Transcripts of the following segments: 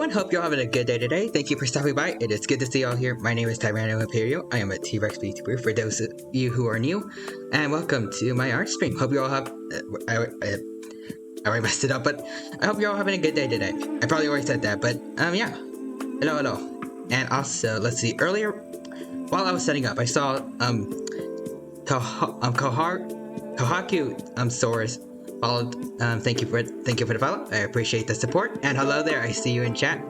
everyone, hope you're having a good day today. Thank you for stopping by. It is good to see you all here. My name is Tyranno Imperio. I am a T-Rex VTuber for those of you who are new, and welcome to my art stream. Hope you all have... I already messed it up, but I hope you're all having a good day today. I probably already said that, but yeah. Hello. And also, let's see, earlier, while I was setting up, I saw, Kohaku, Source followed. Thank you for the follow. I appreciate the support. And hello there, I see you in chat.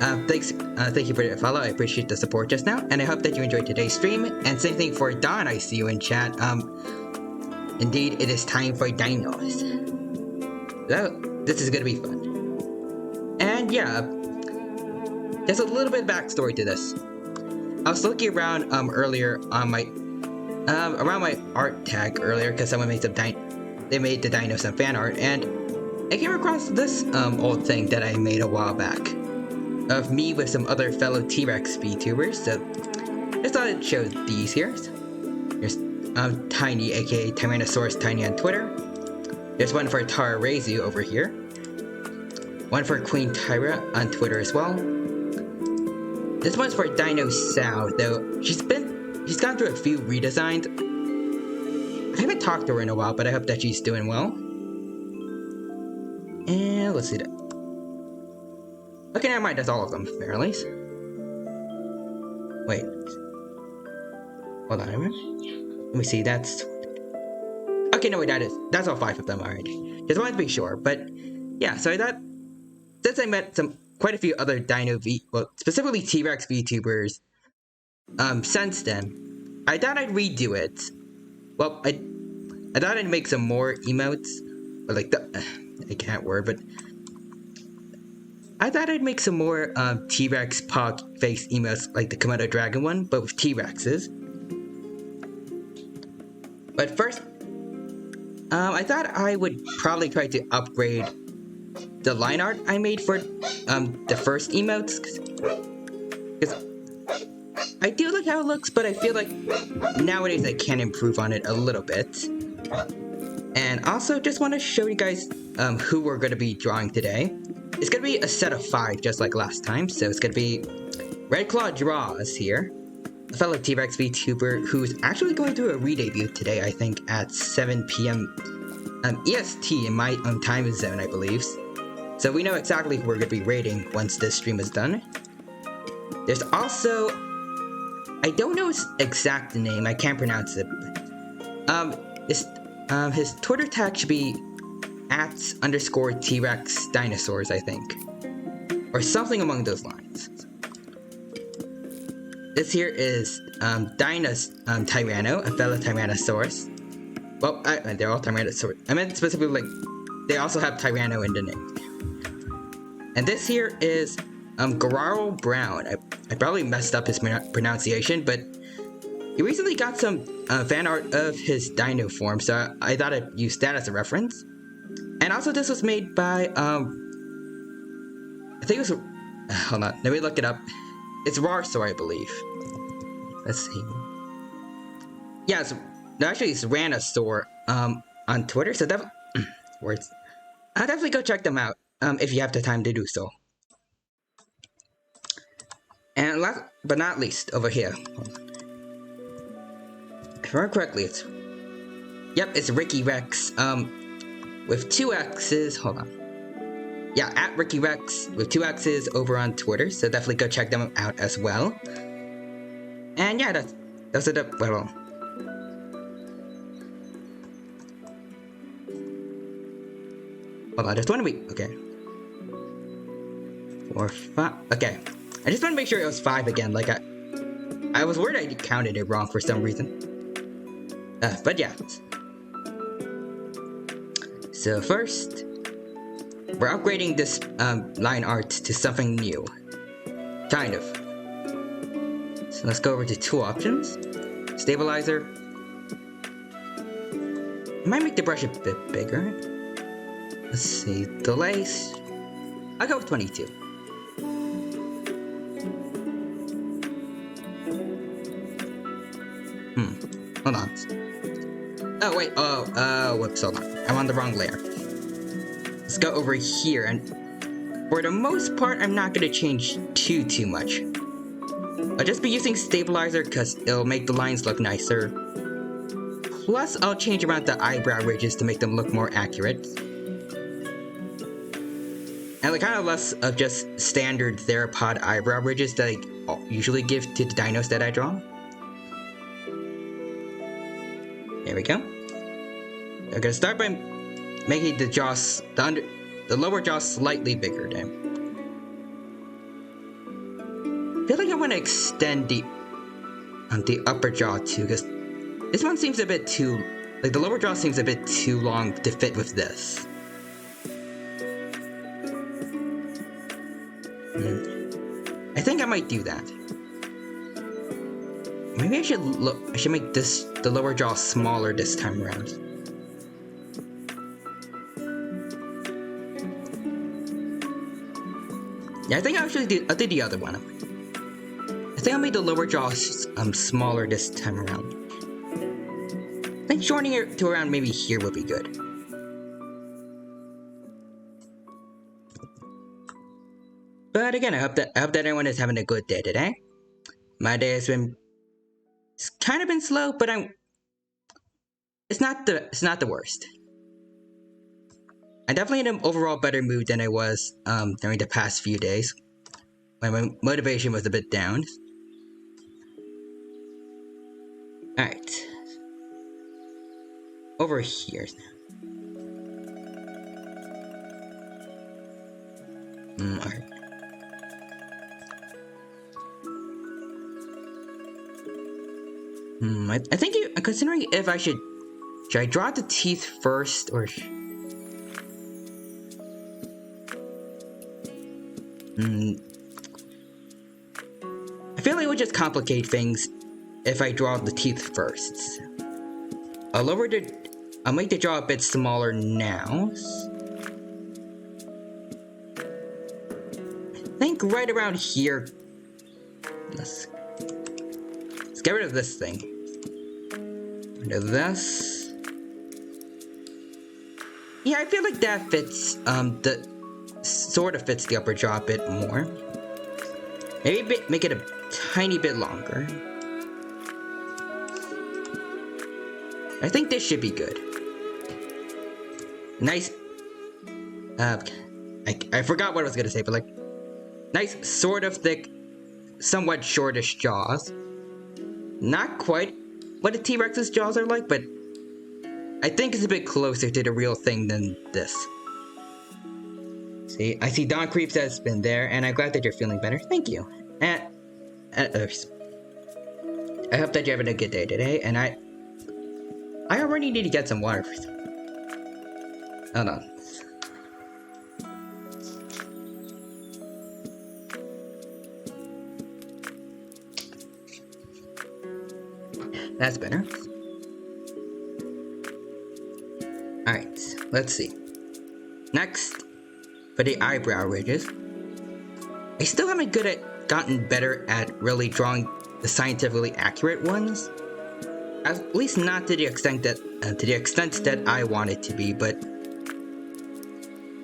Thank you for the follow. I appreciate the support just now, and I hope that you enjoyed today's stream. And same thing for Dawn. I see you in chat. Indeed, it is time for dinos. So this is gonna be fun. And yeah, there's a little bit of backstory to this. I was looking around earlier on my around my art tag earlier because someone made they made the dino some fan art, and I came across this old thing that I made a while back of me with some other fellow T-Rex VTubers. So I just thought I'd show these here. There's Tiny, aka Tyrannosaurus Tiny on Twitter. There's one for Tara Reizu over here. One for Queen Tyra on Twitter as well. This one's for Dino Sow, though she's gone through a few redesigns. I haven't talked to her in a while, but I hope that she's doing well. And let's see that. Okay, never mind, that's all of them, apparently. Wait. Hold on a minute. Let me see, that's... Okay, no wait, that's all 5 of them already. Just wanted to be sure, but yeah, so I thought, since I met quite a few other specifically T-Rex VTubers, since then, I thought I'd redo it. Well, I thought I'd make some more emotes, or like I can't word, but I thought I'd make some more T-Rex pog face emotes like the Komodo dragon one, but with T-Rexes. But first, I thought I would probably try to upgrade the line art I made for the first emotes, because I do like how it looks, but I feel like nowadays I can improve on it a little bit. And also just want to show you guys who we're going to be drawing today. It's going to be a set of 5 just like last time, so it's going to be Red Claw Draws here, a fellow T-Rex VTuber who's actually going through a re-debut today, I think at 7 PM EST in my own time zone, I believe. So we know exactly who we're going to be rating once this stream is done. There's also, I don't know his exact name, I can't pronounce it. His Twitter tag should be @_T-Rex Dinosaurs, I think. Or something along those lines. This here is Tyranno, a fellow Tyrannosaurus. Well, they're all Tyrannosaurus. I meant specifically, like, they also have Tyranno in the name. And this here is Gararo Brown. I probably messed up his pronunciation, but he recently got some fan art of his dino form, so I thought I'd use that as a reference. And also this was made by, I think it was, hold on, let me look it up. It's Rarsaur, I believe. Let's see. Yeah, it's Ranasaur on Twitter, so words. I'll definitely go check them out if you have the time to do so. And last but not least, over here. If I remember correctly, it's Ricky Rex, with 2 X's, hold on. Yeah, @RickyRex with 2 X's over on Twitter, so definitely go check them out as well. And yeah, that's it up, well. Hold on, just want to be, okay. 4, 5, okay. I just want to make sure it was 5 again, like I was worried I counted it wrong for some reason. But yeah. So first, we're upgrading this line art to something new. Kind of. So let's go over to tool options. Stabilizer. I might make the brush a bit bigger. Let's see, delays. I'll go with 22. Hold on. Oh wait, whoops, hold on. I'm on the wrong layer. Let's go over here and for the most part, I'm not going to change too much. I'll just be using stabilizer because it'll make the lines look nicer. Plus, I'll change around the eyebrow ridges to make them look more accurate. And like kind of less of just standard theropod eyebrow ridges that I usually give to the dinos that I draw. There we go. I'm gonna start by making the jaws, the lower jaw slightly bigger then. I feel like I want to extend the upper jaw too, because this one seems a bit too, like the lower jaw seems a bit too long to fit with this. I think I might do that. Maybe I should make the lower jaw smaller this time around. Yeah, I think I'll do the other one. I think I'll make the lower jaw smaller this time around. I think shortening it to around maybe here would be good. But again, I hope that everyone is having a good day today. My day has been, it's kind of been slow, but it's not the worst. I'm definitely in an overall better mood than I was during the past few days, when my motivation was a bit down. Alright. Over here now. Alright. I think I'm considering if should I draw the teeth first or I feel like it would just complicate things if I draw the teeth first. I'll make the jaw a bit smaller now. I think right around here. Let's get rid of this thing. Rid of this. Yeah, I feel like that fits, sort of fits the upper jaw a bit more. Maybe make it a tiny bit longer. I think this should be good. Nice. I forgot what I was gonna say, but like, nice, sort of thick, somewhat shortish jaws. Not quite what a T-Rex's jaws are like, but I think it's a bit closer to the real thing than this. See, I see Dawn Creeps has been there, and I'm glad that you're feeling better. Thank you. And I hope that you're having a good day today, and I already need to get some water for some. Hold on. That's better. Alright, let's see. Next, for the eyebrow ridges. I still haven't gotten better at really drawing the scientifically accurate ones. At least not to the extent that I want it to be, but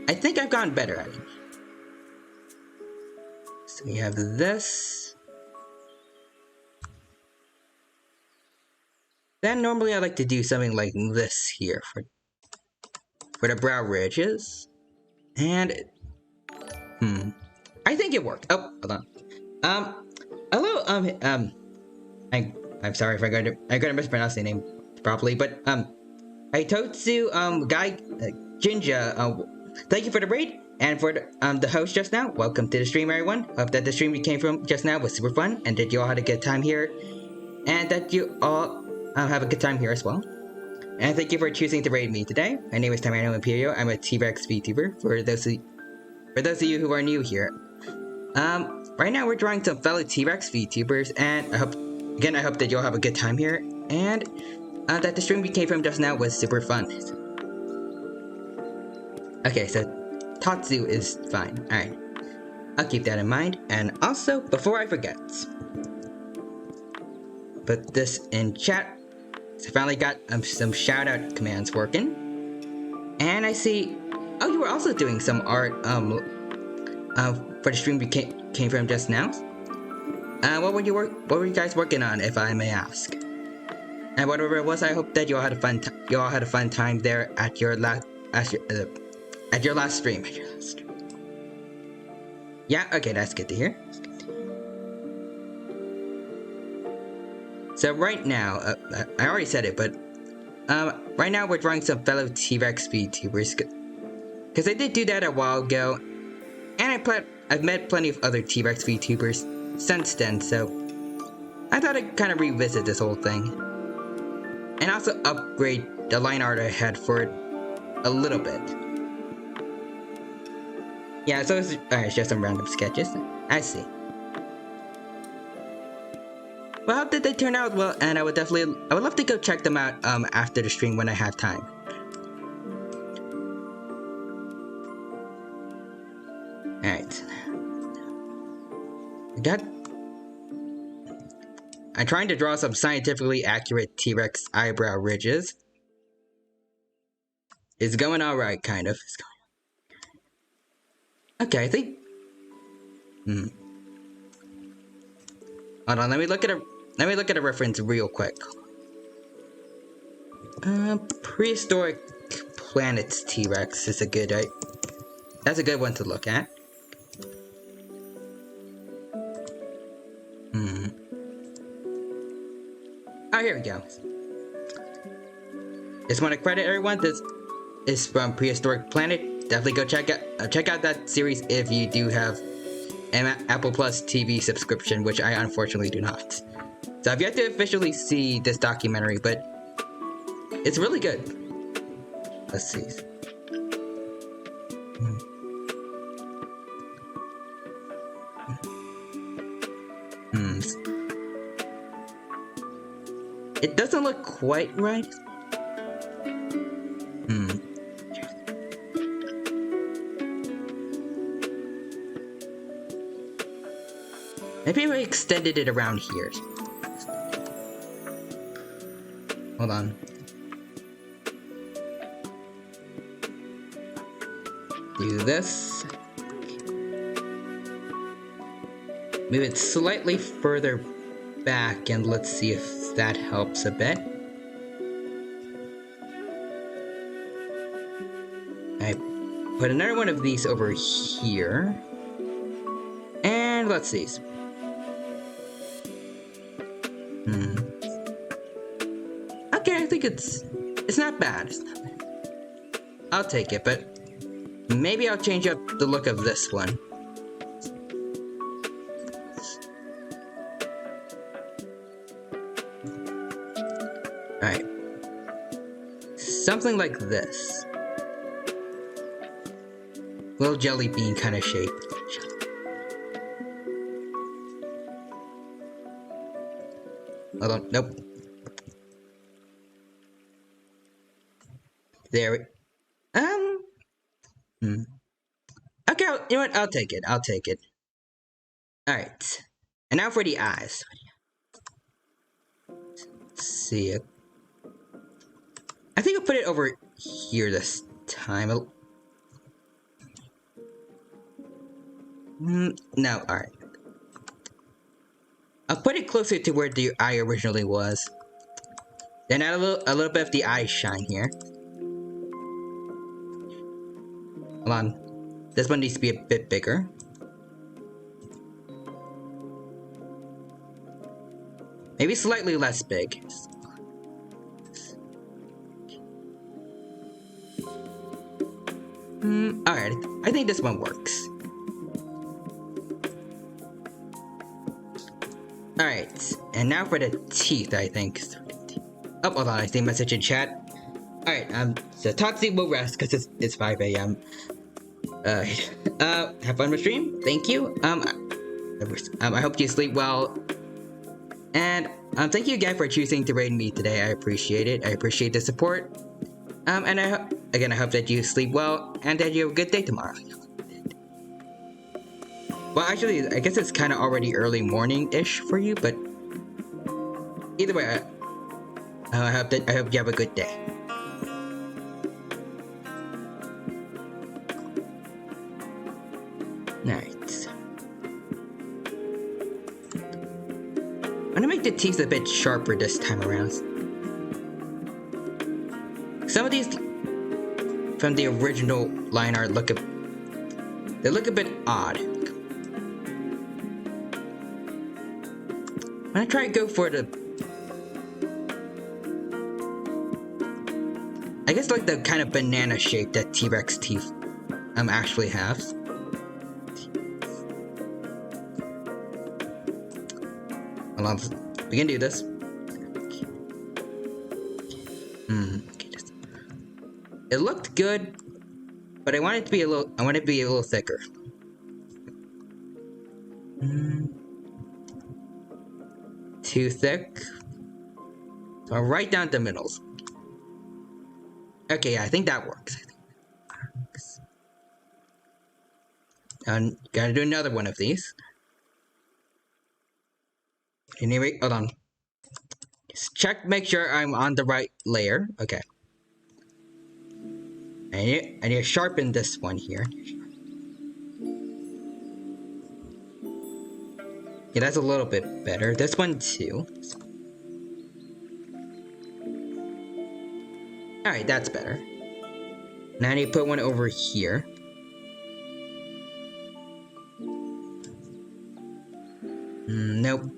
I think I've gotten better at it. So we have this. Then normally I like to do something like this here for the brow ridges. And I think it worked. Oh, hold on. Hello, I'm sorry if I got to mispronounce the name properly, but Hitotsu, Guy, Jinja, thank you for the raid, and for the host just now. Welcome to the stream, everyone. Hope that the stream you came from just now was super fun, and that you all had a good time here, and that you all have a good time here as well. And thank you for choosing to raid me today. My name is Tyranno Imperio. I'm a T-Rex VTuber. For those of you who are new here, right now we're drawing some fellow T-Rex VTubers, and I hope that you'll have a good time here, and that the stream we came from just now was super fun. Okay, so Tatsu is fine. Alright, I'll keep that in mind. And also, before I forget, put this in chat. So I finally got some shout out commands working. And I see, oh, you were also doing some art for the stream we came from just now. What were you guys working on, if I may ask? And whatever it was, I hope that you all had a fun time there at your last stream. Yeah, okay, that's good to hear. So right now, I already said it, but right now we're drawing some fellow T-Rex VTubers, because I did do that a while ago, and I've met plenty of other T-Rex VTubers since then, so I thought I'd kind of revisit this whole thing, and also upgrade the line art I had for it a little bit. Yeah, so it's just some random sketches. I see. Well, how did they turn out? Well, and I would love to go check them out after the stream when I have time. Alright. I'm trying to draw some scientifically accurate T-Rex eyebrow ridges. It's going alright, kind of. Okay, I think... Hold on, let me look at a reference real quick. Prehistoric planets T-Rex is that's a good one to look at. Oh, here we go. Just want to credit everyone. This is from Prehistoric Planet. Definitely go check out that series if you do have an Apple Plus TV subscription, which I unfortunately do not. So I've yet to officially see this documentary, but it's really good. Let's see. It doesn't look quite right. Maybe we extended it around here. Hold on. Do this. Move it slightly further back, and let's see if that helps a bit. I put another one of these over here. And let's see. Okay, I think it's not bad. I'll take it, but maybe I'll change up the look of this one. Alright. Something like this. Little jelly bean kind of shape. Hold on, nope. There we... Okay, you know what? I'll take it. Alright. And now for the eyes. Let's see it. I think I'll put it over here this time. No, alright. I'll put it closer to where the eye originally was. Then add a little bit of the eye shine here. Hold on. This one needs to be a bit bigger. Maybe slightly less big. Alright. I think this one works. Alright. And now for the teeth, I think. Oh, hold on. I see a message in chat. Alright, so Totsy will rest because it's 5 a.m. Have fun with stream. Thank you. I hope you sleep well. And, thank you again for choosing to raid me today. I appreciate it. I appreciate the support. And I hope that you sleep well and that you have a good day tomorrow. Well, actually, I guess it's kind of already early morning-ish for you, but either way, I hope you have a good day. Alright. gonna make the teeth a bit sharper this time around. Some of these from the original line art look a bit odd. I'm gonna try to go for the, I guess like the kind of banana shape that T-Rex teeth actually have. Hold on, we can do this. Okay, it looked good, but I want it to be a little thicker. Too thick. So right down the middles. Okay, yeah, I think that works. And gotta do another one of these. Anyway, hold on. Just check, make sure I'm on the right layer. Okay. I need to sharpen this one here. Yeah, that's a little bit better. This one too. Alright, that's better. Now I need to put one over here. Nope.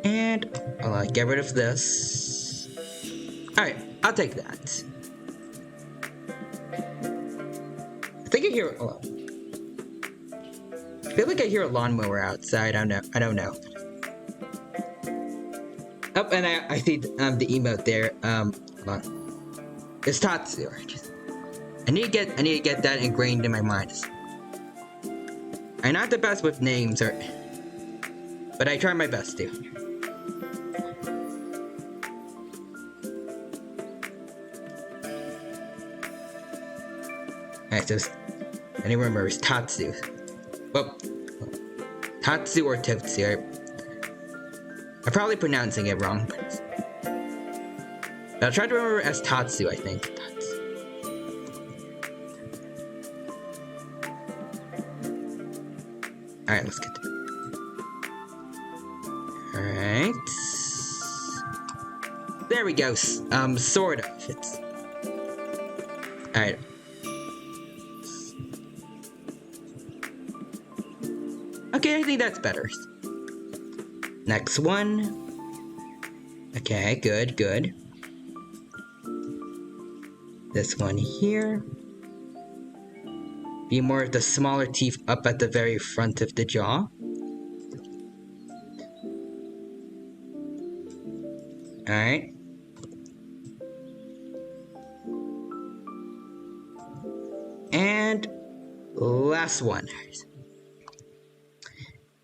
And I'll get rid of this. Alright, I'll take that. I think I hear. Oh, I feel like I hear a lawnmower outside. I don't know. Oh, and I see the emote there. Hold on. It's Tatsu. I need to get that ingrained in my mind. I'm not the best with names, but I try my best to. Alright, so I don't remember, it's Tatsu. Well, Tatsu or Tetsu. I'm probably pronouncing it wrong, but I'll try to remember as Tatsu, I think. Tatsu. Alright, let's get to it. Alright. There we go. Sort of. It's. Alright. Okay, I think that's better. Next one. Okay, good. This one here. Be more of the smaller teeth up at the very front of the jaw. Alright. And last one.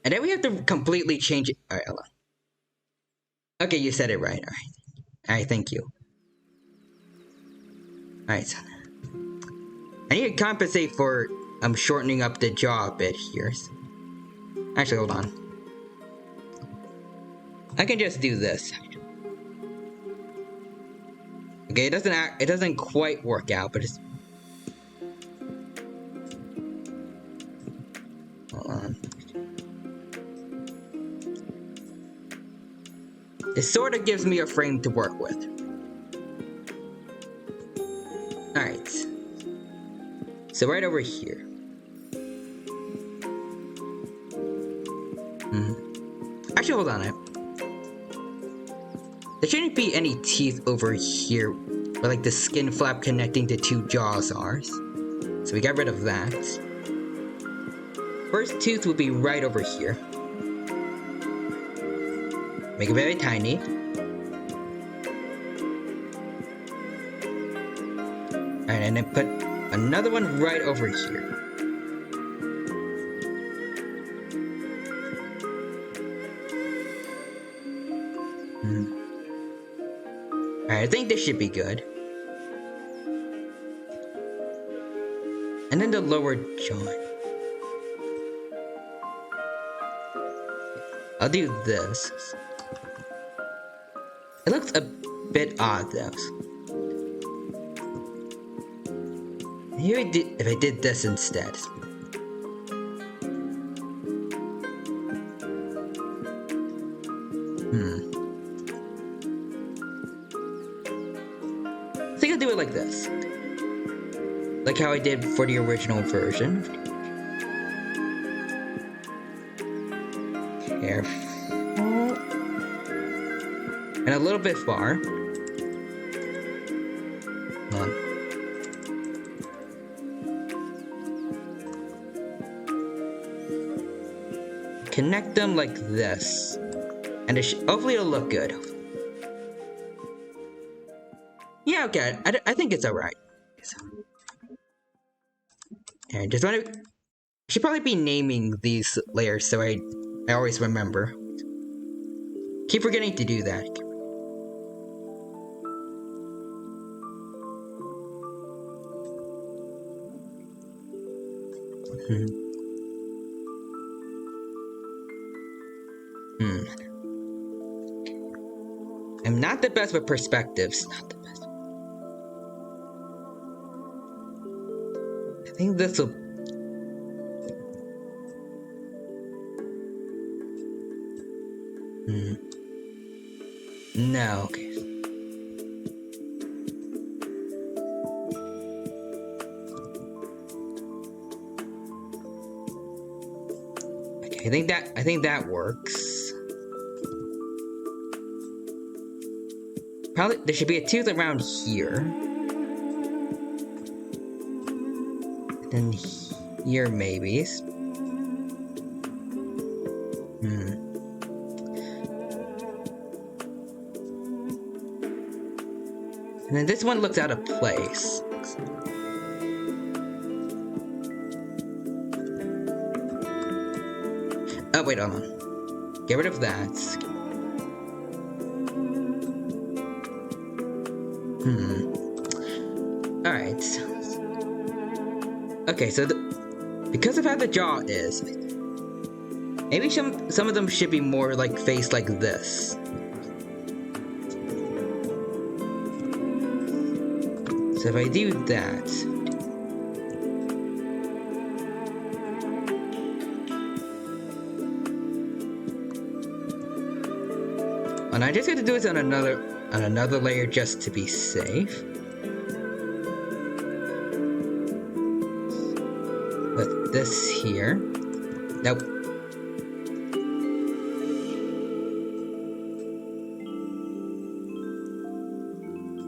And then we have to completely change it. Alright, hold on. Okay, you said it right. Alright, thank you. Alright. I need to compensate for shortening up the jaw a bit here. Actually, hold on. I can just do this. Okay, it doesn't quite work out, but it's. Hold on. It sort of gives me a frame to work with. Alright. So right over here. Actually, hold on. There shouldn't be any teeth over here, where like the skin flap connecting the two jaws are. So we got rid of that. First tooth will be right over here. Make it very tiny. Alright, and then put another one right over here. Alright, I think this should be good. And then the lower jaw. I'll do this. It looks a bit odd though. Maybe if I did this instead. I think I'll do it like this. Like how I did for the original version. Careful. And a little bit far. Come on. Connect them like this. And hopefully it'll look good. Yeah, okay. I think it's alright. And just want to... Should probably be naming these layers so I always remember. Keep forgetting to do that. I'm not the best with perspectives. Not the best. I think this will... No, okay. Okay, I think that works. Probably there should be a tooth around here. And here maybe. And then this one looks out of place. Oh, wait, hold on. Get rid of that. Alright. Okay, so because of how the jaw is, maybe some of them should be more like faced like this. So if I do that... And I just have to do this on another layer just to be safe. Put this here. Nope.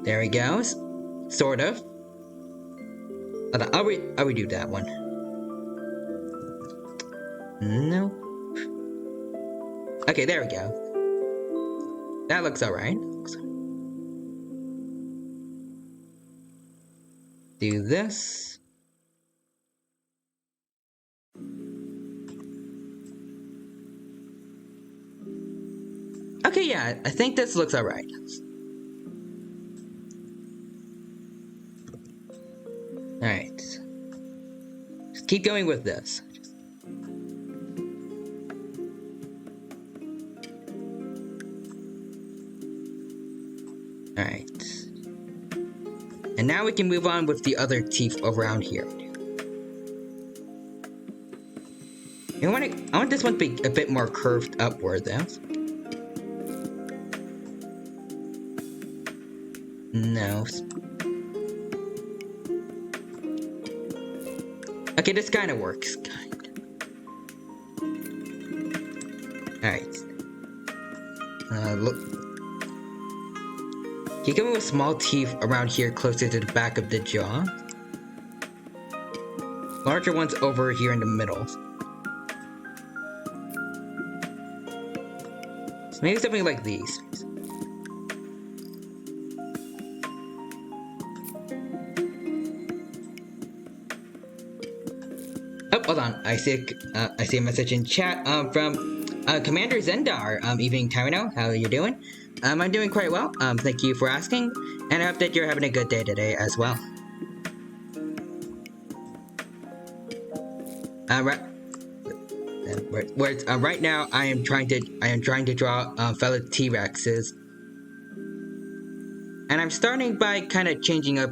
There he goes. Sort of. I'll redo that one. No. Okay, there we go. That looks alright. Do this. Okay, yeah, I think this looks alright. Alright. Just keep going with this. Alright. And now we can move on with the other teeth around here. I want this one to be a bit more curved upward though. No. Okay, this kind of works. Alright. Look. Keep going with small teeth around here closer to the back of the jaw. Larger ones over here in the middle. So maybe something like these. Oh, hold on. I see a message in chat from Commander Zendar. Evening Tyranno, how are you doing? I'm doing quite well. Thank you for asking, and I hope that you're having a good day today as well. Right now, I am trying to draw fellow T-Rexes, and I'm starting by kind of changing up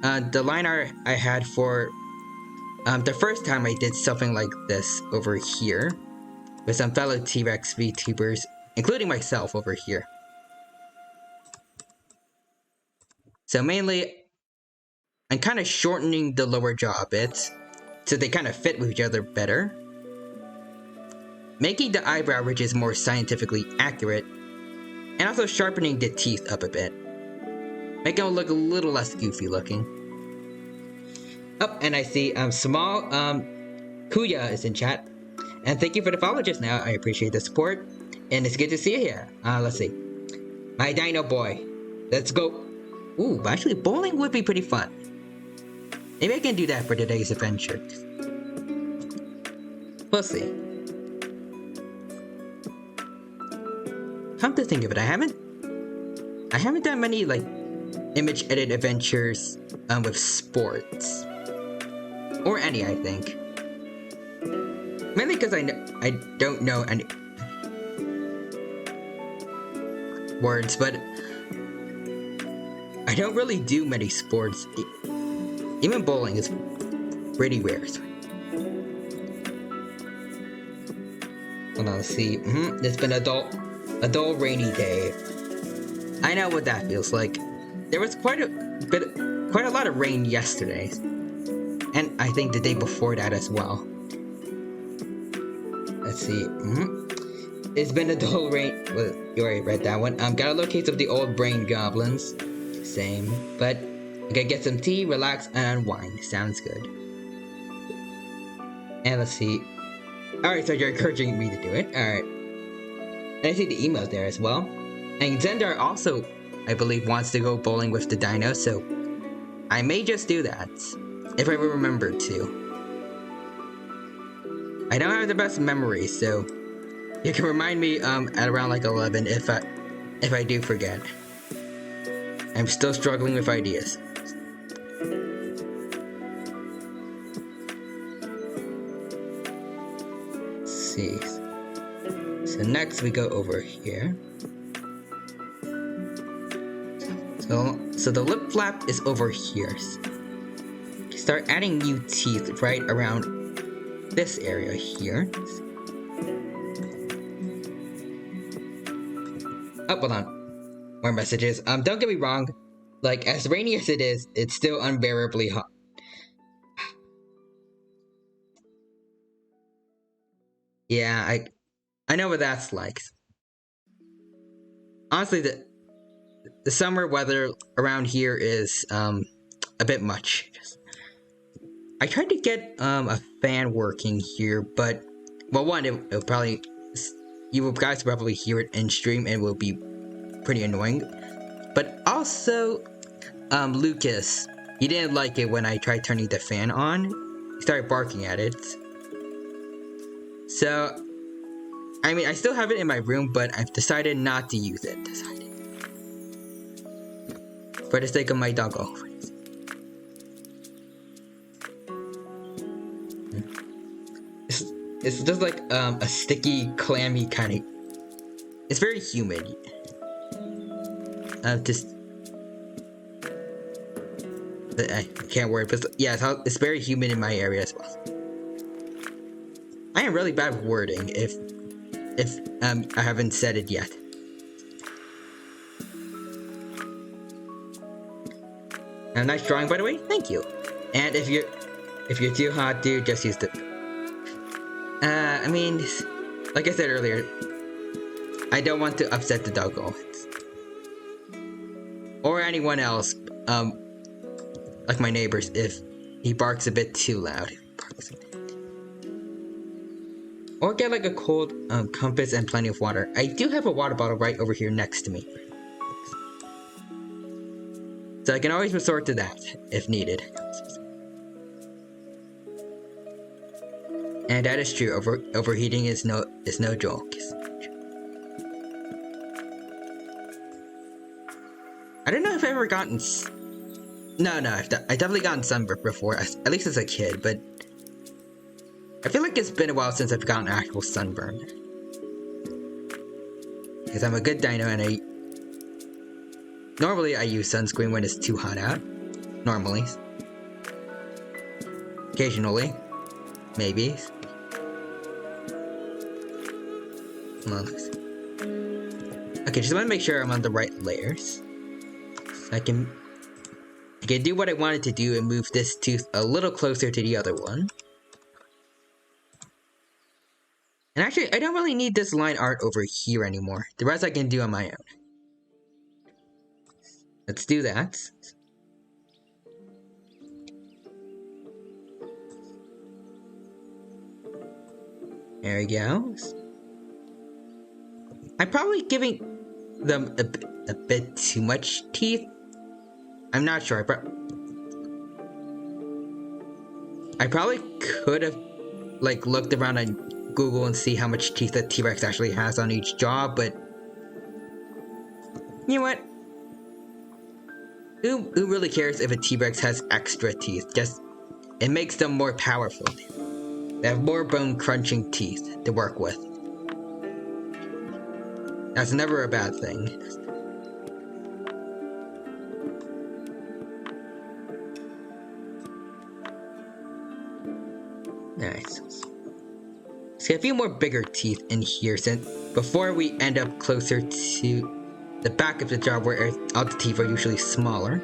the line art I had for the first time I did something like this over here with some fellow T-Rex VTubers including myself over here. So mainly, I'm kind of shortening the lower jaw a bit, so they kind of fit with each other better. Making the eyebrow ridges more scientifically accurate, and also sharpening the teeth up a bit. Making them look a little less goofy looking. Oh, and I see small Kuya is in chat. And thank you for the follow just now. I appreciate the support. And it's good to see you here. Let's see. My dino boy. Let's go. Ooh, actually bowling would be pretty fun. Maybe I can do that for today's adventure. We'll see. Come to think of it, I haven't done many like image edit adventures with sports. Or any, I think. Mainly because I don't know any words, but I don't really do many sports. Even bowling is pretty rare. Hold on, let's see. It's been a dull rainy day. I know what that feels like. There was quite a lot of rain yesterday. And I think the day before that as well. Let's see. It's been a dull rain. Well, you already read that one. Gotta locate some of the old brain goblins. Same. But I gotta get some tea, relax, and unwind. Sounds good. And let's see. Alright, so you're encouraging me to do it. Alright. And I see the emails there as well. And Zendar also, I believe, wants to go bowling with the dino, so I may just do that. If I remember to. I don't have the best memory, so you can remind me at around like 11 if I do forget. I'm still struggling with ideas. Let's see. So next we go over here. So the lip flap is over here. Start adding new teeth right around this area here. Oh, hold on. More messages. Don't get me wrong. Like, as rainy as it is, it's still unbearably hot. Yeah, I know what that's like. Honestly, the summer weather around here is a bit much. I tried to get a fan working here, but well, one, it'll probably, you guys will probably hear it in stream and it will be pretty annoying. But also, Lucas, he didn't like it when I tried turning the fan on. He started barking at it. So, I mean, I still have it in my room, but I've decided not to use it. For the sake of my doggo. It's just like a sticky, clammy kind of. It's very humid. I can't word, but yeah, it's very humid in my area as well. I am really bad with wording. If I haven't said it yet. A nice drawing, by the way. Thank you. And if you're too hot, dude, just use the. I mean, like I said earlier, I don't want to upset the doggo. Or anyone else, like my neighbors, if he barks a bit too loud. Or get like a cold compass and plenty of water. I do have a water bottle right over here next to me. So I can always resort to that if needed. And that is true. Overheating is no joke. I don't know if I've ever gotten. No, I've definitely gotten sunburn before, at least as a kid, but I feel like it's been a while since I've gotten actual sunburn. Because I'm a good dino and normally I use sunscreen when it's too hot out. Normally. Occasionally. Maybe. Hold on. Okay, just want to make sure I'm on the right layers. So I can do what I wanted to do and move this tooth a little closer to the other one. And actually, I don't really need this line art over here anymore. The rest I can do on my own. Let's do that. There we go. I'm probably giving them a bit too much teeth. I'm not sure. I probably could have like looked around on Google and see how much teeth a T-Rex actually has on each jaw, but you know what? Who really cares if a T-Rex has extra teeth? Just it makes them more powerful. They have more bone-crunching teeth to work with. That's never a bad thing. Nice. Let's get a few more bigger teeth in here before we end up closer to the back of the jaw where all the teeth are usually smaller.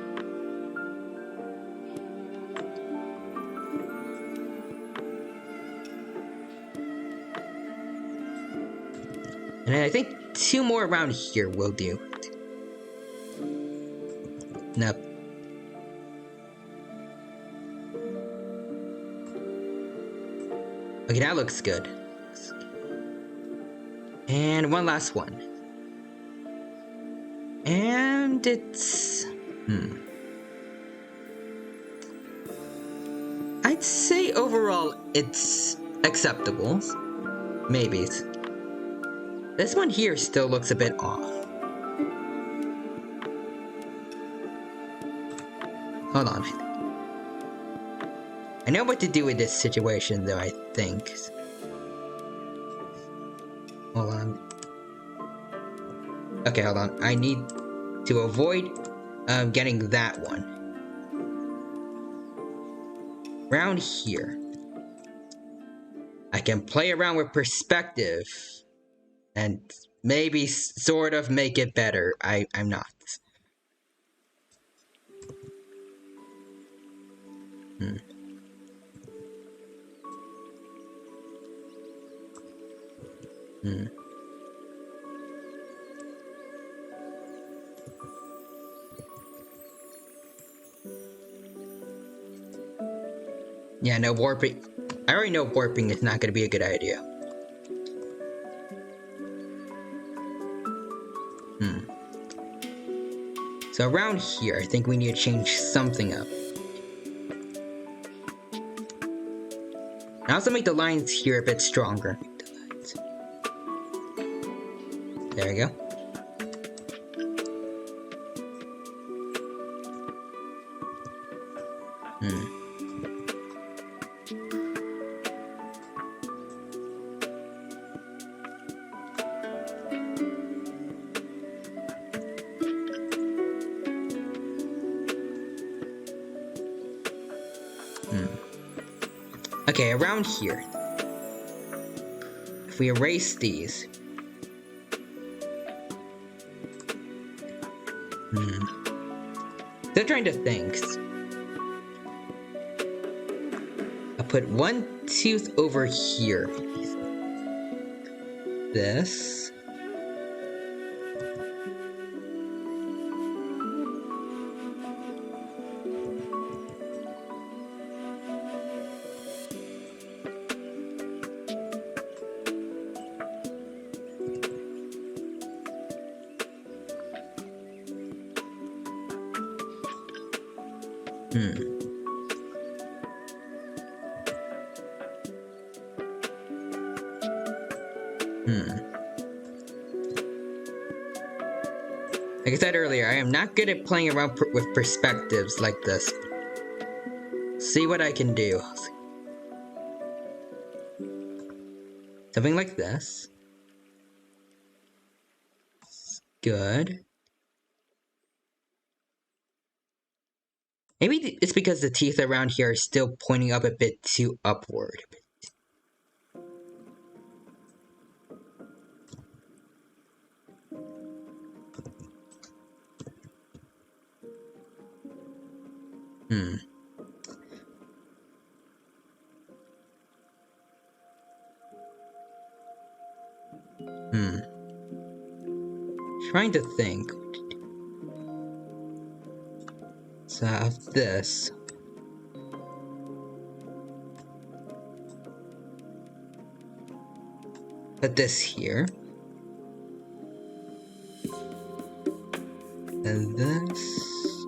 And I think 2 more around here will do. Nope. Okay, that looks good. And one last one. And it's... I'd say overall it's acceptable. Maybe. This one here still looks a bit off. Hold on. I know what to do with this situation though, I think. Hold on. Okay, hold on. I need to avoid getting that one. Around here. I can play around with perspective and maybe sort of make it better. I'm not. Yeah, no warping. I already know warping is not going to be a good idea. So around here, I think we need to change something up. And also make the lines here a bit stronger. There we go. Okay, around here. If we erase these. Still trying to think. I'll put one tooth over here. This. Like I said earlier, I am not good at playing around with perspectives like this. See what I can do. Something like this. Good. Maybe it's because the teeth around here are still pointing up a bit too upward. Hmm. Trying to think. So I have this. Put this here. And this.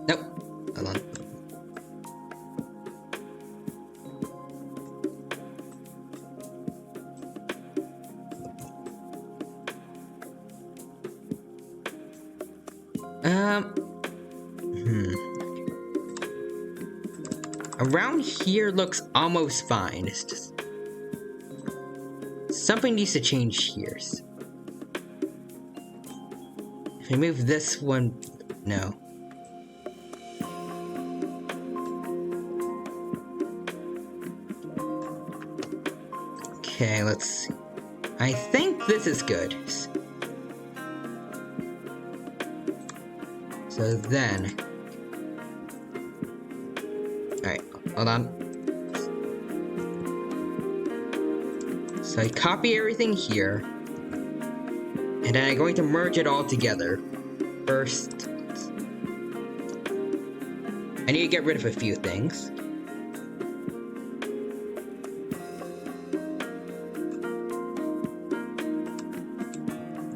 Nope. Hold on. Around here looks almost fine. It's just something needs to change here. If I move this one, no. Okay, let's see. I think this is good. So then, alright, hold on. So I copy everything here, and then I'm going to merge it all together. First, I need to get rid of a few things.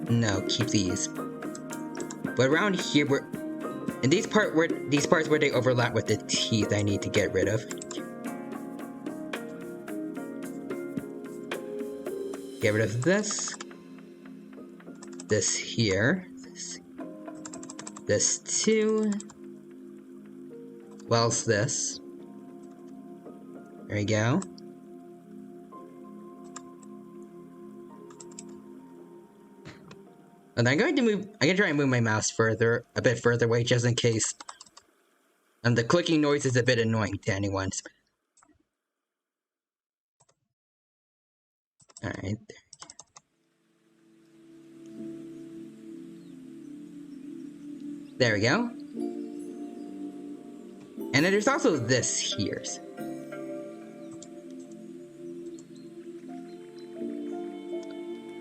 No, keep these. But around here, in these parts where they overlap with the teeth, I need to get rid of. Get rid of this. This here. This too. Well, it's this. There we go. And I'm going to try and move my mouse a bit further away, just in case. The clicking noise is a bit annoying to anyone. Alright. There we go. And then there's also this here.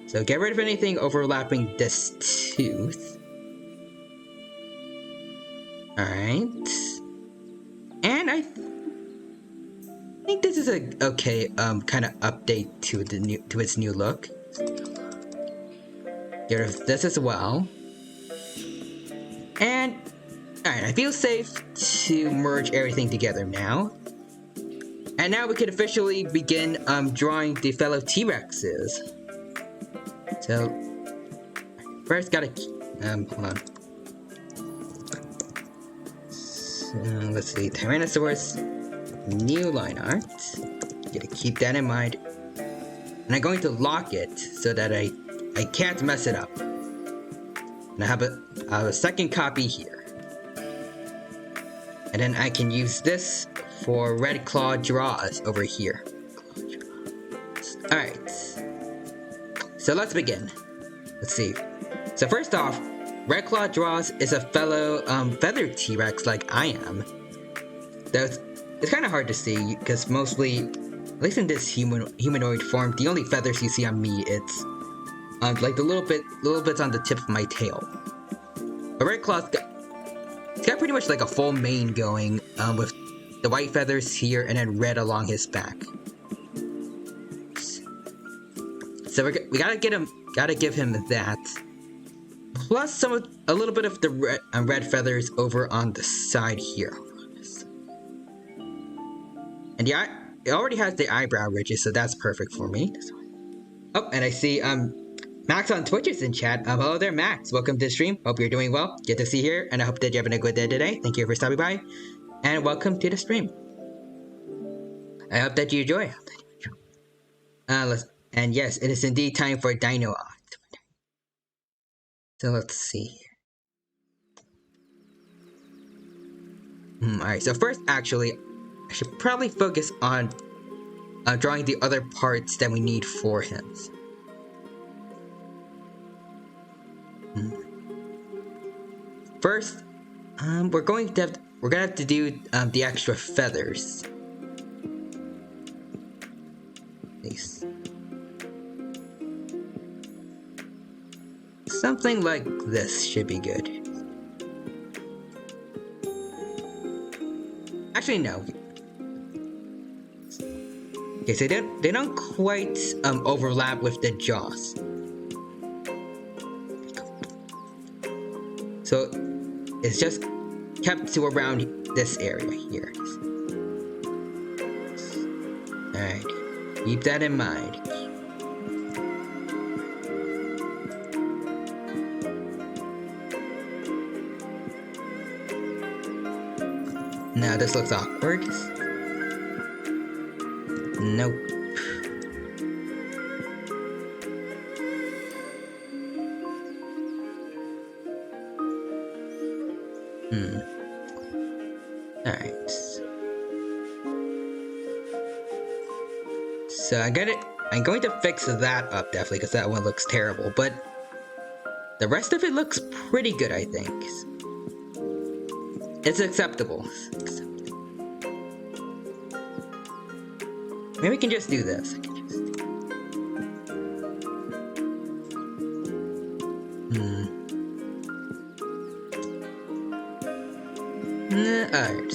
So get rid of anything overlapping this tooth. Alright. And I think this is a okay kind of update to its new look. Get rid of this as well. And alright, I feel safe to merge everything together now. And now we can officially begin drawing the fellow T-Rexes. So first gotta hold on. So let's see, Tyrannosaurus, new line art. Gotta keep that in mind. And I'm going to lock it so that I can't mess it up. And I have a second copy here. And then I can use this for Red Claw draws over here. Alright. So let's begin. Let's see. So first off, Red Claw Draws is a fellow feathered T-Rex like I am. Though it's kind of hard to see because mostly, at least in this humanoid form, the only feathers you see on me it's like the little bits on the tip of my tail. But Red Claw's got pretty much like a full mane going with the white feathers here and then red along his back. So we gotta give him that. Plus a little bit of the red feathers over on the side here. And yeah, it already has the eyebrow ridges, so that's perfect for me. Oh, and I see Max on Twitch is in chat. Hello there, Max. Welcome to the stream. Hope you're doing well. Good to see you here, and I hope that you're having a good day today. Thank you for stopping by, and welcome to the stream. I hope that you enjoy. And yes, it is indeed time for Dino Art. So let's see. Alright, so first, actually, I should probably focus on drawing the other parts that we need for him. First, we're going to have we're gonna have to do the extra feathers. Nice. Something like this should be good. Actually, no. Okay, so they don't quite overlap with the jaws. So it's just kept to around this area here. Alright, keep that in mind. Now this looks awkward. Nope. Alright. So I'm going to fix that up definitely because that one looks terrible, but the rest of it looks pretty good, I think. It's acceptable. Maybe we can just do this. Alright.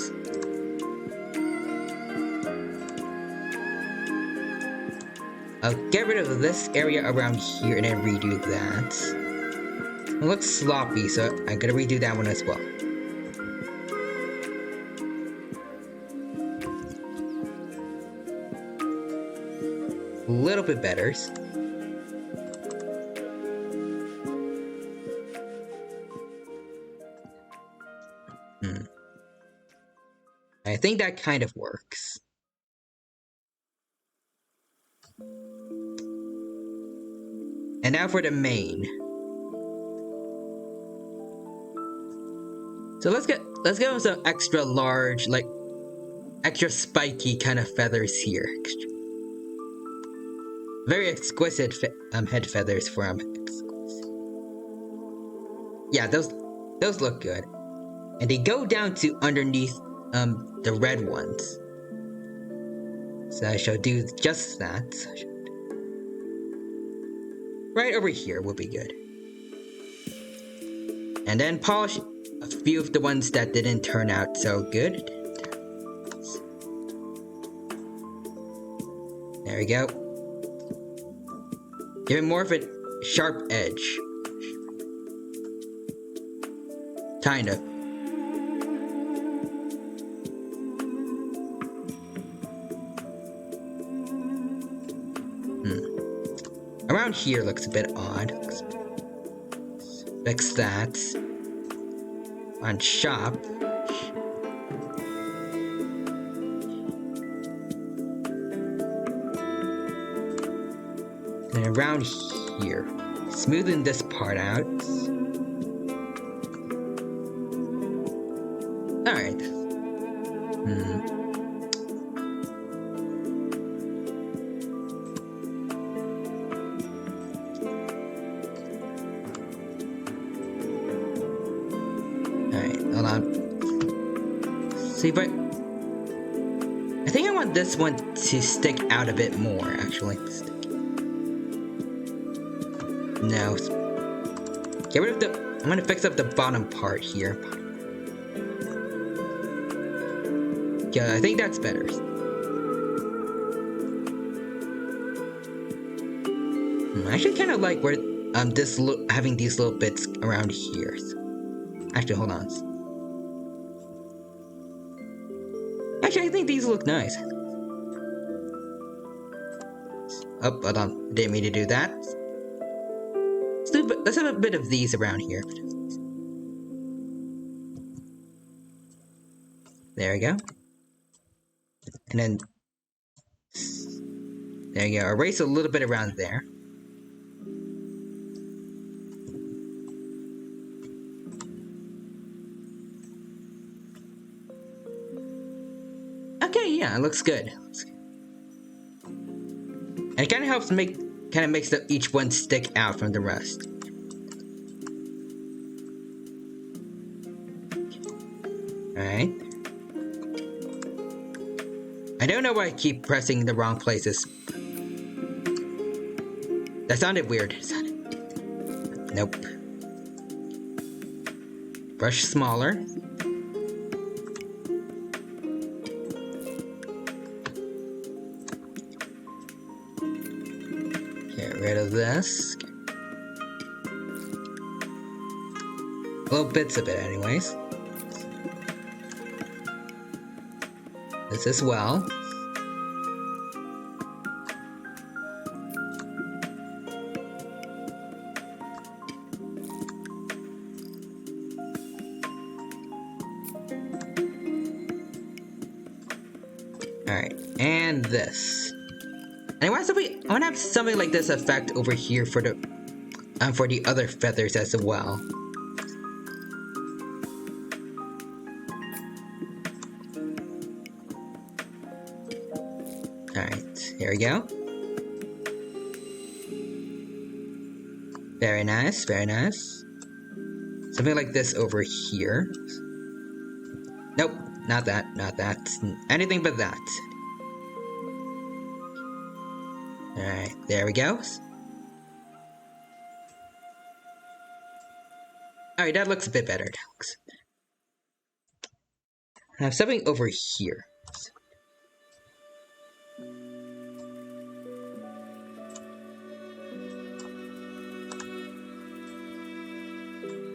I'll get rid of this area around here and then redo that. It looks sloppy, so I'm gonna redo that one as well. A little bit better. I think that kind of works. And now for the mane. So let's get some extra large, like extra spiky kind of feathers here. Very exquisite head feathers for exquisite. Yeah, those look good, and they go down to underneath the red ones. So I shall do just that. Right over here will be good. And then polish a few of the ones that didn't turn out so good. There we go. Give it more of a sharp edge. Kind of. Around here looks a bit odd. Fix that. On shop. And around here. Smoothing this part out. Alright. Hold on. See, but I think I want this one to stick out a bit more, actually. No. Get rid of the... I'm gonna fix up the bottom part here. Yeah, I think that's better. I actually kind of like where having these little bits around here. Actually, hold on. Actually, I think these look nice. Oh, hold on. Didn't mean to do that. Let's have a bit of these around here. There we go. And then... there you go. Erase a little bit around there. Okay, yeah, it looks good. And it kind of helps makes each one stick out from the rest. Alright. I don't know why I keep pressing the wrong places. That sounded weird. Nope. Brush smaller. Get rid of this. Little bits of it anyways. This as well. Alright, and this. And I want to have something like this effect over here for the other feathers as well. Alright, here we go. Very nice, very nice. Something like this over here. Nope, not that, not that. Anything but that. Alright, there we go. Alright, that looks a bit better. I have something over here.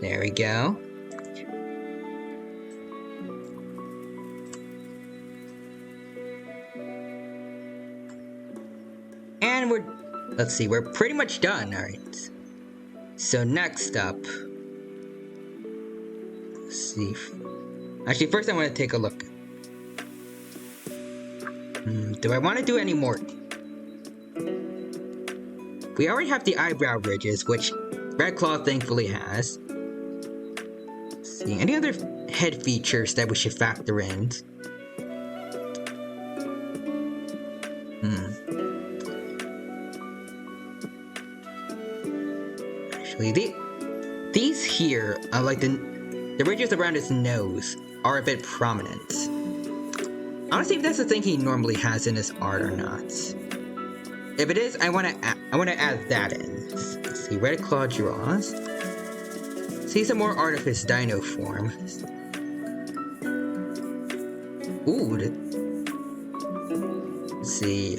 There we go. And let's see, we're pretty much done, alright. So next up, let's see. Actually, first I want to take a look. Do I want to do any more? We already have the eyebrow ridges, which Red Claw thankfully has. Let's see, any other head features that we should factor in? Actually, these here, like the ridges around his nose, are a bit prominent. I want to see if that's the thing he normally has in his art or not. If it is, I want to add that in. Let's see, Red Claw draws. See some more art of his dino form. Ooh. Let's see.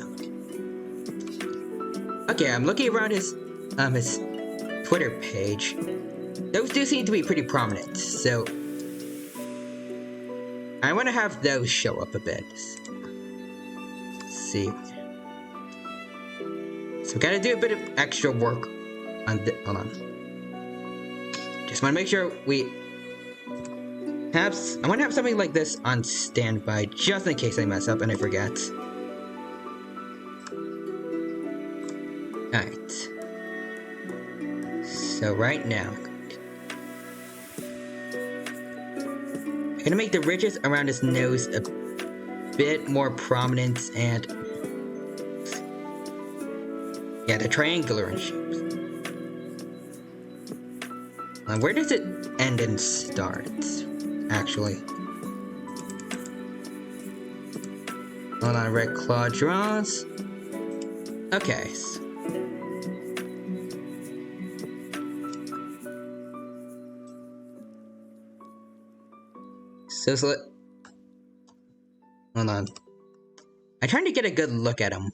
Okay, I'm looking around his Twitter page. Those do seem to be pretty prominent, so I want to have those show up a bit. Let's see. So we gotta do a bit of extra work on hold on. Just want to make sure we have. I want to have something like this on standby, just in case I mess up and I forget. Alright. So right now, I'm gonna make the ridges around his nose a bit more prominent and yeah, the triangular in shapes. Where does it end and start? Actually, hold on. Red Claw draws. Okay. So hold on. I'm trying to get a good look at him.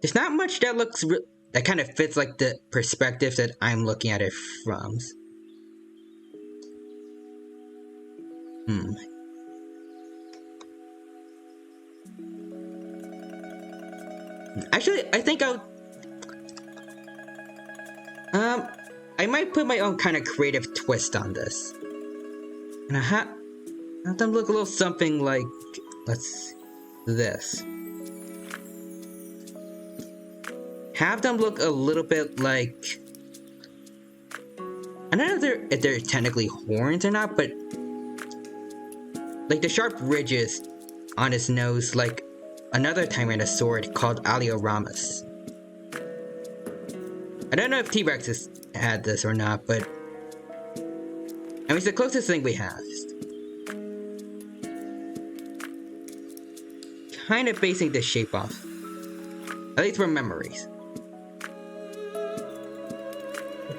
There's not much that looks that kind of fits like the perspective that I'm looking at it from. Actually, I think I might put my own kind of creative twist on this. And I have them look a little something like, this. Have them look a little bit like, I don't know if they're technically horns or not, but like the sharp ridges on his nose, like another Tyrannosaurus called Alioramus. I don't know if T-Rex had this or not, but I mean, it's the closest thing we have. Kind of basing the shape off. At least from memories.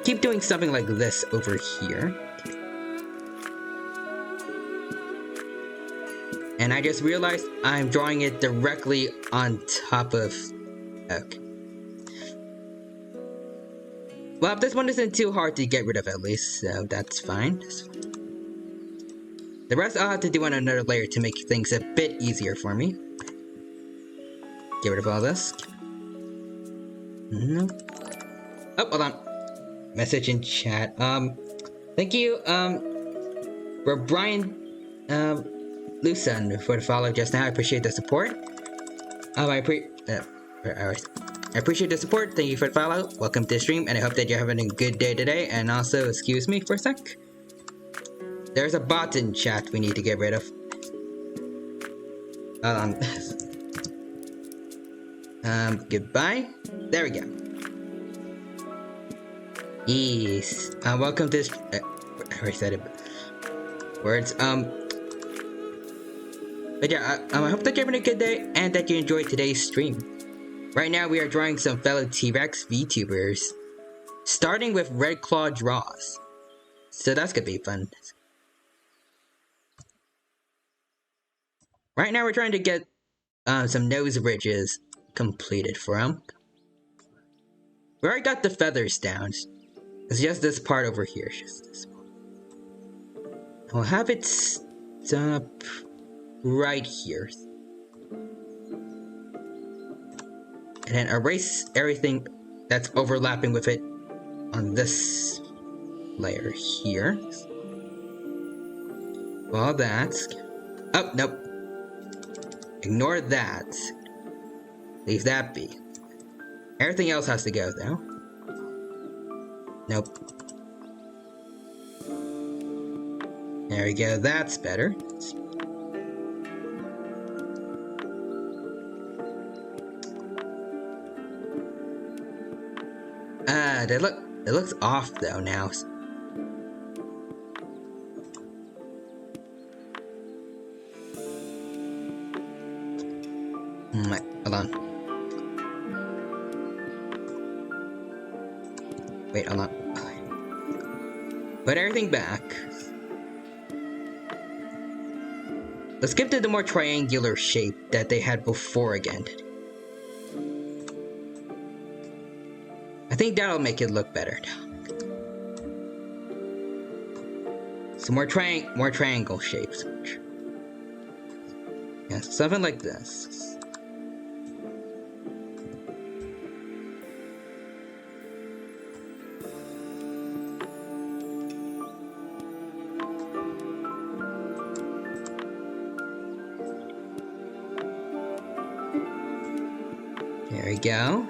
Keep doing something like this over here. And I just realized I'm drawing it directly on top of... Okay. Well, this one isn't too hard to get rid of at least, so that's fine. The rest I'll have to do on another layer to make things a bit easier for me. Get rid of all this. No. Oh, hold on. Message in chat. Thank you, for Brian, Lucen for the follow just now. I appreciate the support. I appreciate the support. Thank you for the follow. Welcome to the stream, and I hope that you're having a good day today. And also, excuse me for a sec. There's a bot in chat we need to get rid of. Hold on. Goodbye. There we go. Yes. Welcome to this. I already said it. Words. But yeah, I hope that you're having a good day and that you enjoyed today's stream. Right now, we are drawing some fellow T-Rex VTubers, starting with Red Claw Draws. So that's gonna be fun. Right now, we're trying to get some nose ridges completed for him. We already got the feathers down. It's just this part over here. It's just this one. I'll have it stop right here. And then erase everything that's overlapping with it on this layer here. Well, that's... Oh, nope. Ignore that. Leave that be. Everything else has to go, though. Nope. There we go, that's better. It looks off though now. Hold on. Wait, hold on. Put everything back. Let's get to the more triangular shape that they had before again. I think that'll make it look better. So more triangle shapes. Yeah, something like this. There we go.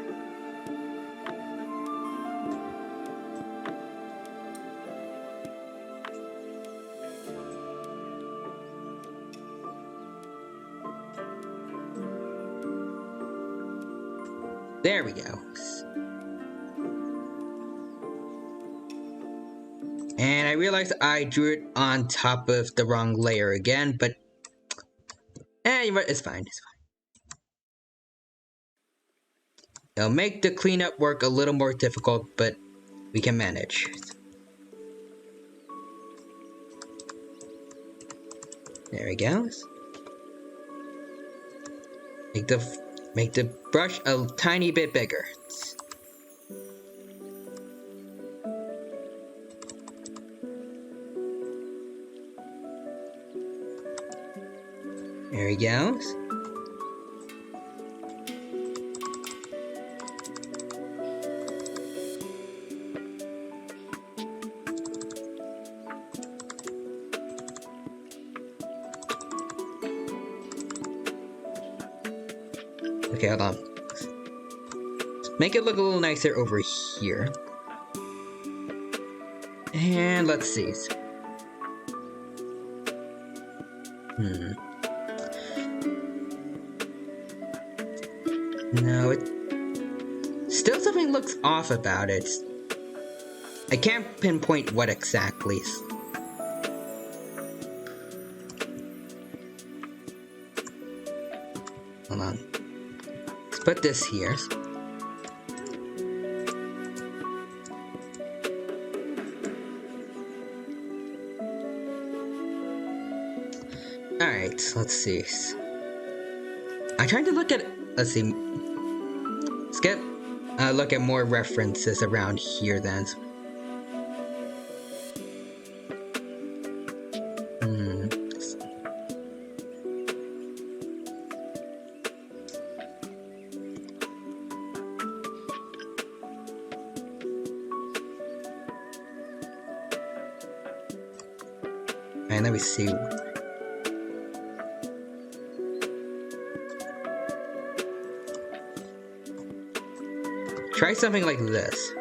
There we go. And I realized I drew it on top of the wrong layer again, but it's fine, it's fine. It'll make the cleanup work a little more difficult, but we can manage. There we go. Make the brush a tiny bit bigger. There he goes. Okay, hold on. Make it look a little nicer over here. And let's see. No, it's Still something looks off about it. I can't pinpoint what exactly. Hold on. Let's put this here. Alright, let's see. I'm trying to look at... Let's see. Let's get look at more references around here then. Alright, let me see. Try something like this.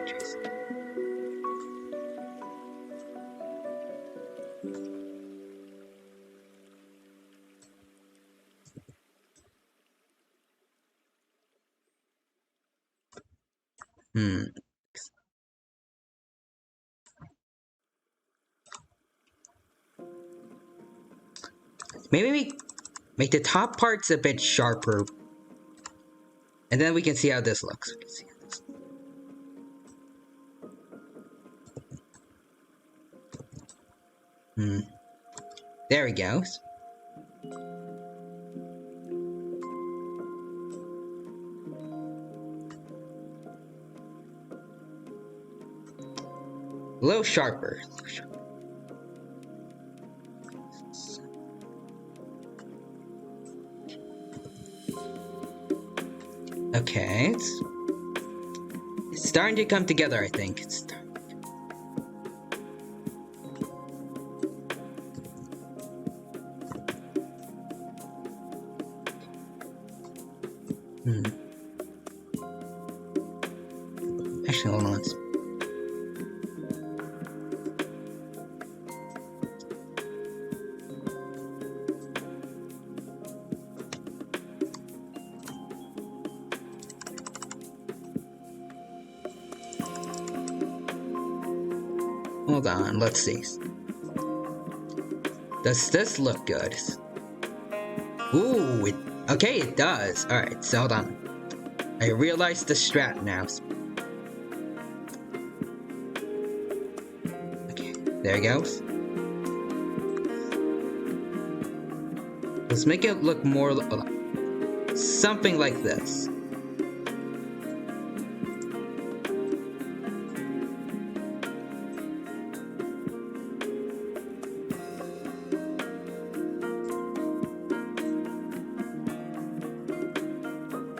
Maybe make the top parts a bit sharper. And then we can see how this looks. There we go. A little sharper. Okay, it's starting to come together, I think. Actually, hold on. Hold on, let's see. Does this look good? Ooh, okay, it does. Alright, so hold on. I realize the strat now. Okay, there it goes. Let's make it look more something like this.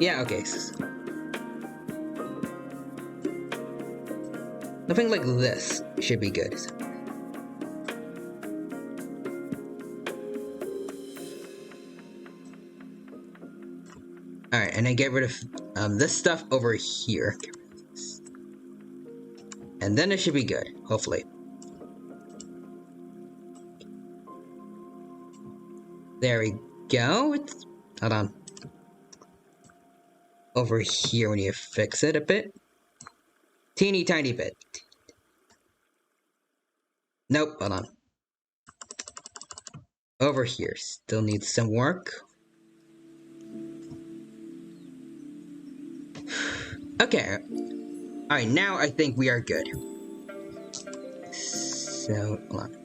Yeah, okay. Something like this should be good. Alright, and then get rid of this stuff over here. And then it should be good, hopefully. There we go. Hold on. Over here, we need to fix it a bit. Teeny tiny bit. Nope, hold on. Over here, still needs some work. Okay. Alright, now I think we are good. So, hold on.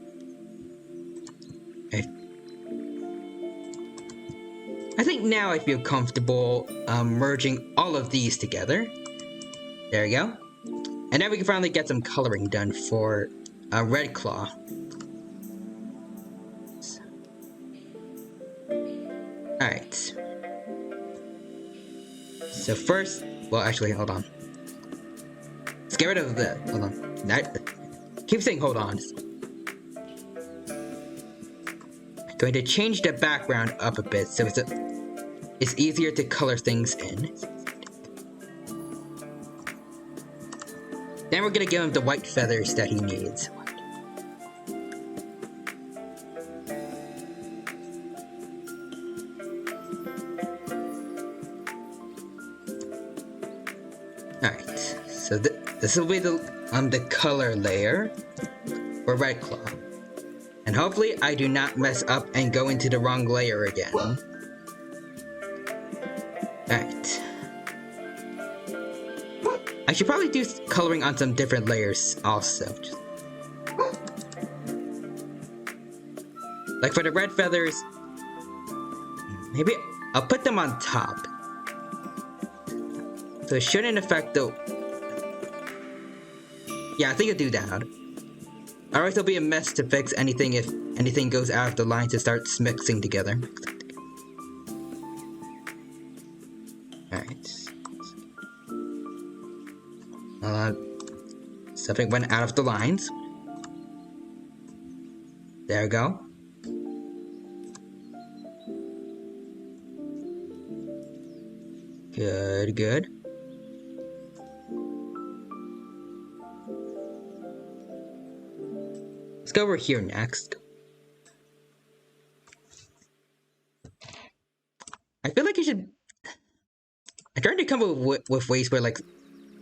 I think now I feel comfortable merging all of these together. There we go. And now we can finally get some coloring done for Red Claw. Alright. So first, well actually, hold on. Let's get rid of the, hold on. Keep saying hold on. I'm going to change the background up a bit so it's easier to color things in. Then we're gonna give him the white feathers that he needs. Alright. So this will be the color layer for Red Claw. And hopefully I do not mess up and go into the wrong layer again. Alright. I should probably do coloring on some different layers also. Like for the red feathers, maybe I'll put them on top. So it shouldn't affect the... Yeah, I think I'll do that. Otherwise it'll be a mess to fix anything if anything goes out of the lines and starts mixing together. Alright. Something went out of the lines. There we go. Good, good. Let's go over here next. I feel like I should... I'm trying to come up with ways where, like,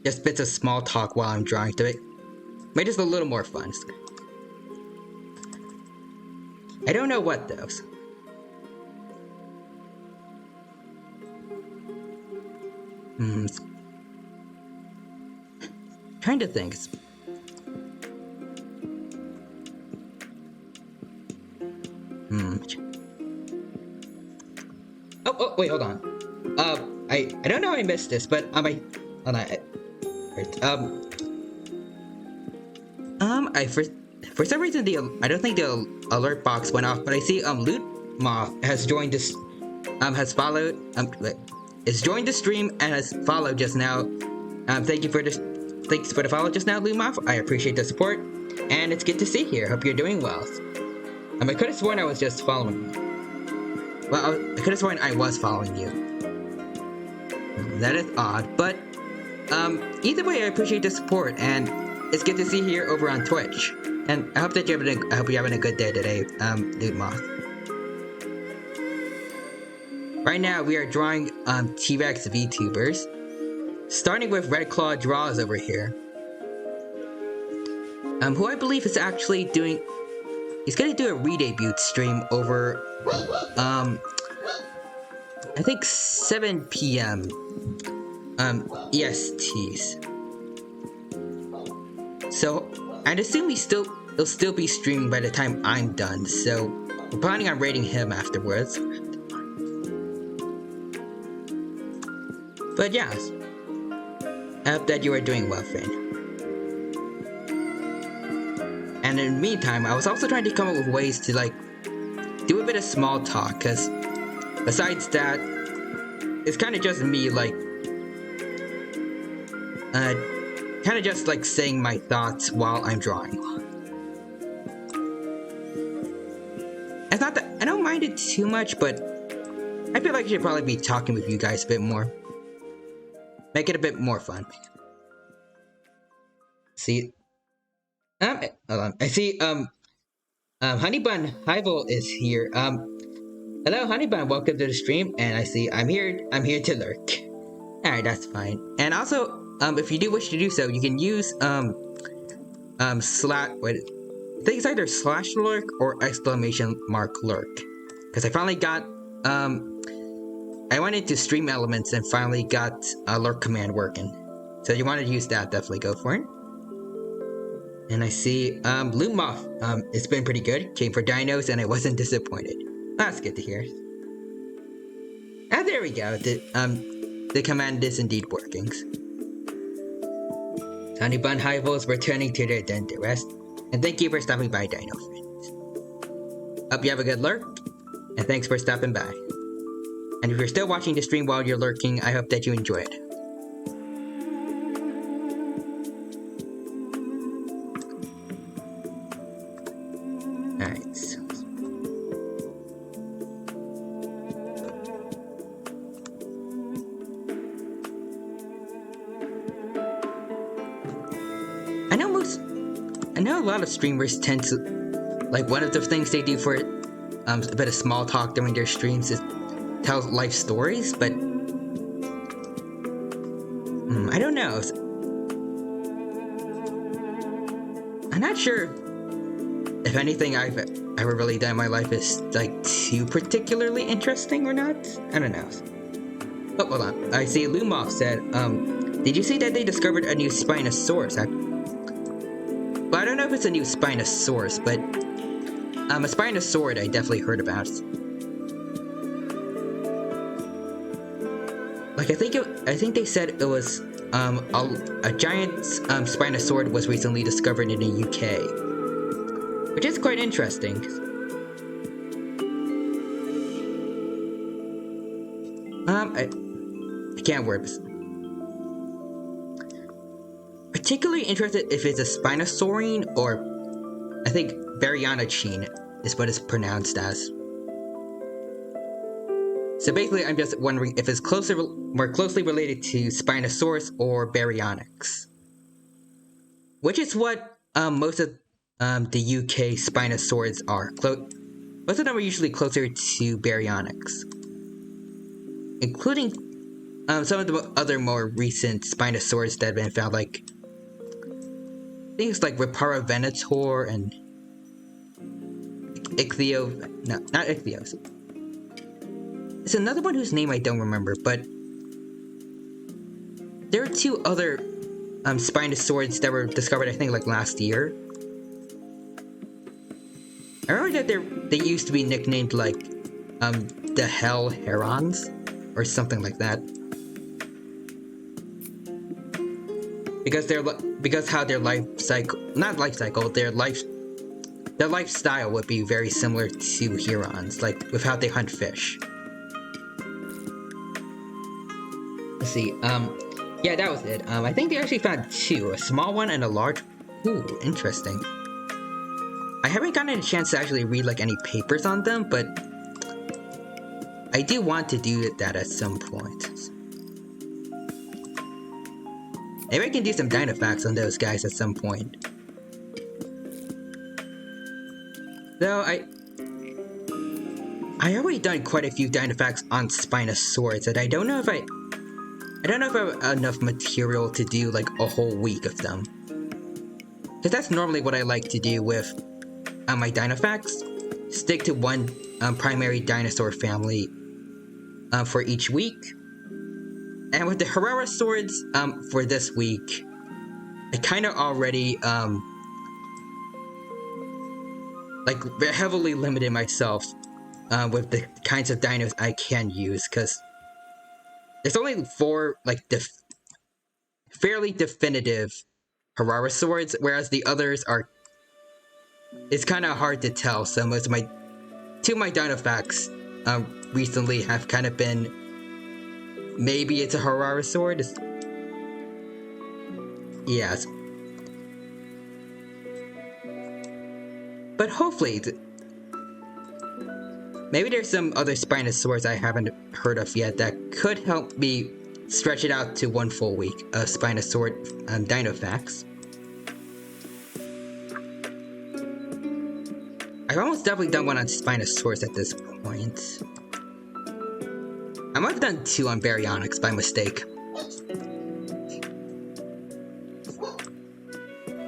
just bits of small talk while I'm drawing to it. Make this a little more fun. I don't know what, though. Trying to think. Oh, wait, hold on. I don't know how I missed this, but hold on. For some reason I don't think the alert box went off, but I see Loot Moth has joined this has followed is joined the stream and has followed just now. Thanks for the follow just now, Loot Moth. I appreciate the support, and it's good to see you here. Hope you're doing well. I could have sworn I was just following you. Well, I could have sworn I was following you. That is odd, but either way, I appreciate the support, and it's good to see you here over on Twitch. And I hope that you're having a good day today, Loot Moth. Right now, we are drawing T-Rex VTubers, starting with Red Claw Draws over here. Who I believe is actually doing... He's gonna do a re-debut stream over, I think 7 p.m. ESTs. So, I'd assume he'll still be streaming by the time I'm done, so we're planning on rating him afterwards. But yeah, I hope that you are doing well, friend. And in the meantime, I was also trying to come up with ways to, like, do a bit of small talk, because besides that, it's kind of just me, like, kind of just, like, saying my thoughts while I'm drawing. It's not that, I don't mind it too much, but I feel like I should probably be talking with you guys a bit more. Make it a bit more fun. See... hold on. I see, Honeybun Hival is here. Hello, Honeybun, welcome to the stream, and I see I'm here to lurk. Alright, that's fine. And also, if you do wish to do so, you can use, I think it's either /lurk or !lurk. Because I finally got, I went into Stream Elements and finally got a lurk command working. So if you want to use that, definitely go for it. And I see, Loot Moth, it's been pretty good. Came for dinos and I wasn't disappointed. That's good to hear. Ah, there we go. The command is indeed working. Honeybun Hival is returning to their den to rest. And thank you for stopping by, dino friends. Hope you have a good lurk, and thanks for stopping by. And if you're still watching the stream while you're lurking, I hope that you enjoy it. I know a lot of streamers tend to, like, one of the things they do for a bit of small talk during their streams is tell life stories, but I don't know. I'm not sure if anything I've ever really done in my life is like too particularly interesting or not. I don't know. Oh, hold on. I see Lumoff said, did you see that they discovered a new Spinosaurus? Well, I don't know if it's a new Spinosaurus, but a Spinosaurid I definitely heard about. Like, I think they said it was, a giant, Spinosaurid was recently discovered in the UK. Which is quite interesting. I can't word this. Particularly interested if it's a Spinosaurine or, I think, Baryonychine is what it's pronounced as. So basically, I'm just wondering if it's more closely related to Spinosaurus or Baryonyx. Which is what most of the UK Spinosaurids are. Most of them are usually closer to Baryonyx. Including some of the other more recent Spinosaurids that have been found, like things like Ripara Venator and not Ichthyos. It's another one whose name I don't remember, but there are two other Spinosaurids that were discovered, I think, like last year. I remember that they used to be nicknamed like the Hell Herons or something like that. Because how their their lifestyle would be very similar to herons, like with how they hunt fish. Let's see, yeah, that was it. I think they actually found two, a small one and a large. Ooh, interesting. I haven't gotten a chance to actually read like any papers on them, but I do want to do that at some point. Maybe I can do some Dynafacts on those guys at some point. Though I already done quite a few Dynafacts on Spinosaurus, and I don't know if I have enough material to do like a whole week of them. Because that's normally what I like to do with my Dynafacts. Stick to one primary dinosaur family for each week. And with the Herrerasaurids for this week, I kind of already like heavily limited myself with the kinds of dinos I can use, because there's only 4 like fairly definitive Herrerasaurids, whereas the others are, it's kind of hard to tell. So most of my Dynafacts recently have kind of been, maybe it's a Herrerasaurid. Yes. But hopefully, maybe there's some other Spinosaurs I haven't heard of yet that could help me stretch it out to 1 full week of Spinosaurid Dynafacts. I've almost definitely done one on Spinosaurus at this point. I might have done 2 on Baryonyx by mistake.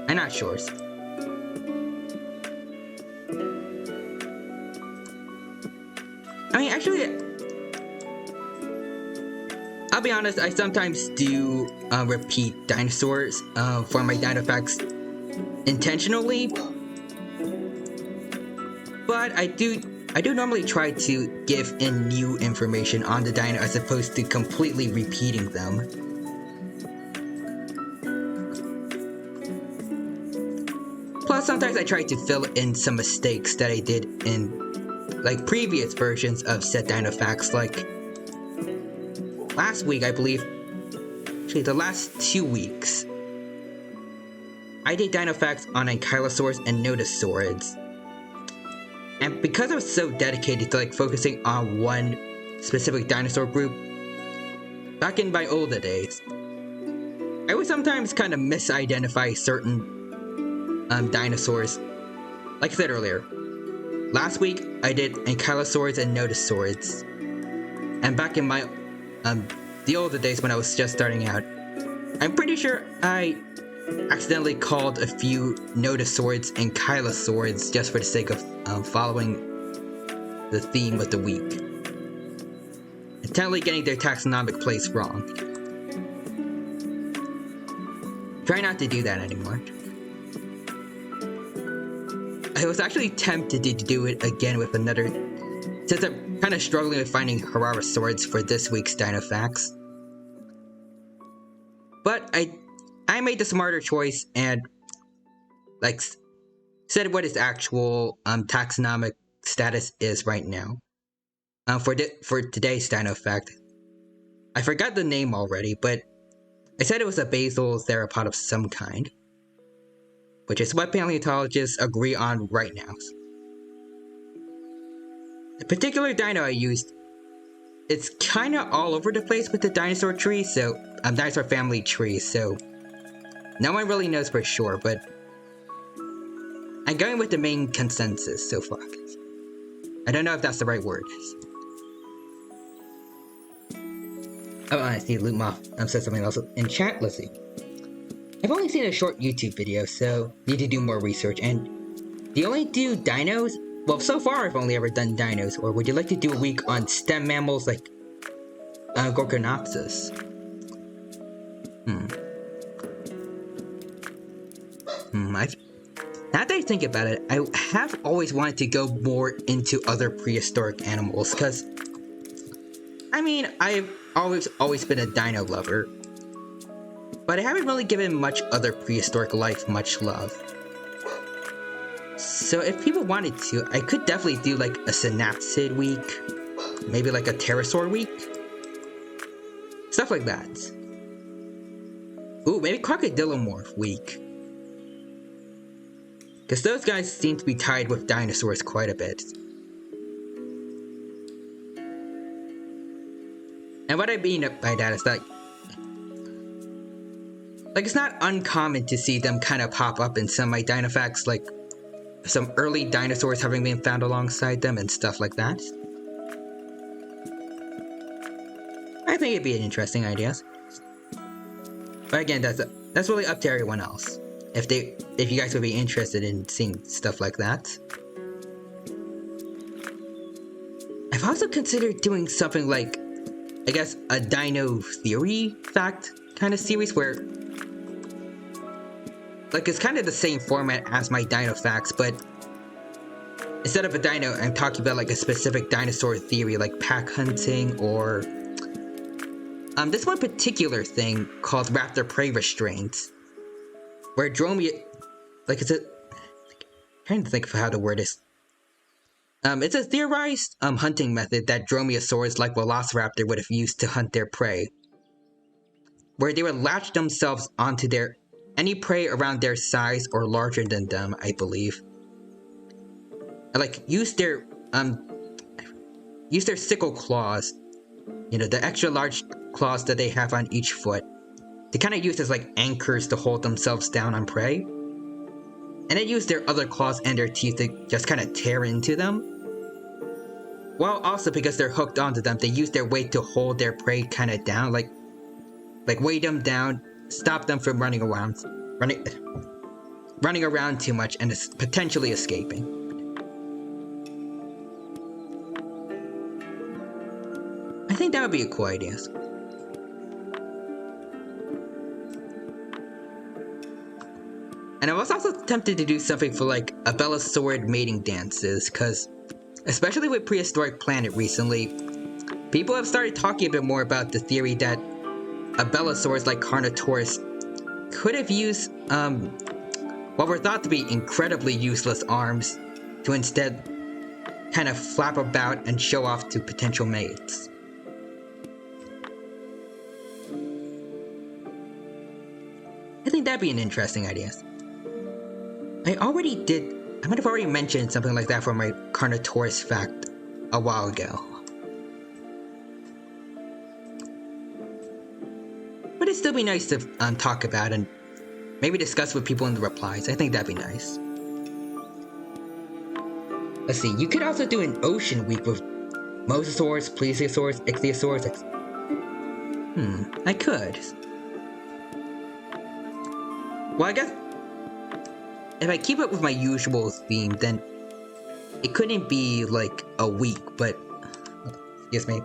I'm not sure. I mean, actually, I'll be honest, I sometimes do repeat dinosaurs for my Dynafacts intentionally. But I do normally try to give in new information on the dino as opposed to completely repeating them. Plus, sometimes I try to fill in some mistakes that I did in like previous versions of said Dynafacts, like last week, I believe. Actually, the last 2 weeks, I did Dynafacts on Ankylosaurs and Nodosaurids. And because I was so dedicated to like focusing on one specific dinosaur group, back in my older days, I would sometimes kind of misidentify certain dinosaurs. Like I said earlier, last week I did Ankylosaurs and Nodosaurids. And back in my the older days when I was just starting out, I'm pretty sure I accidentally called a few notosaurs and chylosaurs just for the sake of following the theme of the week. Entirely getting their taxonomic place wrong. Try not to do that anymore. I was actually tempted to do it again with another, since I'm kind of struggling with finding Hararosaurs for this week's Dino Facts. But I made the smarter choice and like said what its actual taxonomic status is right now. For today's Dino Fact, I forgot the name already, but I said it was a basal theropod of some kind, which is what paleontologists agree on right now. The particular dino I used, it's kind of all over the place with the dinosaur tree, so dinosaur family tree, so no one really knows for sure, but I'm going with the main consensus so far. I don't know if that's the right word. Oh, I see Lootmoth said something else in chat. Let's see. I've only seen a short YouTube video, so need to do more research. And do you only do dinos? Well, so far I've only ever done dinos. Or would you like to do a week on stem mammals like Gorgonopsis? Now that I think about it, I have always wanted to go more into other prehistoric animals, because I mean, I've always been a dino lover, but I haven't really given much other prehistoric life much love. So if people wanted to, I could definitely do like a synapsid week, maybe like a pterosaur week, stuff like that. Ooh, maybe crocodilomorph week, because those guys seem to be tied with dinosaurs quite a bit. And what I mean by that is that, like, it's not uncommon to see them kind of pop up in some of my dino facts, like some early dinosaurs having been found alongside them and stuff like that. I think it'd be an interesting idea. But again, that's really up to everyone else. If you guys would be interested in seeing stuff like that. I've also considered doing something like, I guess, a dino theory fact kind of series where, like, it's kind of the same format as my dino facts, but instead of a dino, I'm talking about like a specific dinosaur theory, like pack hunting, or this one particular thing called raptor prey restraints, where Dromia, like, I'm trying to think of how the word is. It's a theorized hunting method that dromaeosaurs like Velociraptor would have used to hunt their prey, where they would latch themselves onto any prey around their size or larger than them, I believe, and like use their sickle claws, you know, the extra large claws that they have on each foot, to kind of use as like anchors to hold themselves down on prey, and then use their other claws and their teeth to just kind of tear into them. While also, because they're hooked onto them, they use their weight to hold their prey kind of down, like weigh them down, stop them from running around too much and potentially escaping. I think that would be a cool idea. And I was also tempted to do something for like abelosaurid mating dances, because especially with Prehistoric Planet recently, people have started talking a bit more about the theory that abelosaurs like Carnotaurus could have used what were thought to be incredibly useless arms to instead kind of flap about and show off to potential mates. I think that'd be an interesting idea. I might have already mentioned something like that for my Carnotaurus fact a while ago. But it'd still be nice to talk about and maybe discuss with people in the replies. I think that'd be nice. Let's see, you could also do an ocean week with mosasaurs, plesiosaurs, ichthyosaurs. I could. Well, I guess if I keep it with my usual theme, then it couldn't be like a week, but excuse me.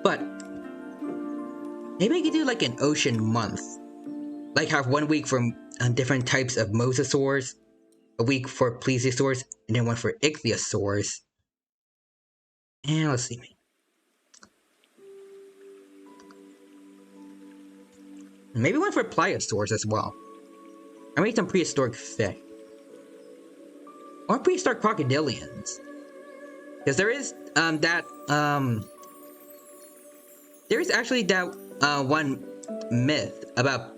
But maybe I could do like an ocean month. Like have 1 week for different types of mosasaurs, a week for plesiosaurs, and then one for ichthyosaurs. And let's see. Maybe one for pliosaurs as well. I made some prehistoric fish. Or prehistoric crocodilians. Because there is there is actually that one myth about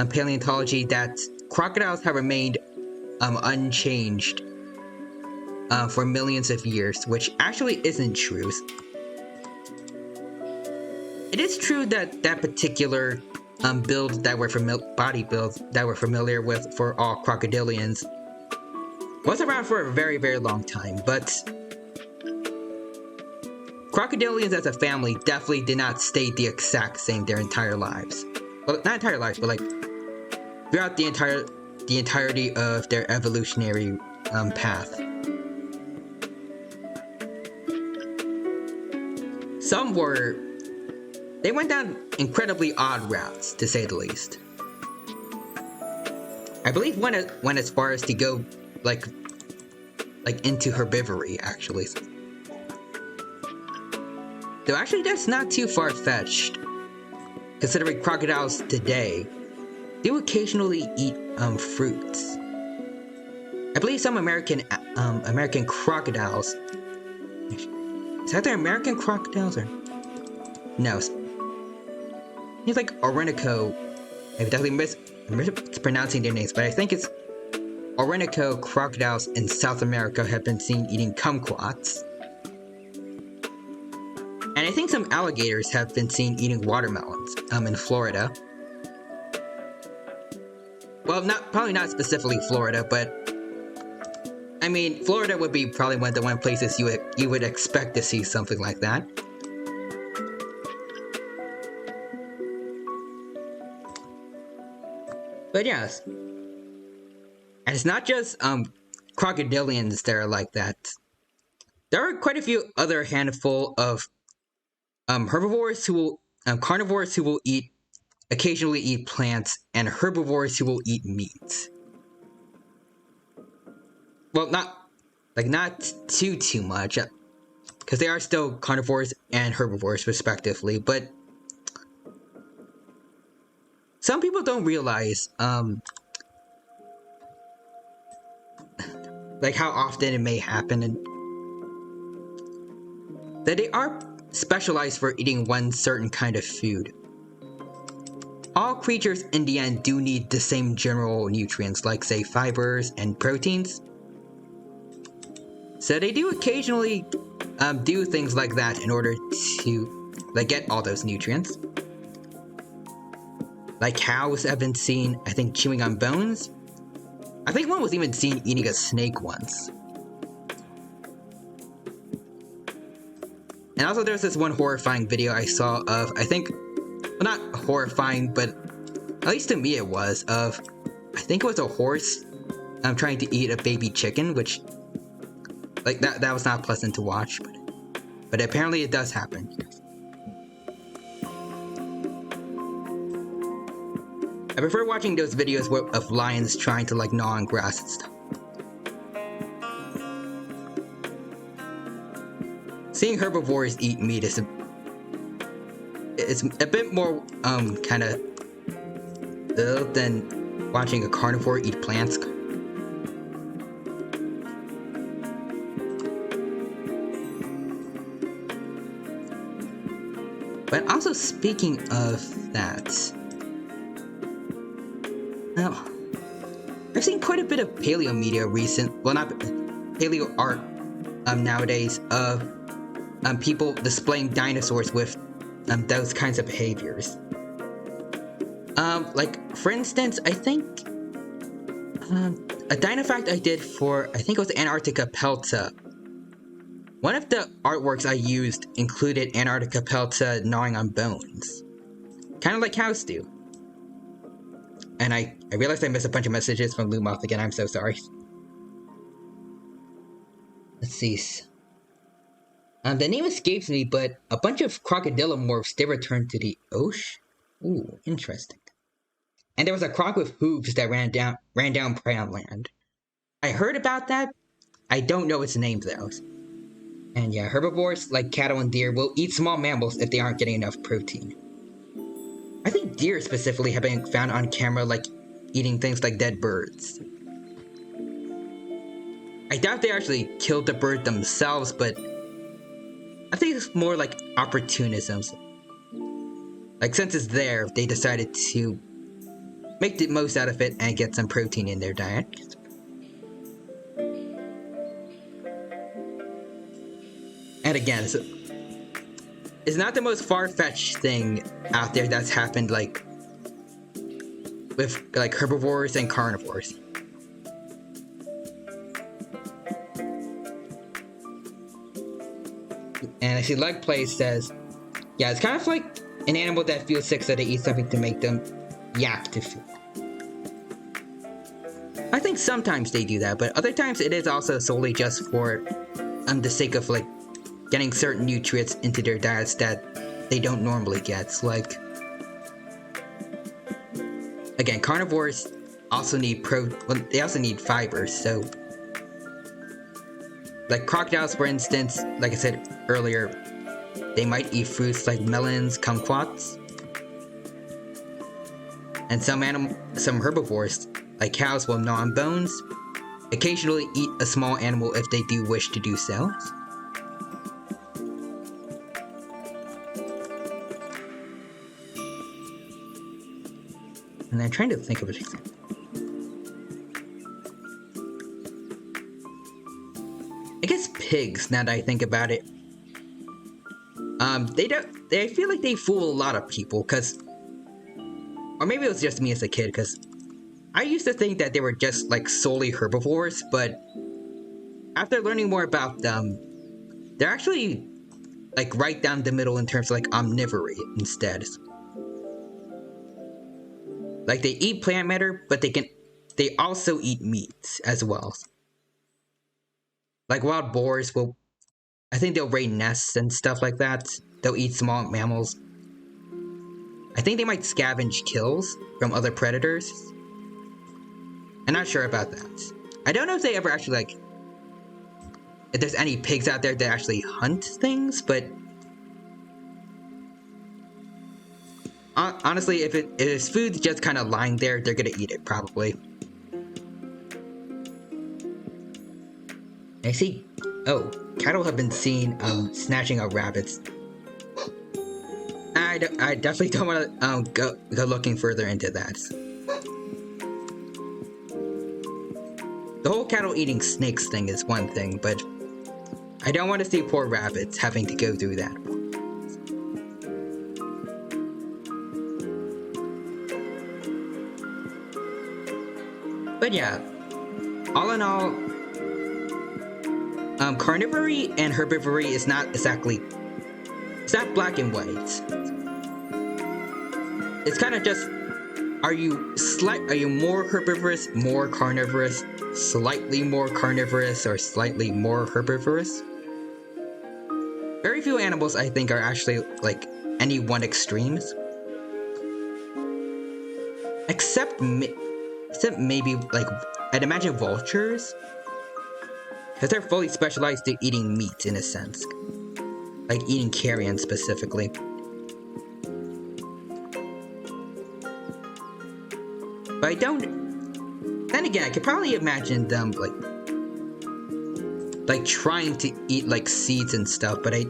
paleontology that crocodiles have remained unchanged for millions of years, which actually isn't true. It is true that that particular build that body build that we're familiar with for all crocodilians was around for a very, very long time, but crocodilians as a family definitely did not stay the exact same their entire lives. Well, not entire lives, but like throughout the entirety of their evolutionary path. They went down incredibly odd routes, to say the least. I believe went as far as to go like into herbivory, actually. Though actually that's not too far-fetched, considering crocodiles today do occasionally eat fruits. I believe some American crocodiles. Is that their American crocodiles or no? It's like Orinoco. I'm definitely mispronouncing their names, but I think it's Orinoco crocodiles in South America have been seen eating kumquats. And I think some alligators have been seen eating watermelons in Florida. Well, probably not specifically Florida, but I mean, Florida would be probably one of the places you would expect to see something like that. But yes, and it's not just crocodilians that are like that. There are quite a few other handful of herbivores who will carnivores who will occasionally eat plants, and herbivores who will eat meat. Well, not too much, because they are still carnivores and herbivores respectively, but some people don't realize like how often it may happen, and that they are specialized for eating one certain kind of food. All creatures in the end do need the same general nutrients, like say fibers and proteins. So they do occasionally do things like that in order to get all those nutrients. Like cows have been seen, I think, chewing on bones. I think one was even seen eating a snake once. And also there's this one horrifying video I saw of, I think, well, not horrifying, but at least to me it was, of, I think it was a horse trying to eat a baby chicken, which, like, that was not pleasant to watch, but apparently it does happen. I prefer watching those videos of lions trying to, like, gnaw on grass and stuff. Seeing herbivores eat meat is a bit more kind of than watching a carnivore eat plants. But also speaking of that, now I've seen quite a bit of paleo media not paleo art nowadays of people displaying dinosaurs with those kinds of behaviors. Like, for instance, I think a Dinofact I did for, I think it was Antarctica Pelta. One of the artworks I used included Antarctica Pelta gnawing on bones. kind of like cows do. And I realized I missed a bunch of messages from Lumoth again. I'm so sorry. Let's see. The name escapes me, but a bunch of crocodilomorphs, they returned to the ocean. Ooh, interesting. And there was a croc with hooves that ran down prey on land. I heard about that. I don't know its name though. And yeah, herbivores like cattle and deer will eat small mammals if they aren't getting enough protein. I think deer specifically have been found on camera like eating things like dead birds. I doubt they actually killed the bird themselves, but I think it's more like opportunism. Like since it's there, they decided to make the most out of it and get some protein in their diet. And again, it's not the most far-fetched thing out there that's happened like with like herbivores and carnivores. And I see Leg Play says, yeah, it's kind of like an animal that feels sick, so they eat something to make them yak to food. I think sometimes they do that, but other times it is also solely just for the sake of like getting certain nutrients into their diets that they don't normally get. Like, again, carnivores also need they also need fibers, so like crocodiles, for instance, like I said earlier, they might eat fruits like melons, kumquats. And some herbivores, like cows, will gnaw on bones, occasionally eat a small animal if they do wish to do so. And I'm trying to think of an example. I guess pigs, now that I think about it. I feel like they fool a lot of people, because, or maybe it was just me as a kid, because I used to think that they were just like solely herbivores, but after learning more about them, they're actually like right down the middle in terms of like omnivory instead. Like they eat plant matter, but they also eat meat as well. Like wild boars I think they'll raid nests and stuff like that. They'll eat small mammals. I think they might scavenge kills from other predators. I'm not sure about that. I don't know if they ever actually like, if there's any pigs out there that actually hunt things, but honestly, if it's food just kind of lying there, they're gonna eat it probably. I see. Oh, cattle have been seen snatching up rabbits. I definitely don't want to go looking further into that. The whole cattle eating snakes thing is one thing, but I don't want to see poor rabbits having to go through that. But yeah, all in all, carnivory and herbivory is not exactly, it's not black and white. It's kind of just, are you more herbivorous, more carnivorous, slightly more carnivorous, or slightly more herbivorous? Very few animals, I think, are actually like any one extremes. Except maybe, like, I'd imagine vultures. Because they're fully specialized to eating meat, in a sense. Like, eating carrion, specifically. But I don't... Then again, I could probably imagine them, like trying to eat, like, seeds and stuff, but they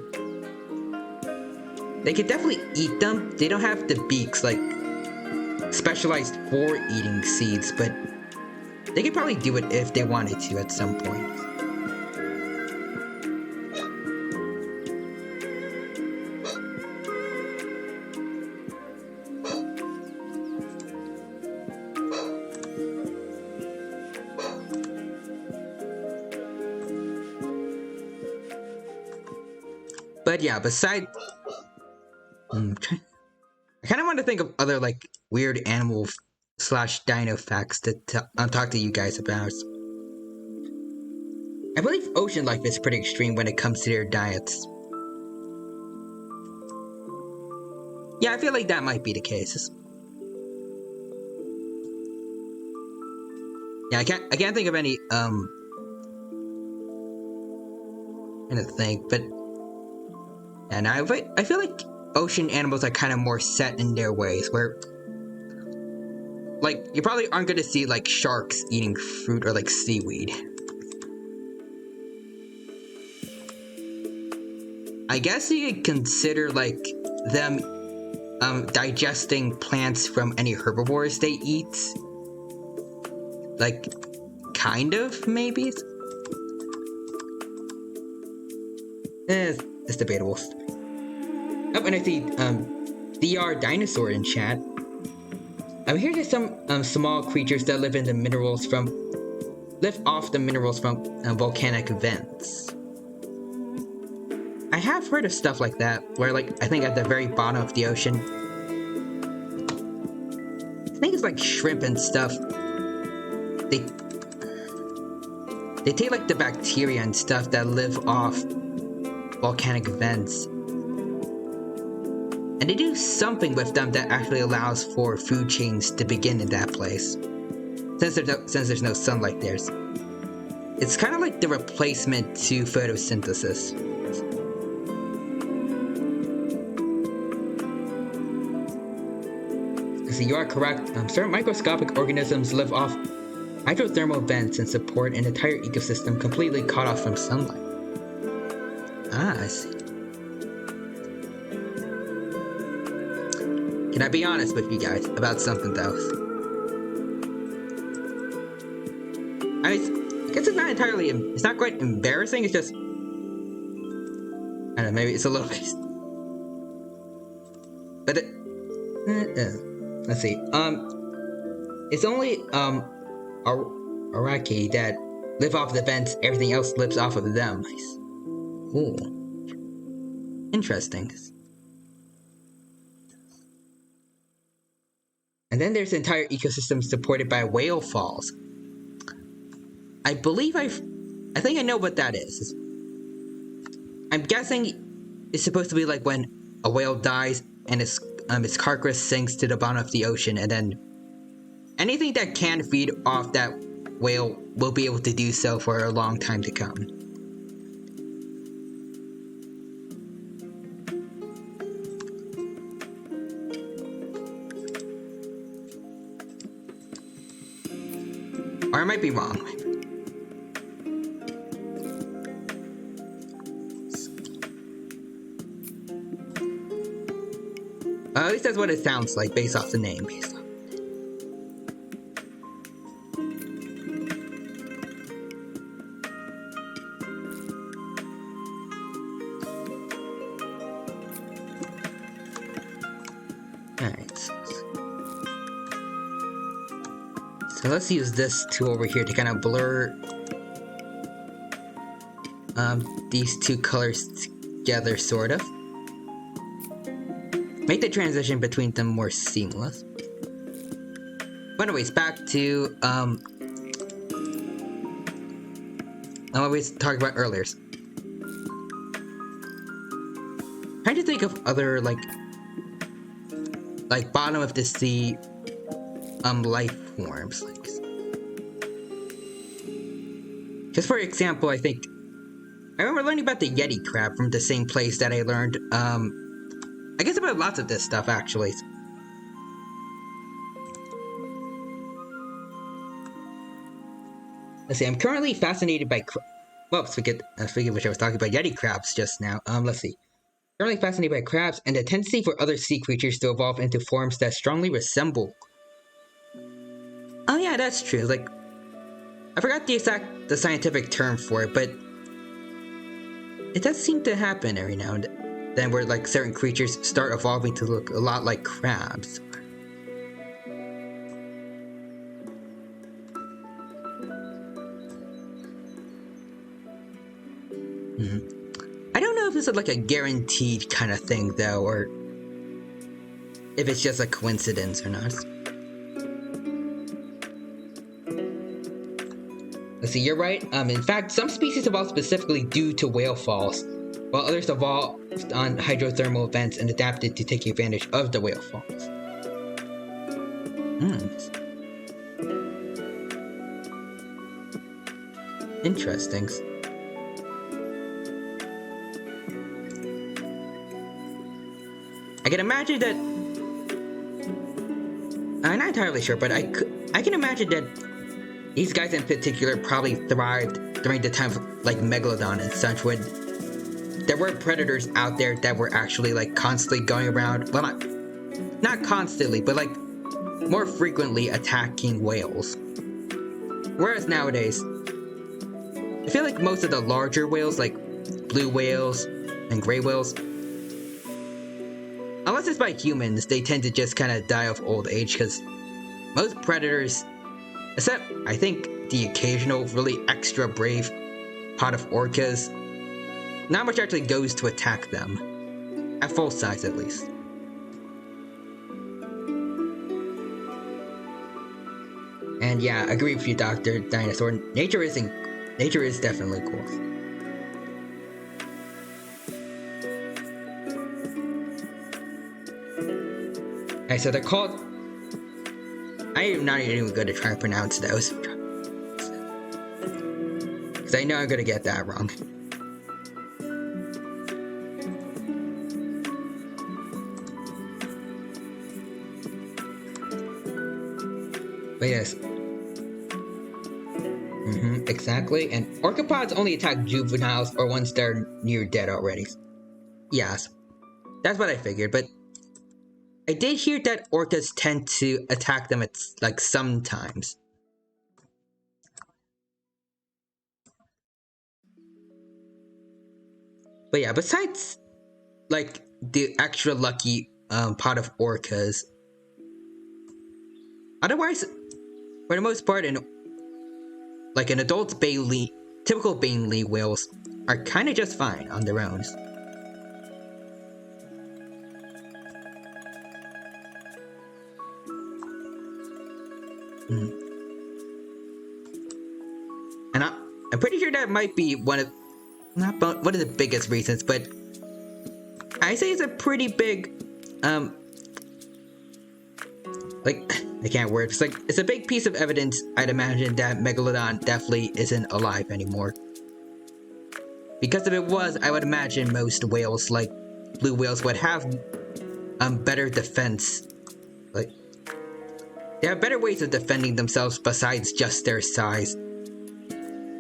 could definitely eat them. They don't have the beaks, like, specialized for eating seeds, but they could probably do it if they wanted to at some point. But yeah, I kind of want to think of other like weird animal slash dino facts to talk to you guys about. I believe ocean life is pretty extreme when it comes to their diets. Yeah, I feel like that might be the case. Yeah, I can't think of any kind of thing, but and I feel like ocean animals are kind of more set in their ways, where like you probably aren't going to see like sharks eating fruit or like seaweed. I guess you could consider like them digesting plants from any herbivores they eat. Like, kind of, maybe? It's debatable. Oh, and I see DR Dinosaur in chat. Here there's some small creatures that live off the minerals from volcanic vents. I have heard of stuff like that, where like I think at the very bottom of the ocean, I think it's like shrimp and stuff. They take like the bacteria and stuff that live off volcanic vents, and they do something with them that actually allows for food chains to begin in that place. Since there's no sunlight there, it's kind of like the replacement to photosynthesis. So you are correct. Certain microscopic organisms live off hydrothermal vents and support an entire ecosystem completely cut off from sunlight. Ah, I see. Can I be honest with you guys about something though? I guess it's not quite embarrassing, it's just, I don't know, maybe it's a little bit. But let's see, it's only, Araki that live off the vents, everything else lives off of them. Ooh. Interesting. And then there's entire ecosystems supported by whale falls. I think I know what that is. I'm guessing it's supposed to be like when a whale dies and its carcass sinks to the bottom of the ocean, and then anything that can feed off that whale will be able to do so for a long time to come. Or I might be wrong. At least that's what it sounds like based off the name. Alright. So let's use this tool over here to kind of blur these two colors together, sort of. Make the transition between them more seamless. But anyways, back to what we talked about earlier. Trying to think of other like bottom of the sea life forms, like, just for example, I remember learning about the Yeti crab from the same place that I learned I guess about lots of this stuff actually. Let's see, I'm currently fascinated by forget which I was talking about Yeti crabs just now. Let's see. Currently fascinated by crabs and the tendency for other sea creatures to evolve into forms that strongly resemble. Oh yeah, that's true. Like, I forgot the scientific term for it, but it does seem to happen every now and then, where like certain creatures start evolving to look a lot like crabs. I don't know if this is like a guaranteed kind of thing though, or if it's just a coincidence or not. Let's see, you're right. In fact, some species evolved specifically due to whale falls, while others evolved on hydrothermal vents and adapted to take advantage of the whale falls. Interesting. I can imagine that... I'm not entirely sure, but I can imagine that these guys in particular probably thrived during the time of, like, Megalodon and such, when there were predators out there that were actually, like, constantly going around, well, not constantly, but, like, more frequently attacking whales. Whereas nowadays, I feel like most of the larger whales, like blue whales and gray whales, unless it's by humans, they tend to just kind of die of old age, because most predators, except, I think, the occasional really extra brave pot of orcas, not much actually goes to attack them. At full size, at least. And yeah, I agree with you, Dr. Dinosaur. Nature is definitely cool. Alright, so they're called... I am not even going to try and pronounce those. Because I know I'm going to get that wrong. But yes. Exactly. And orcapods only attack juveniles or once they're near dead already. Yes. That's what I figured, but... I did hear that orcas tend to attack them at, like, sometimes. But yeah, besides, like, the extra lucky pot of orcas, otherwise, for the most part, an adult typical Baleen whales are kind of just fine on their own. And I'm pretty sure that might be one of the biggest reasons, but I say it's a pretty big, like, I can't word. It's a big piece of evidence, I'd imagine, that Megalodon definitely isn't alive anymore. Because if it was, I would imagine most whales, like blue whales, would have better defense. Like, they have better ways of defending themselves besides just their size.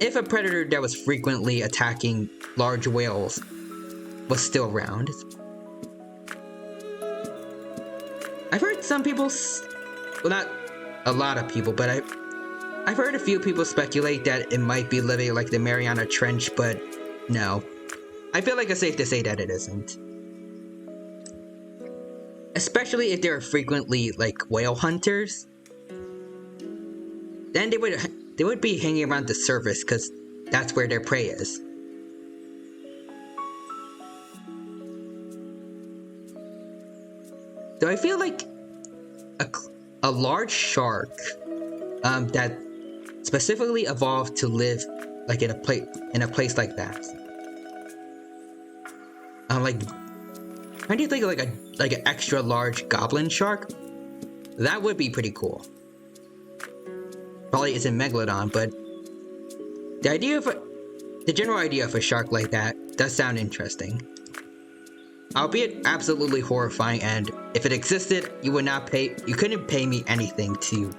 If a predator that was frequently attacking large whales was still around. I've heard some people, well, not a lot of people, but I've heard a few people speculate that it might be living like the Mariana Trench, but no. I feel like it's safe to say that it isn't. Especially if they're frequently, like, whale hunters. Then they would be hanging around the surface, because that's where their prey is. So I feel like a large shark that specifically evolved to live, like, in a place like that. Like, how do you think of like an extra large goblin shark? That would be pretty cool. Probably isn't Megalodon, but the general idea of a shark like that does sound interesting. Albeit absolutely horrifying, and if it existed, you couldn't pay me anything to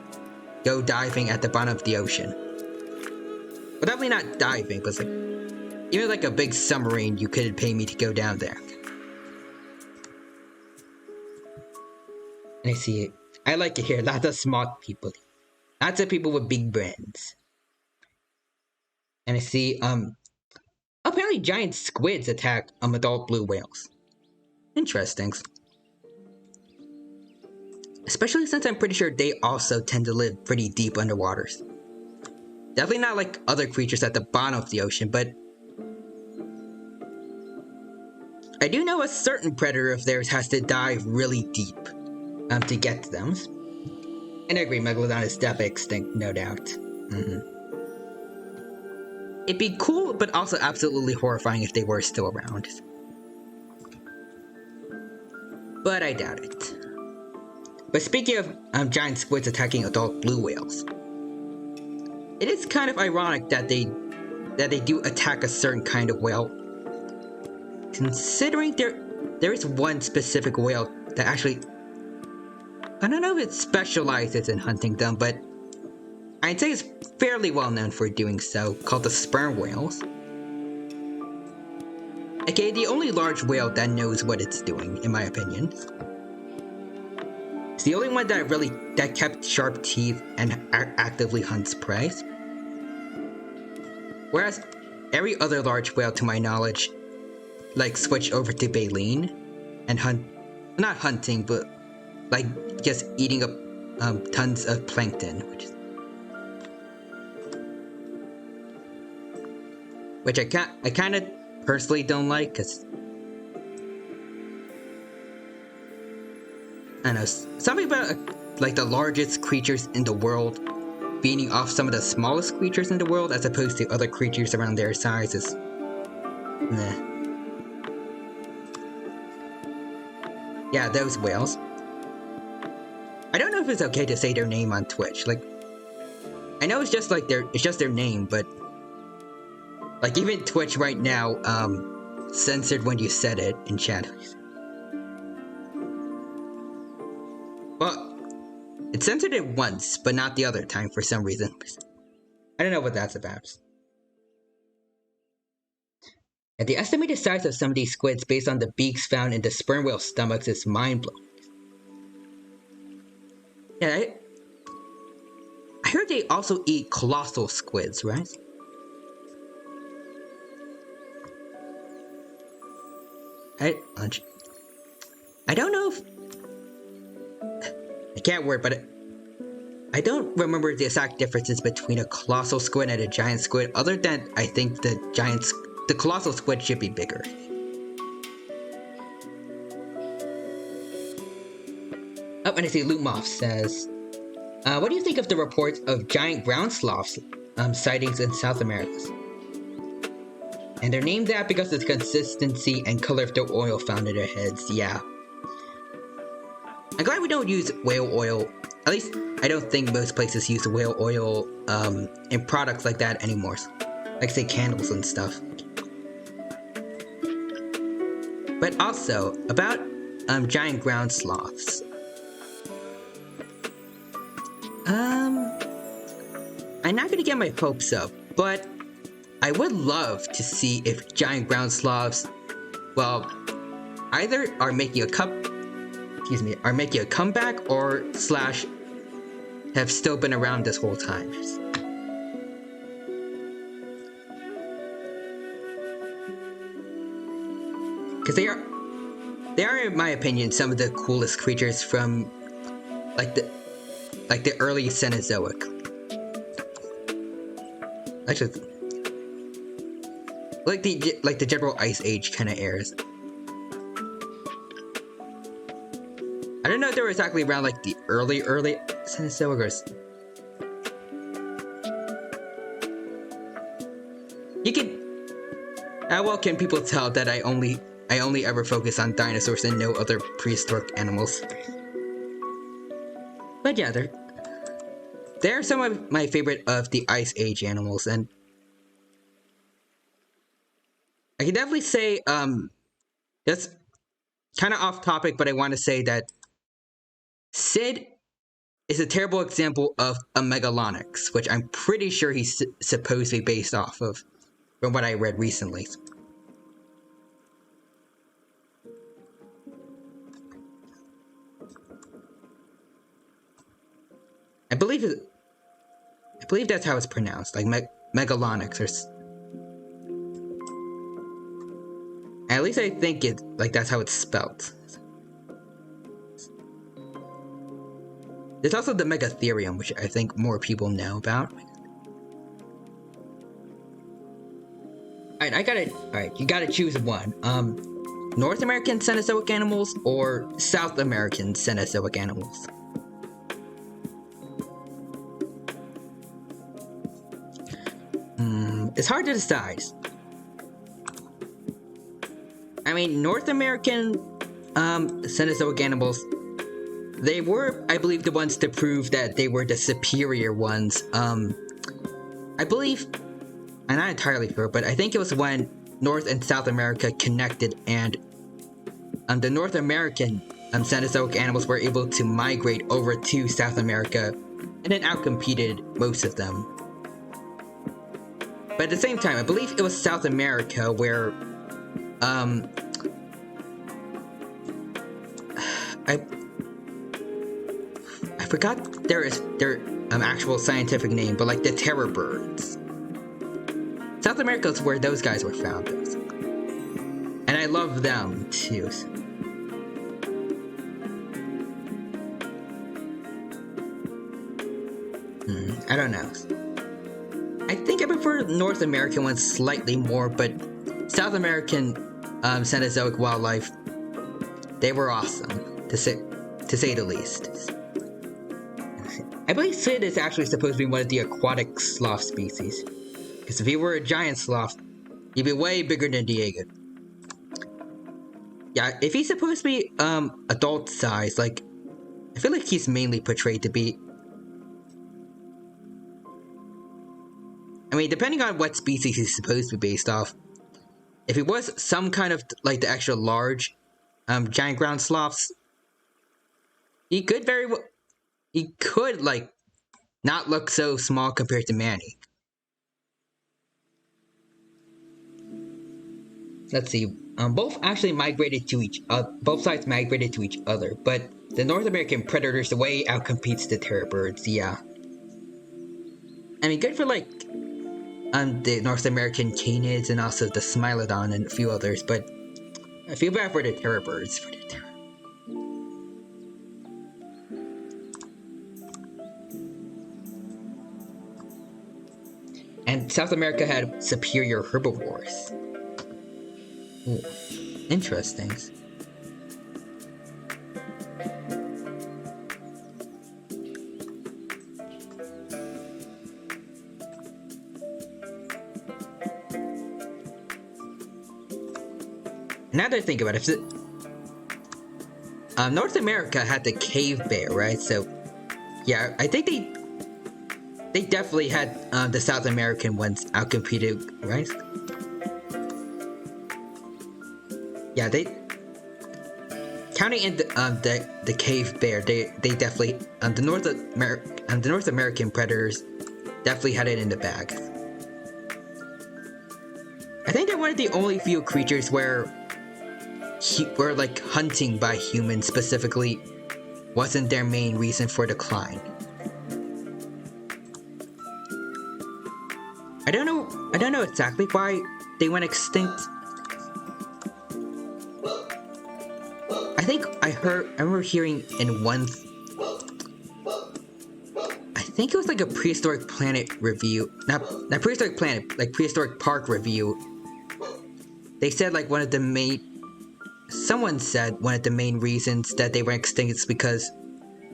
go diving at the bottom of the ocean. Well, definitely not diving, but like, even like a big submarine, you couldn't pay me to go down there. And I see it. I like it here. Lots of smart people. Lots of people with big brains. And I see, apparently giant squids attack adult blue whales. Interesting. Especially since I'm pretty sure they also tend to live pretty deep underwater. Definitely not like other creatures at the bottom of the ocean, but I do know a certain predator of theirs has to dive really deep. to get to them. And I agree, Megalodon is definitely extinct, no doubt. It'd be cool, but also absolutely horrifying if they were still around. But I doubt it. But speaking of giant squids attacking adult blue whales, it is kind of ironic that they do attack a certain kind of whale, considering there is one specific whale that actually, I don't know if it specializes in hunting them, but I'd say it's fairly well known for doing so, called the sperm whales. Okay, the only large whale that knows what it's doing, in my opinion. It's the only one that kept sharp teeth and actively hunts prey. Whereas every other large whale, to my knowledge, like switched over to baleen and not hunting, but like just eating up tons of plankton, which I kind of personally don't like, because I don't know, something about like the largest creatures in the world beating off some of the smallest creatures in the world as opposed to other creatures around their size is nah. Yeah, those whales. I don't know if it's okay to say their name on Twitch. Like, I know it's just their name, but like even Twitch right now censored when you said it in chat. Well, it censored it once, but not the other time for some reason. I don't know what that's about. And the estimated size of some of these squids based on the beaks found in the sperm whale stomachs is mind-blowing. Yeah, I heard they also eat colossal squids, right? I don't know if... I can't word, but I don't remember the exact differences between a colossal squid and a giant squid, other than I think the colossal squid should be bigger. Oh, and I see Lootmoff says, what do you think of the reports of giant ground sloths sightings in South America? And they're named that because of the consistency and color of the oil found in their heads, yeah. I'm glad we don't use whale oil. At least, I don't think most places use whale oil in products like that anymore. Like, say, candles and stuff. But also, about giant ground sloths. I'm not gonna get my hopes up, but I would love to see if giant ground sloths, well, either are making a comeback or slash have still been around this whole time. Because they are, in my opinion, some of the coolest creatures from like the early Cenozoic. Actually, like the general Ice Age kind of eras. I don't know if they were exactly around like the early Cenozoic or... You can... How well can people tell that I only ever focus on dinosaurs and no other prehistoric animals? But yeah, they're some of my favorite of the Ice Age animals, and I can definitely say, that's kind of off topic, but I want to say that Sid is a terrible example of a Megalonyx, which I'm pretty sure he's supposed to be based off of, from what I read recently. I believe that's how it's pronounced, like Megalonyx, or at least I think that's how it's spelled. There's also the Megatherium, which I think more people know about. Alright, you gotta choose one. North American Cenozoic animals or South American Cenozoic animals? It's hard to decide. I mean, North American Cenozoic animals, they were, I believe, the ones to prove that they were the superior ones. I believe, I'm not entirely sure, but I think it was when North and South America connected and the North American Cenozoic animals were able to migrate over to South America and then outcompeted most of them. But at the same time, I believe it was South America where I forgot their actual scientific name, but like the terror birds. South America is where those guys were found, and I love them too. I don't know. I think I prefer North American ones slightly more, but South American Cenozoic wildlife, they were awesome, to say the least. I believe Sid is actually supposed to be one of the aquatic sloth species, because if he were a giant sloth, he'd be way bigger than Diego. Yeah, if he's supposed to be adult size, like, I feel like he's mainly portrayed to be. I mean, depending on what species he's supposed to be based off, if he was some kind of like the extra large giant ground sloths, he could like not look so small compared to Manny. Let's see. Both actually migrated to both sides migrated to each other, but the North American predators way outcompetes the terror birds. Yeah. I mean, good for like the North American canids and also the Smilodon and a few others, but I feel bad for the terror birds. And South America had superior herbivores. Ooh, interesting. Now that I think about it, North America had the cave bear, right? So, yeah, I think they definitely had the South American ones outcompeted, right? Yeah, they counting in the cave bear, they definitely the North American predators definitely had it in the bag. I think they're one of the only few creatures where like hunting by humans specifically wasn't their main reason for decline. I don't know exactly why they went extinct. I remember hearing in one, I think it was like a Prehistoric Planet review, not Prehistoric Planet, like Prehistoric Park review. They said like someone said one of the main reasons that they went extinct is because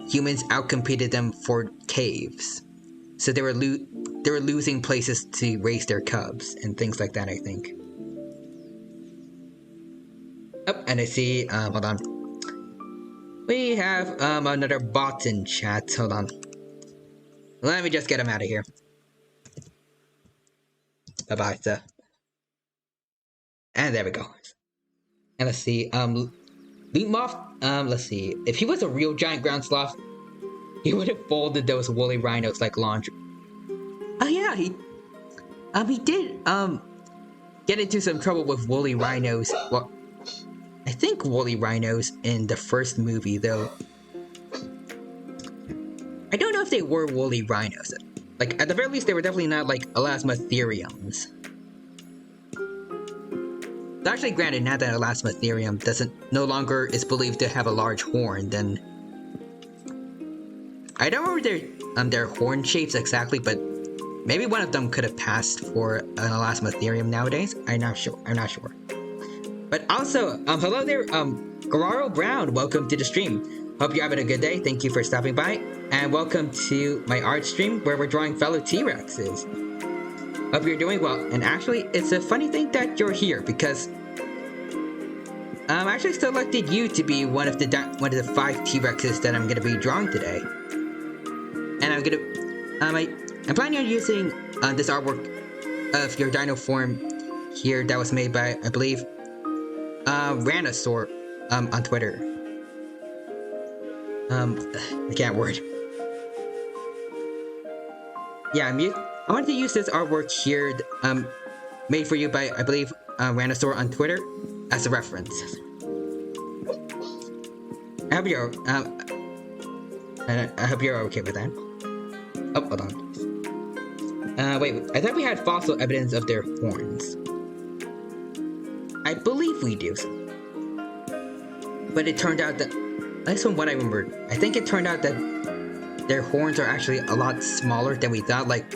humans outcompeted them for caves. So they were losing places to raise their cubs and things like that, I think. Oh, and I see, hold on. We have another bot in chat. Hold on. Let me just get him out of here. Bye-bye, sir. And there we go. And let's see, Lootmoth, let's see. If he was a real giant ground sloth, he would have folded those woolly rhinos like laundry. Oh yeah, he did, get into some trouble with woolly rhinos. Well, I think woolly rhinos in the first movie, though. I don't know if they were woolly rhinos. Like, at the very least, they were definitely not, like, elasmotheriums. Actually, granted, now that elasmotherium no longer is believed to have a large horn, then... I don't remember their horn shapes exactly, but maybe one of them could have passed for an elasmotherium nowadays. I'm not sure. But also, hello there, Gararo Brown. Welcome to the stream. Hope you're having a good day. Thank you for stopping by, and welcome to my art stream where we're drawing fellow T-Rexes. Hope you're doing well. And actually, it's a funny thing that you're here because I actually selected you to be one of the 5 T-Rexes that I'm going to be drawing today. And I'm planning on using this artwork of your dino form here that was made by, I believe, Ranosaur on Twitter. I can't word. Yeah, I wanted to use this artwork here, made for you by, I believe, Ranosaur on Twitter, as a reference. I hope you're okay with that. Oh, hold on. Wait, I thought we had fossil evidence of their horns. I believe we do. But it turned out that, at least from what I remembered, I think it turned out that their horns are actually a lot smaller than we thought. Like,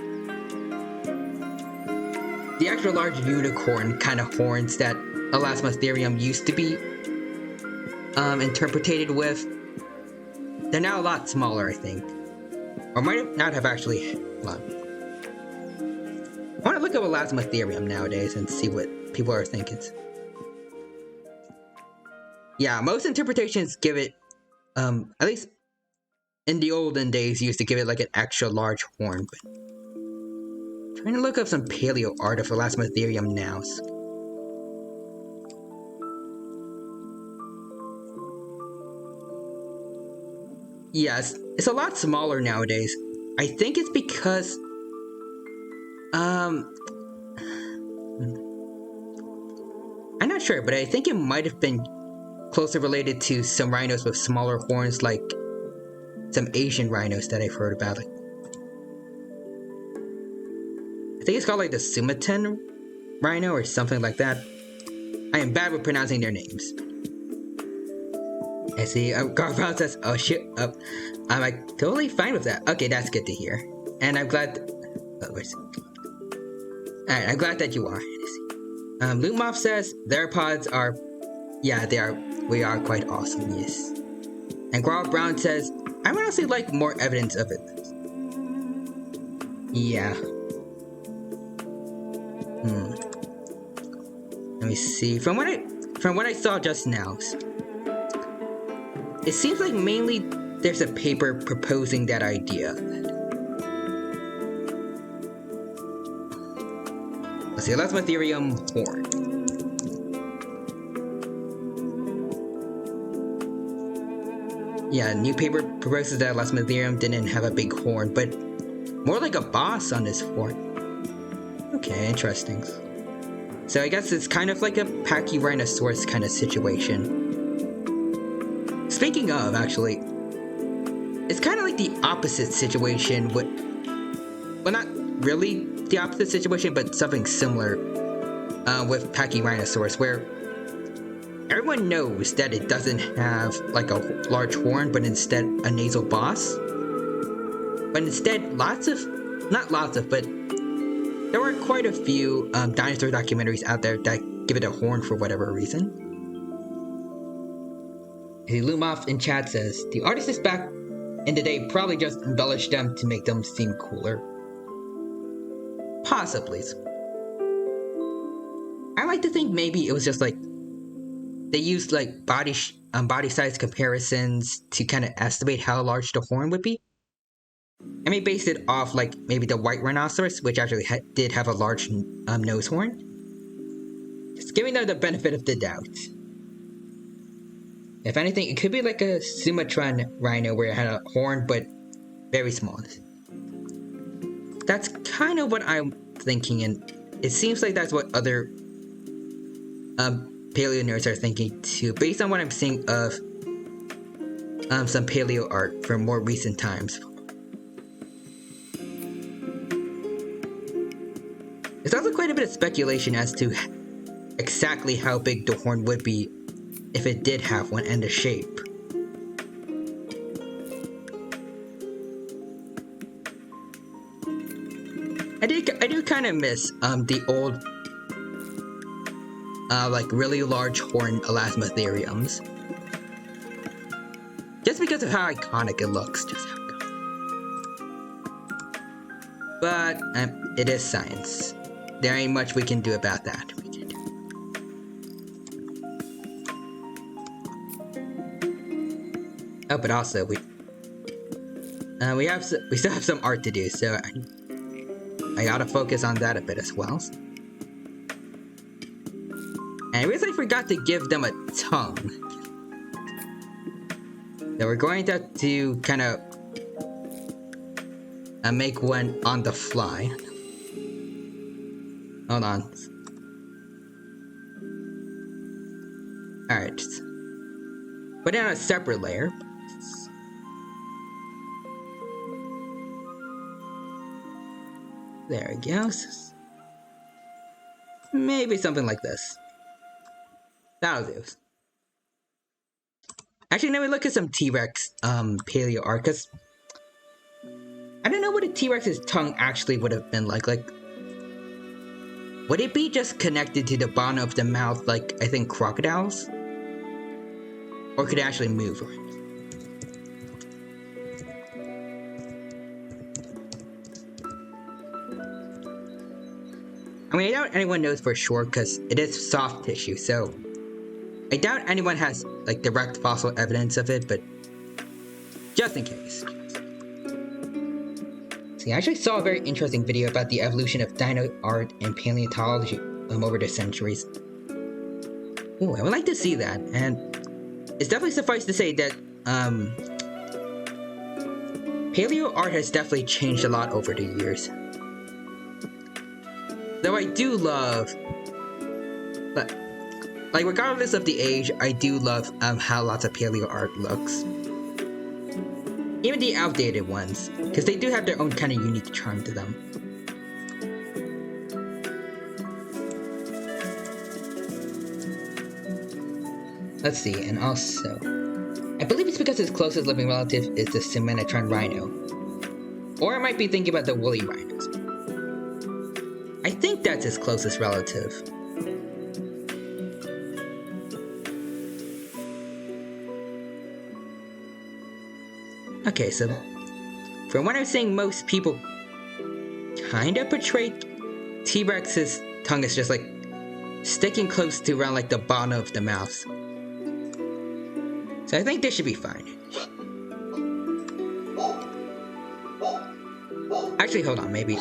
the extra large unicorn kind of horns that Elasmotherium used to be interpreted with, they're now a lot smaller, I think. Or might not have actually. Hold on. I want to look up Elasmotherium nowadays and see what people are thinking. Yeah, most interpretations give it, at least in the olden days, used to give it like an extra large horn. But trying to look up some paleo art of Elasmotherium now. Yes, it's a lot smaller nowadays. I think it's because, I'm not sure, but I think it might have been closely related to some rhinos with smaller horns, like some Asian rhinos that I've heard about. Like, I think it's called like the Sumatin rhino or something like that. I am bad with pronouncing their names. I see. Garfield says, "Oh shit!" I'm like totally fine with that. Okay, that's good to hear, and I'm glad. Alright, I'm glad that you are. Lootmoff says theropods are. Yeah, they are. We are quite awesome. Yes. And Growl Brown says, "I would honestly like more evidence of it." Yeah. Let me see. From what I saw just now. It seems like mainly there's a paper proposing that idea. Let's see, Elasmotherium horn. Yeah, new paper proposes that Elasmotherium didn't have a big horn, but more like a boss on his horn. Okay, interesting. So I guess it's kind of like a Pachyrhinosaurus kind of situation. Speaking of, actually, it's kind of like the opposite situation with, well, not really the opposite situation, but something similar with Pachyrhinosaurus, where everyone knows that it doesn't have like a large horn, but instead a nasal boss. But instead, but there are quite a few dinosaur documentaries out there that give it a horn for whatever reason. Lumoff in chat says, the artists back in the day probably just embellished them to make them seem cooler. Possibly. I like to think maybe it was just like they used like body size comparisons to kind of estimate how large the horn would be. I mean, based it off like maybe the white rhinoceros, which actually did have a large nose horn. Just giving them the benefit of the doubt. If anything, it could be like a Sumatran rhino where it had a horn, but very small. That's kind of what I'm thinking, and it seems like that's what other paleo nerds are thinking too, based on what I'm seeing of some paleo art from more recent times. There's also quite a bit of speculation as to exactly how big the horn would be if it did have one, and the shape. I do kind of miss the old like really large horn elasmotheriums. Just because of how iconic it looks. Just how But it is science. There ain't much we can do about that. Oh, but also we still have some art to do, so I gotta focus on that a bit as well. And I really forgot to give them a tongue. So we're going to have to kind of make one on the fly. Hold on. Alright. Put it on a separate layer. There it goes. Maybe something like this. That'll do. Actually, let me look at some T-Rex paleo art, because I don't know what a T-Rex's tongue actually would have been like. Like, would it be just connected to the bottom of the mouth like, I think, crocodiles? Or could it actually move? I mean, I doubt anyone knows for sure because it is soft tissue, so I doubt anyone has, like, direct fossil evidence of it, but just in case. See, I actually saw a very interesting video about the evolution of dino art and paleontology over the centuries. Ooh, I would like to see that, and it's definitely suffice to say that paleo art has definitely changed a lot over the years. Though I do love, but like regardless of the age, I do love how lots of paleo art looks. Even the outdated ones, because they do have their own kind of unique charm to them. Let's see, and also, I believe it's because its closest living relative is the Simenotron rhino. Or I might be thinking about the woolly rhinos. I think that's its closest relative. Okay, so from what I'm saying, most people kind of portray T-Rex's tongue as just like sticking close to around like the bottom of the mouth. So I think this should be fine. Actually, hold on, maybe.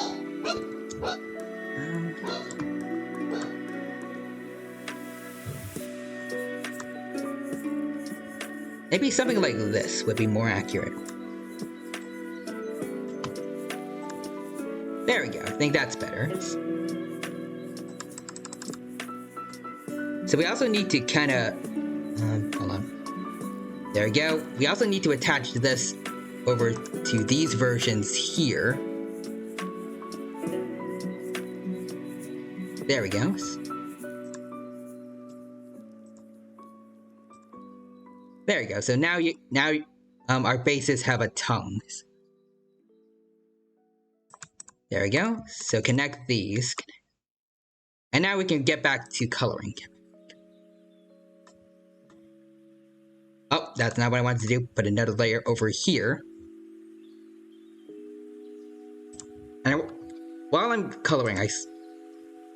Maybe something like this would be more accurate. There we go, I think that's better. So we also need to kind of, hold on. There we go. We also need to attach this over to these versions here. There we go. There we go. So now our bases have a tongue. There we go. So connect these. And now we can get back to coloring. Oh, that's not what I wanted to do. Put another layer over here. And while I'm coloring, I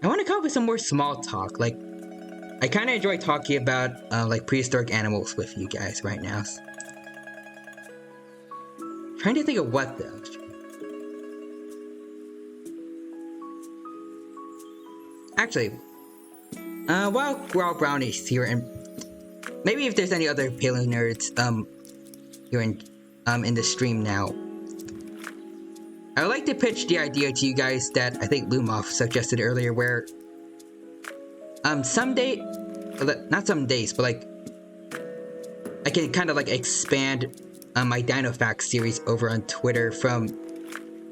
want to come up with some more small talk. Like, I kind of enjoy talking about like prehistoric animals with you guys right now. Trying to think of what though. Actually, while we're all brownies here, and maybe if there's any other paleo nerds here in the stream now, I would like to pitch the idea to you guys that I think Lumov suggested earlier, where someday, not some days, but like I can kind of like expand my Dino Facts series over on Twitter from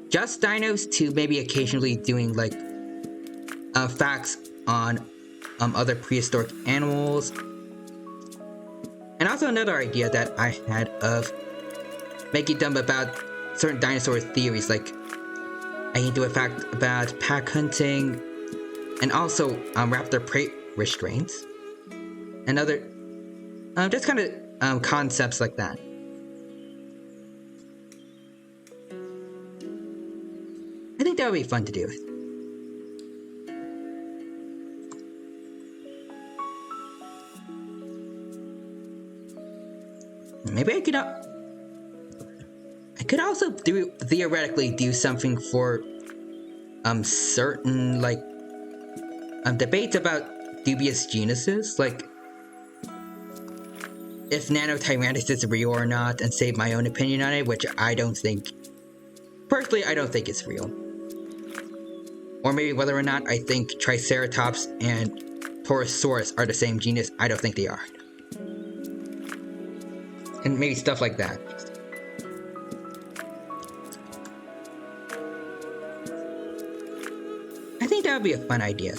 just dinos to maybe occasionally doing like facts on other prehistoric animals. And also another idea that I had of making them about certain dinosaur theories, like I can do a fact about pack hunting, and also raptor restraints and other just kind of concepts like that. I think that would be fun to do. Maybe I could also theoretically do something for certain like debates about dubious genuses, like if Nanotyrannus is real or not, and save my own opinion on it, which I don't think, personally, I don't think it's real. Or maybe whether or not I think Triceratops and Torosaurus are the same genus. I don't think they are. And maybe stuff like that. I think that would be a fun idea.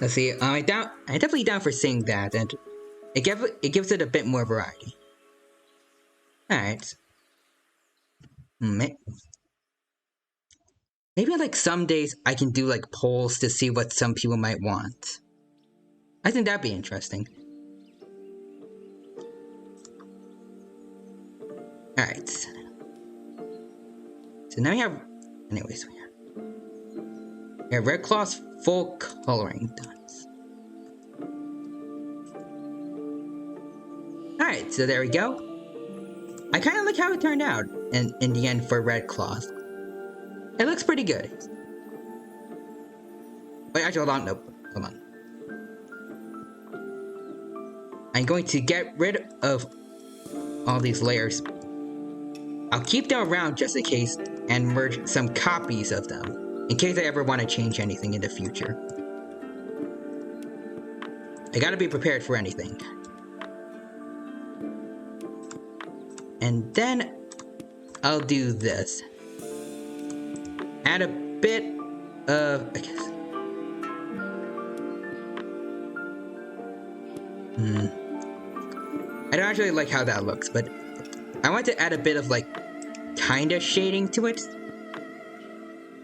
Let's see, I'm definitely down for seeing that, and it gives it a bit more variety. Alright. Maybe like some days I can do like polls to see what some people might want. I think that'd be interesting. Alright. So now we have... Anyways, we have Red Claw's full coloring done. Alright, so there we go. I kind of like how it turned out in the end for Red Claws. It looks pretty good. Wait, actually, hold on. Nope. Hold on. I'm going to get rid of all these layers. I'll keep them around just in case and merge some copies of them in case I ever want to change anything in the future. I gotta be prepared for anything. And then I'll do this. Add a bit of, I guess. I don't actually like how that looks, but I want to add a bit of like kinda shading to it.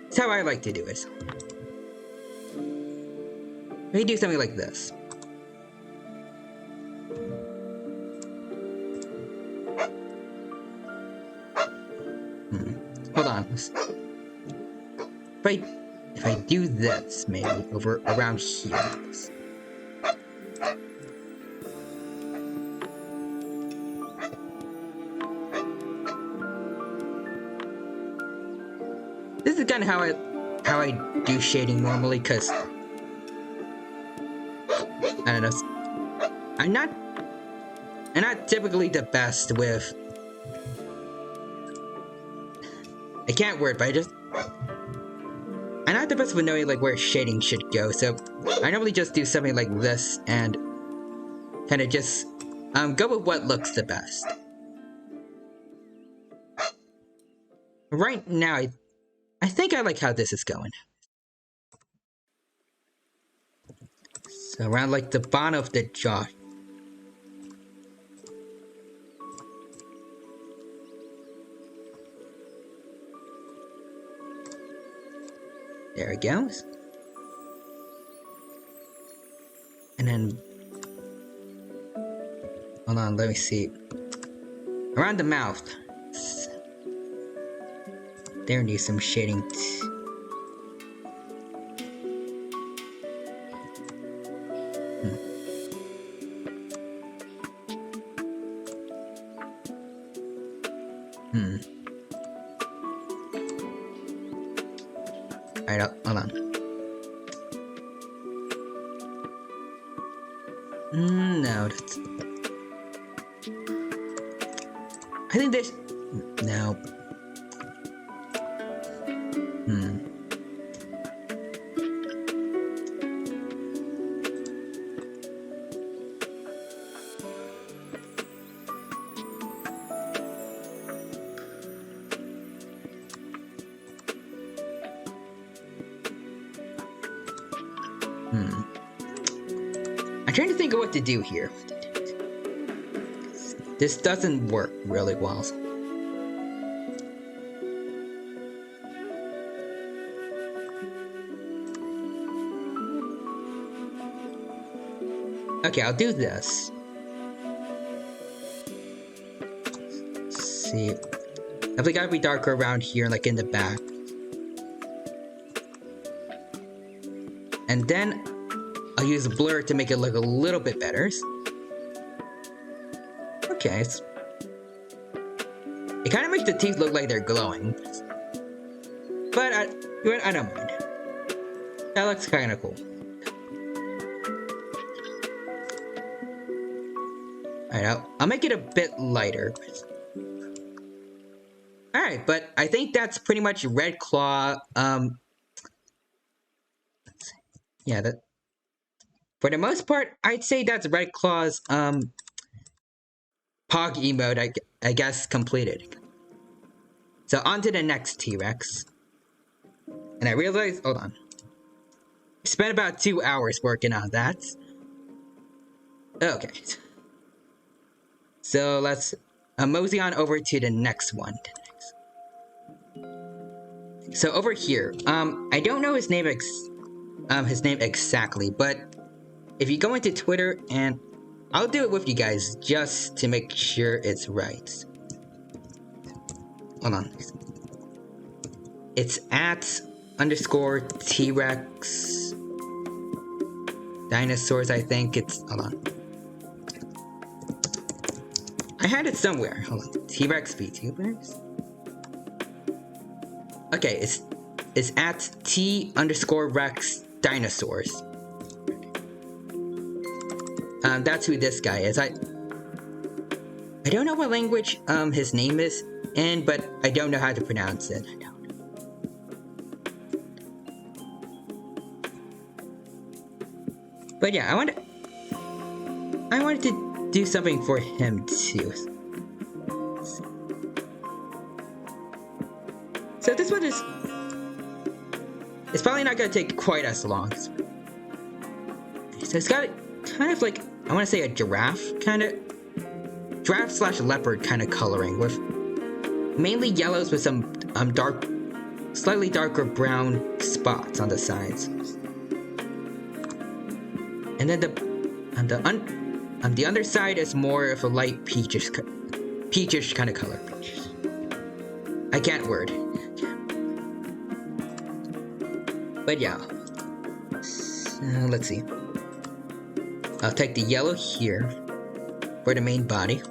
That's how I like to do it. Maybe do something like this. Hold on. If I do this, maybe over around here. This is kind of how I do shading normally, because I don't know. I'm not typically the best with. I can't word, but I'm not the best with knowing like where shading should go, so I normally just do something like this and kind of just go with what looks the best. Right now, I think I like how this is going. So around like the bottom of the jaw. There it goes. And then, hold on, let me see. Around the mouth. There needs some shading. Alright, hold on. No, that's... I think this... No. I'm trying to think of what to do here. This doesn't work really well. Okay, I'll do this. Let's see. Definitely gotta be darker around here, like in the back. And then I'll use blur to make it look a little bit better. Okay. It kind of makes the teeth look like they're glowing. But I don't mind. That looks kind of cool. Alright, I'll make it a bit lighter. Alright, but I think that's pretty much Red Claw. Yeah, that. For the most part, I'd say that's Red Claw's Pog emote, I guess, completed. So on to the next T-Rex. And I realized, hold on. I spent about 2 hours working on that. Okay. So let's mosey on over to the next one. So over here, I don't know his name exactly, but if you go into Twitter, and I'll do it with you guys just to make sure it's right. Hold on. It's @_T-Rex Dinosaurs, I think it's, hold on. I had it somewhere. Hold on. T-Rex VTubers? Okay, it's @T_Rex Dinosaurs. That's who this guy is. I don't know what language his name is in, but I don't know how to pronounce it. I don't. But yeah, I wanted to do something for him too. So this one is, it's probably not gonna take quite as long. So it's got kind of like, I want to say a giraffe / leopard kind of coloring, with mainly yellows with some slightly darker brown spots on the sides. And then the underside is more of a light peachish kind of color. I can't word. But yeah. So let's see. I'll take the yellow here for the main body.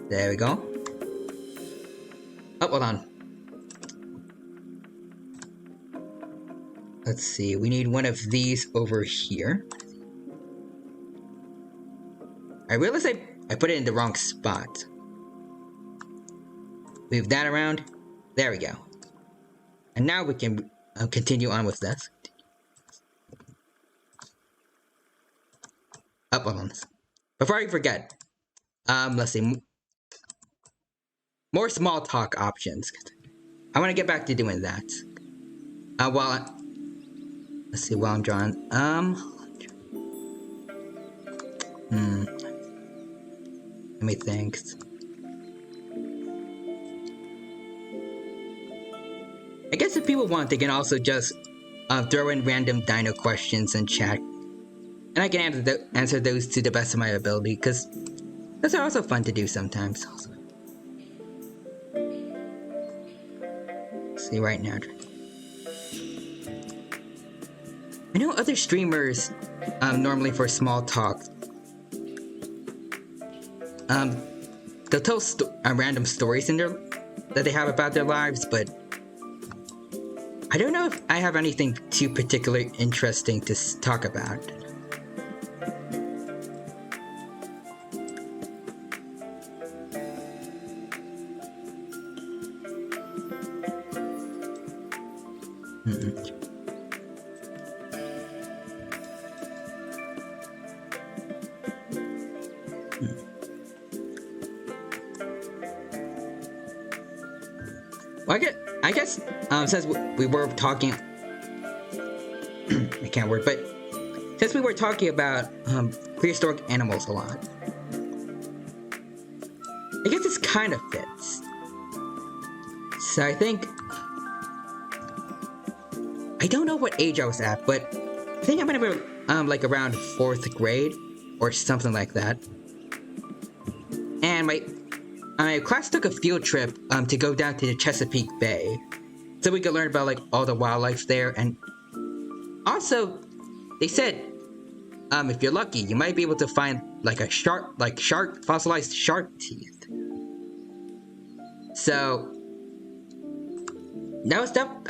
There we go. Oh, hold on. Let's see, we need one of these over here. I realized I put it in the wrong spot. Move that around. There we go. And now we can continue on with this. Up on this. Before I forget, let's see. More small talk options. I want to get back to doing that. Let's see, while I'm drawing. Let me think. I guess if people want, they can also just throw in random dino questions in chat. And I can answer those to the best of my ability, because those are also fun to do sometimes. Let's see right now. I know other streamers, normally for small talk, they'll tell random stories that they have about their lives, but I don't know if I have anything too particularly interesting to talk about. Well, I guess since we were talking, I can't word, but since we were talking about prehistoric animals a lot, I guess this kind of fits. So I think, I don't know what age I was at, but I think I might have like around 4th grade or something like that. And my class took a field trip to go down to the Chesapeake Bay, so we could learn about like all the wildlife there. And also, they said if you're lucky, you might be able to find like a fossilized shark teeth. So that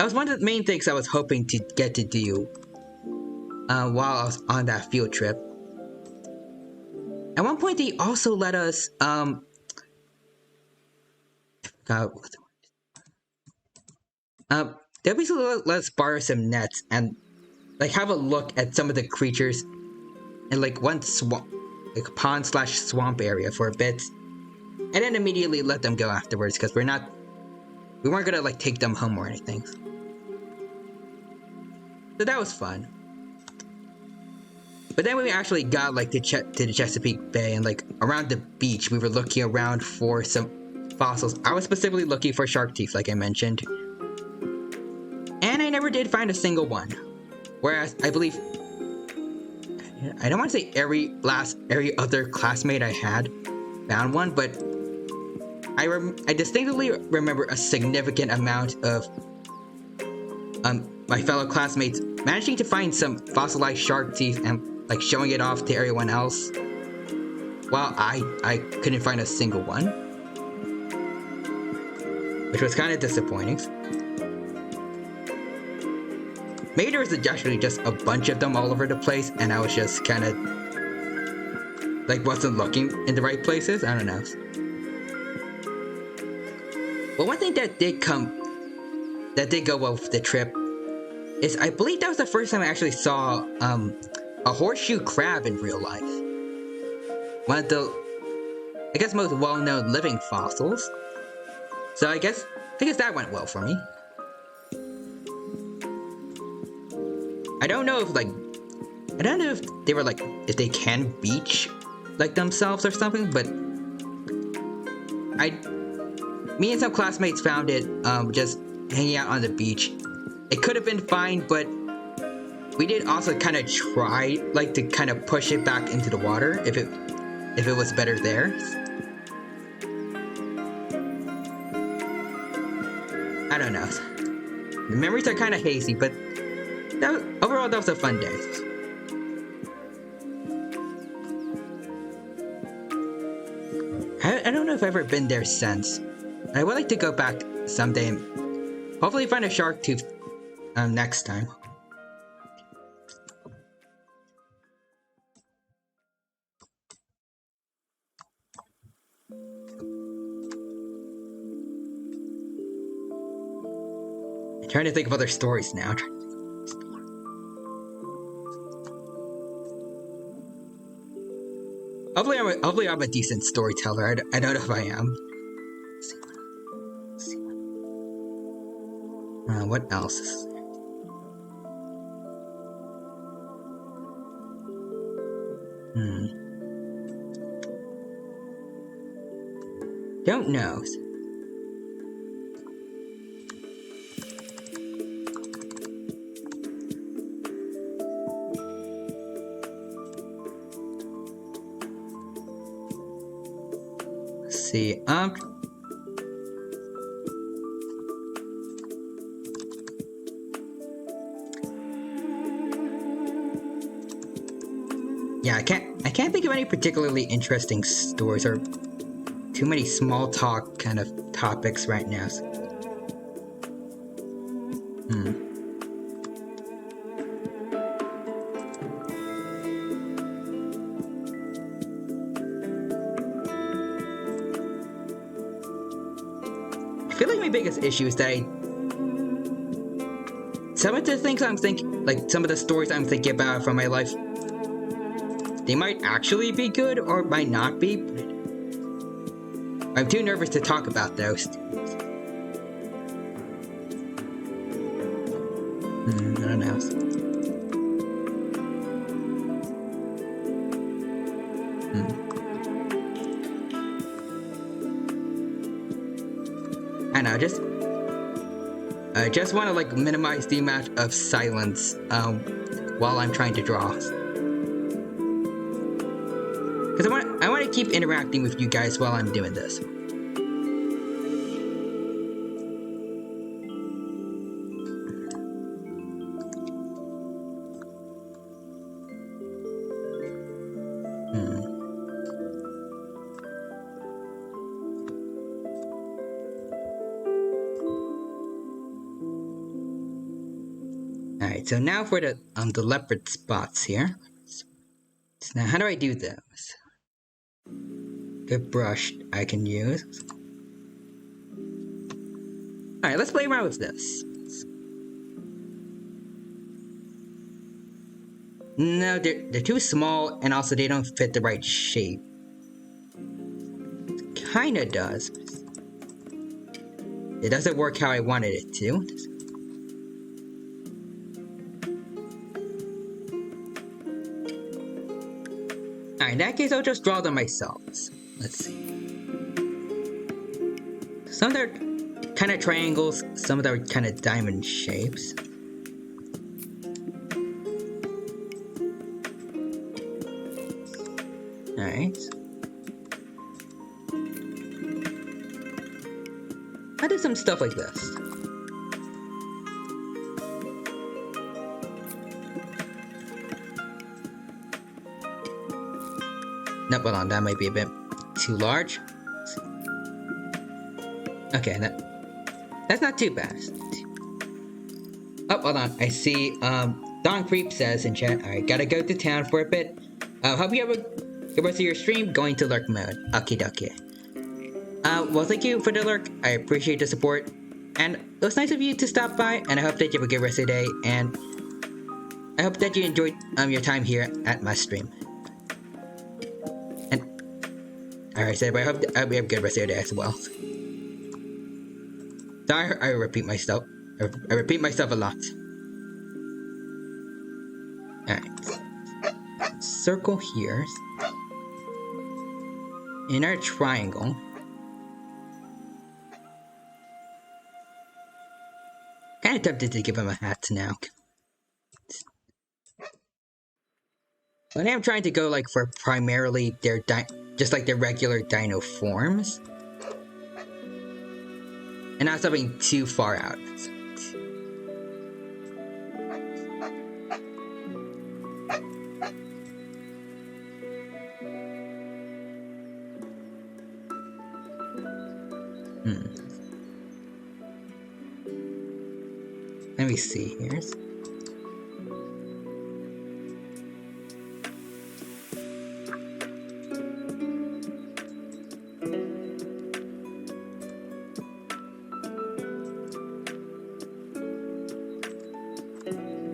was one of the main things I was hoping to get to do while I was on that field trip. At one point, they also let us they basically let us borrow some nets and like have a look at some of the creatures in like one pond/swamp area for a bit, and then immediately let them go afterwards because we weren't gonna like take them home or anything. So that was fun. But then we actually got like to the Chesapeake Bay, and like around the beach we were looking around for some fossils. I was specifically looking for shark teeth, like I mentioned, and I never did find a single one. Whereas I believe, I don't want to say every other classmate I had found one, but I distinctly remember a significant amount of my fellow classmates managing to find some fossilized shark teeth and like showing it off to everyone else, while I couldn't find a single one, which was kind of disappointing. Maybe there was actually just a bunch of them all over the place, and I was just kind of like wasn't looking in the right places. I don't know. But one thing that did go well with the trip is I believe that was the first time I actually saw a horseshoe crab in real life. One of the, I guess, most well-known living fossils. So I guess that went well for me. I don't know if they were like, if they can beach like themselves or something, but me and some classmates found it just hanging out on the beach. It could have been fine, but we did also kind of try like to kind of push it back into the water if it was better there. I don't know. The memories are kind of hazy, but overall that was a fun day. I don't know if I've ever been there since. I would like to go back someday and hopefully find a shark tooth next time. I'm trying to think of other stories now. Hopefully I'm a decent storyteller. I don't know if I am. What else is there? Don't know. Let's see. Yeah, I can't think of any particularly interesting stories or too many small talk kind of topics right now. I feel like my biggest issue is that some of the things I'm thinking, like some of the stories I'm thinking about from my life, they might actually be good or might not be. I'm too nervous to talk about those. I don't know. I know, I just want to like minimize the amount of silence while I'm trying to draw. keep interacting with you guys while I'm doing this. Alright, so now for the leopard spots here. So now how do I do those? Good brush I can use. Alright, let's play around with this. No, they're too small, and also they don't fit the right shape. Kinda does. It doesn't work how I wanted it to. Alright, in that case, I'll just draw them myself. Let's see. Some of them are kind of triangles, some of them are kind of diamond shapes. Alright. I'll do some stuff like this. Nope, hold on, that might be a bit too large. Okay, that's not too bad. Oh, hold on, I see, Don Creep says in chat, alright, gotta go to town for a bit. Hope you have a good rest of your stream, going to lurk mode. Okie dokie. Well, thank you for the lurk, I appreciate the support. And it was nice of you to stop by, and I hope that you have a good rest of the day, and I hope that you enjoyed your time here at my stream. Alright, so I hope we have a good rest of your day as well. Sorry, I repeat myself. I repeat myself a lot. Alright. Circle here. In our triangle. Kinda tempted to give him a hat now. But I am trying to go like for primarily their just like their regular dino forms. And not something too far out. Let me see here.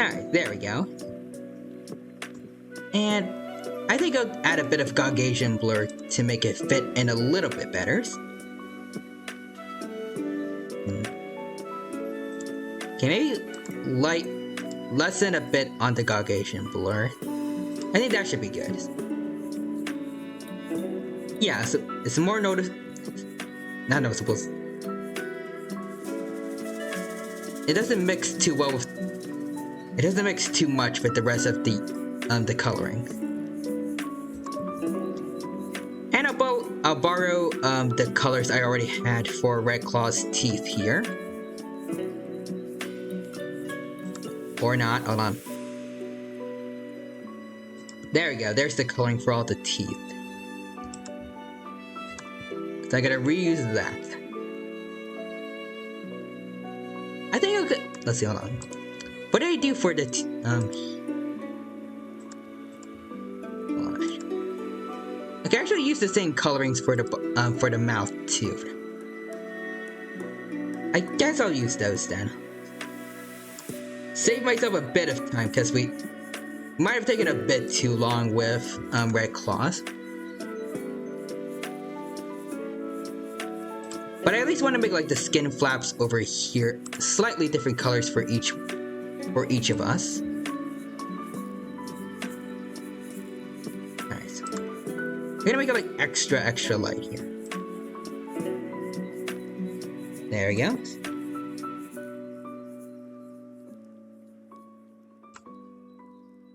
Alright, there we go. And I think I'll add a bit of Gaussian blur to make it fit in a little bit better. Okay, maybe lessen a bit on the Gaussian blur. I think that should be good. Yeah, so it's more not noticeable. It doesn't mix too well with. It doesn't mix too much with the rest of the coloring. And I'll borrow the colors I already had for Red Claw's teeth here. Or not, hold on. There we go, there's the coloring for all the teeth. So I gotta reuse that. I think I could, let's see, hold on. What did I do for the I can actually use the same colorings for the mouth too. I guess I'll use those then. Save myself a bit of time because we might have taken a bit too long with Red Claws. But I at least want to make like the skin flaps over here slightly different colors for each of us. Alright, so I'm gonna make it like extra light here. There we go.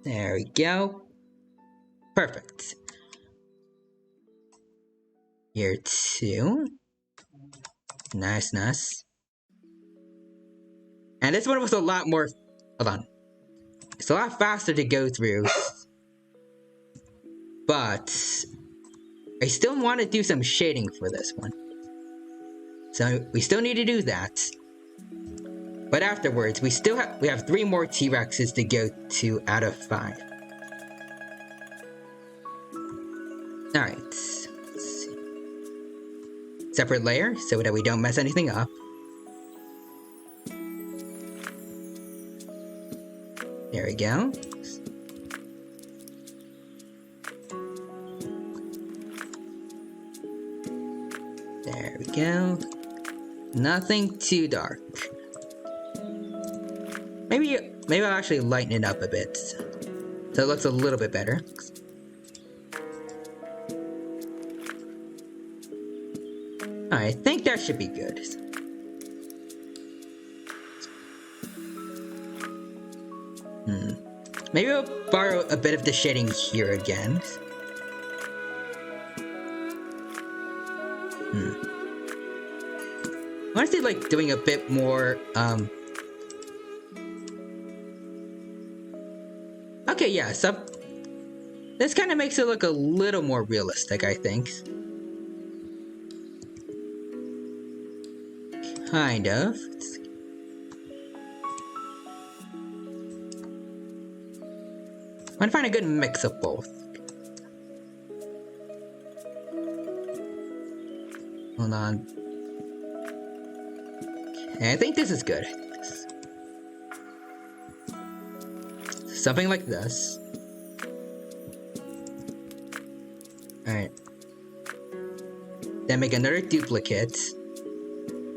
There we go. Perfect. Here too. Nice, nice. And this one was a lot more... Hold on. It's a lot faster to go through. But I still want to do some shading for this one. So we still need to do that. But afterwards, we have 3 more T-Rexes to go to out of 5. Alright. Let's see. Separate layer so that we don't mess anything up. There we go. There we go. Nothing too dark. Maybe I'll actually lighten it up a bit, so it looks a little bit better. I think that should be good. Maybe I'll borrow a bit of the shading here again. Honestly, like doing a bit more, okay, yeah, so this kind of makes it look a little more realistic, I think. Kind of. I want to find a good mix of both. Hold on. Okay, I think this is good. Something like this. Alright. Then make another duplicate.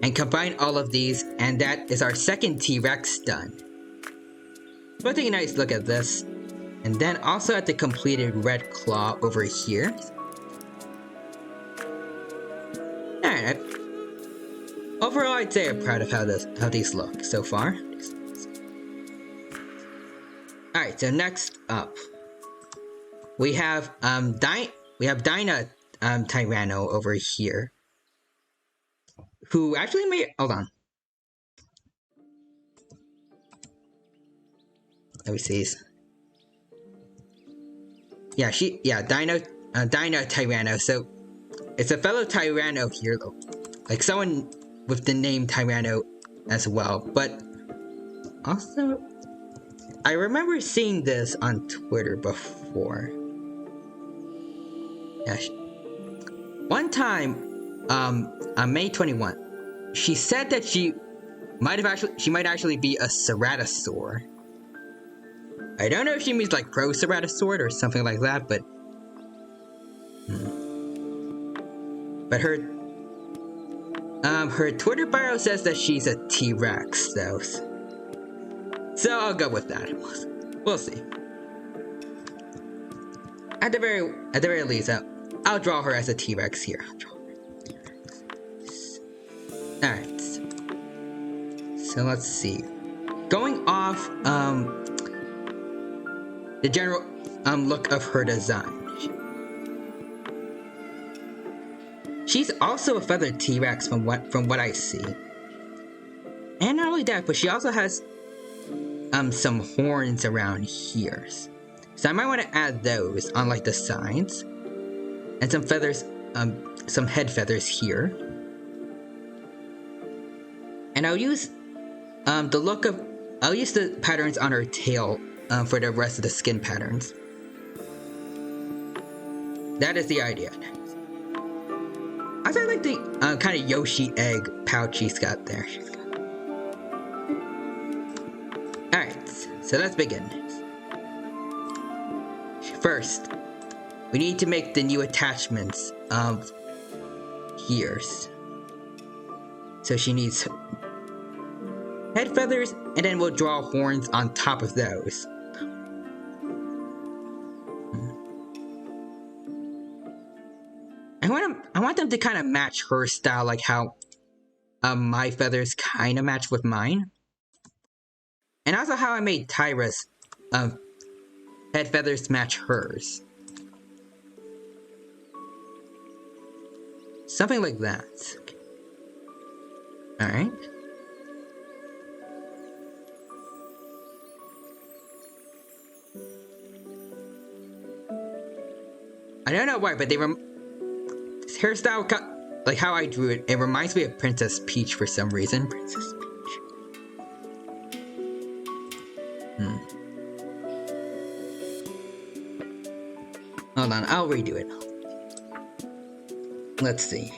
And combine all of these, and that is our second T-Rex done. We'll take a nice look at this. And then also at the completed red claw over here. Alright. Overall, I'd say I'm proud of how these look so far. Alright, so next up. We have Dinah Tyranno over here. Who actually made... Hold on. Let me see. Yeah, Dinah Tyranno. So, it's a fellow Tyranno here, though. Like, someone with the name Tyranno as well. But, also... I remember seeing this on Twitter before. Yeah. One time, on May 21, she said that she might actually be a ceratosaur. I don't know if she means like pro-ceratosaur or something like that, but her Twitter bio says that she's a T-Rex, though. So I'll go with that. We'll see. At the very least, I'll draw her as a T-Rex here. Alright. So let's see. Going off the general look of her design. She's also a feathered T-Rex from what I see. And not only that, but she also has some horns around here. So I might want to add those on like the sides. And some feathers, some head feathers here. And I'll use the patterns on her tail for the rest of the skin patterns. That is the idea. I like the kind of Yoshi egg pouch she's got there. Alright, so let's begin. First, we need to make the new attachments of ears. So she needs head feathers, and then we'll draw horns on top of those. I want them to kind of match her style, like how my feathers kind of match with mine. And also how I made Tyra's head feathers match hers. Something like that. Alright. I don't know why, but this hairstyle, like how I drew it, it reminds me of Princess Peach for some reason. Princess Peach. Hold on, I'll redo it. Let's see.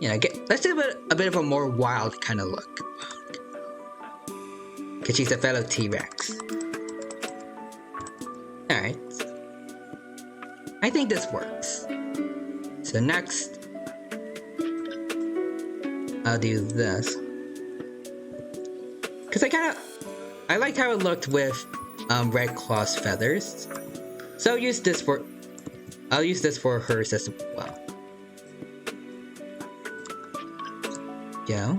Yeah, let's do a bit of a more wild kind of look. Because she's a fellow T-Rex. Alright. I think this works. So next, I'll do this. Because I liked how it looked with Red Claw's feathers. So I'll use this for hers as well. Go.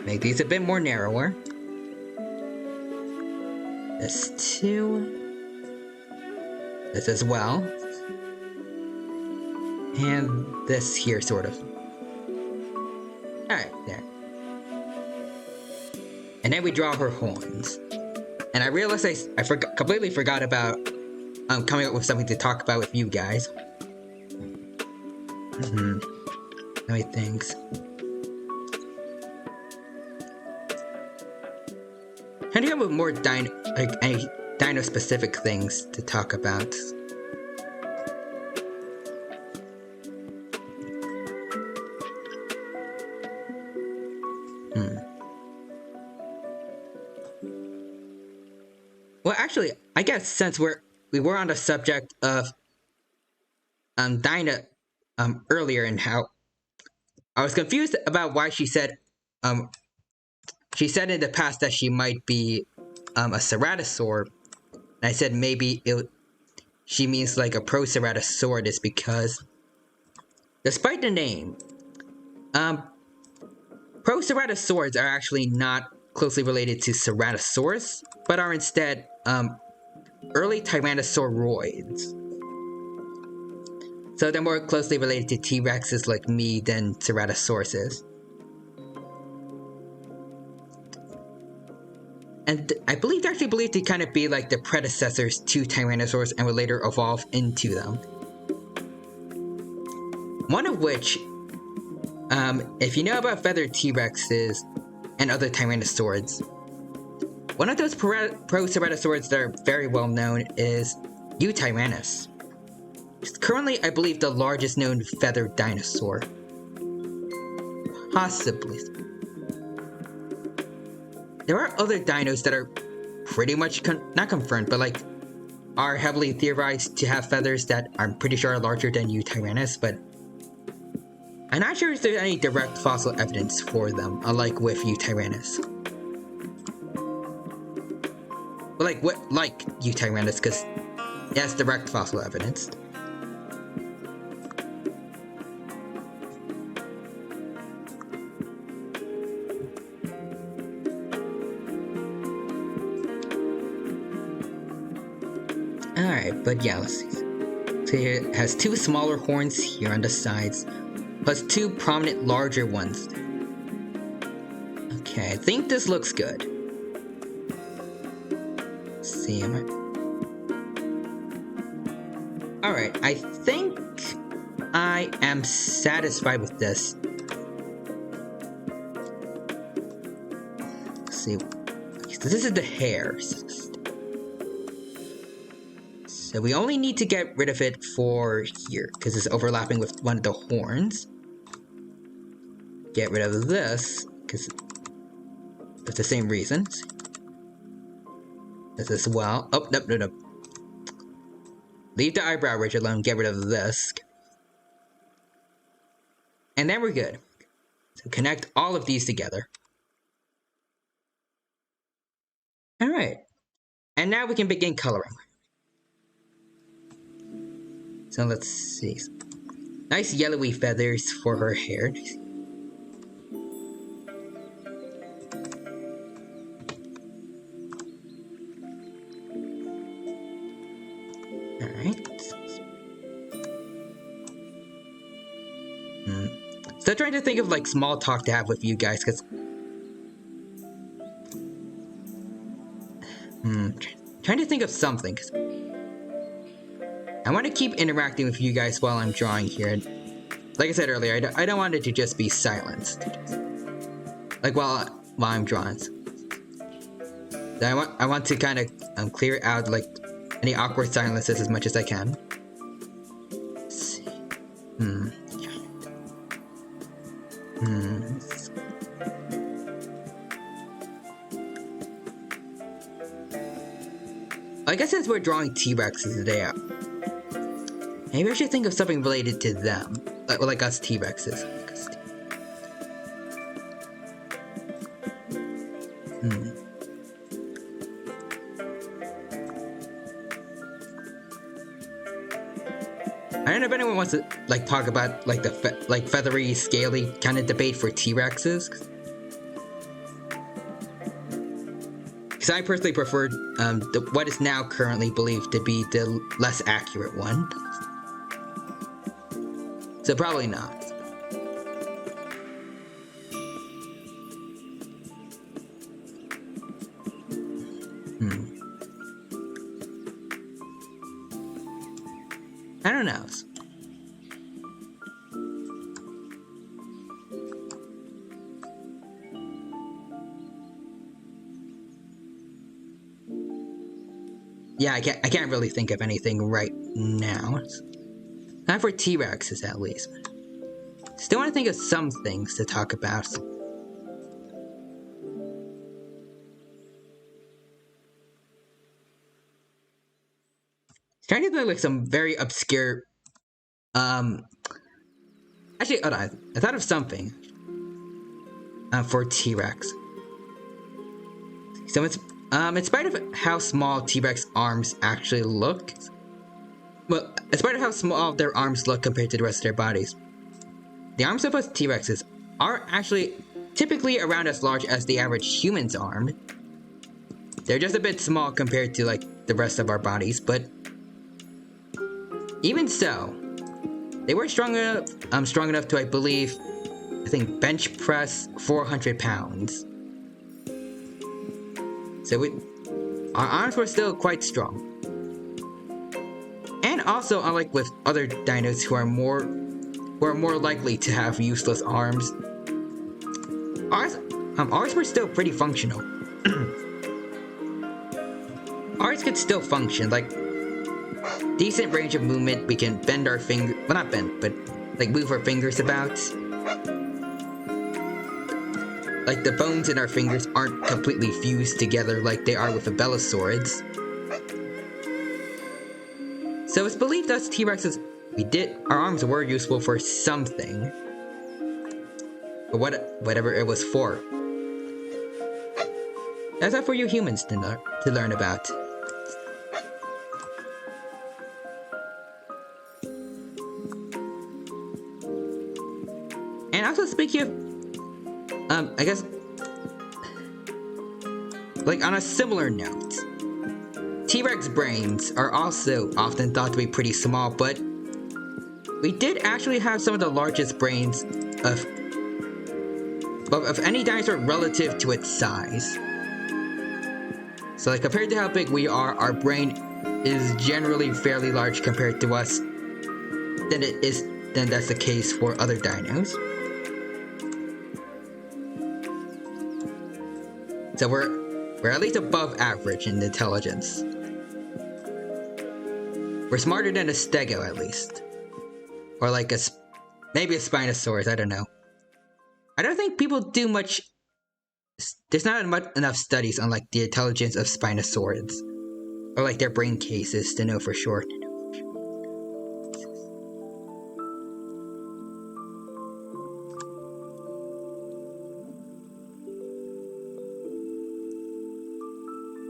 Make these a bit more narrower. This too. This as well. And this here, sort of. Alright, there. And then we draw her horns. And I realized I completely forgot about coming up with something to talk about with you guys. Let me think. How do you have more any dino-specific things to talk about? Well, actually, I guess since we were on the subject of Dinah earlier, and how I was confused about why she said in the past that she might be a ceratosaur. And I said maybe she means like a Proceratosaurus, because despite the name, Proceratosaurs are actually not closely related to Ceratosaurus, but are instead early Tyrannosauroids. So they're more closely related to T-Rexes like me than Ceratosauruses. And I believe they're actually believed to kind of be like the predecessors to Tyrannosaurs and would later evolve into them. One of which, if you know about feathered T-Rexes and other Tyrannosaurs, one of those Proceratosaurs that are very well known is Eutyrannus. It's currently, I believe, the largest known feathered dinosaur. Possibly. There are other dinos that are pretty much, not confirmed, but like, are heavily theorized to have feathers that I'm pretty sure are larger than Eutyrannus, but I'm not sure if there's any direct fossil evidence for them, unlike with Eutyrannus. But like Eutyrannus, because it has direct fossil evidence. Alright, but yeah, let's see. So here it has two smaller horns here on the sides, plus two prominent larger ones. Okay, I think this looks good. Let's see, Alright, I think I am satisfied with this. Let's see. So this is the hair. So we only need to get rid of it for here, because it's overlapping with one of the horns. Get rid of this, because for the same reasons. This as well. Oh, nope. Leave the eyebrow ridge alone, get rid of this. And then we're good. So connect all of these together. Alright. And now we can begin coloring. So let's see. Nice yellowy feathers for her hair. Alright. Still trying to think of like small talk to have with you guys, because trying to think of something, 'cause I want to keep interacting with you guys while I'm drawing here. Like I said earlier, I don't want it to just be silenced, like while I'm drawing. I want to kind of clear out like any awkward silences as much as I can. Let's see. I guess since we're drawing T-Rexes today, maybe I should think of something related to them, like us T-Rexes. I don't know if anyone wants to like talk about like the feathery, scaly kind of debate for T-Rexes. Because I personally prefer what is now currently believed to be the less accurate one. So probably not. I don't know. Yeah, I can't really think of anything right now. Not for T-Rexes, at least. Still want to think of some things to talk about. Trying to think like some very obscure. Actually, hold on. I thought of something. For T-Rex. So it's in spite of how small T-Rex arms actually look. Well, in spite of how small their arms look compared to the rest of their bodies, the arms of us T-Rexes are actually typically around as large as the average human's arm. They're just a bit small compared to like the rest of our bodies, but even so, they were strong enough to, I believe, I think bench press 400 pounds. So our arms were still quite strong. And also, unlike with other dinos who are more likely to have useless arms, ours were still pretty functional. Ours could still function, like decent range of movement. We can bend our finger, well not bend, but like move our fingers about. Like the bones in our fingers aren't completely fused together like they are with Abelisaurids. So it's believed us T-Rexes, our arms were useful for something. But whatever it was for. That's up for you humans to learn about. And also speaking of I guess, like on a similar note, T-Rex brains are also often thought to be pretty small, but we did actually have some of the largest brains of any dinosaur relative to its size. So like compared to how big we are, our brain is generally fairly large compared to us than that's the case for other dinos. So we're at least above average in intelligence. We're smarter than a stego at least. Or like maybe a Spinosaurus, I don't know. I don't think people do much. There's not enough studies on like the intelligence of Spinosaurids. Or like their brain cases to know for sure.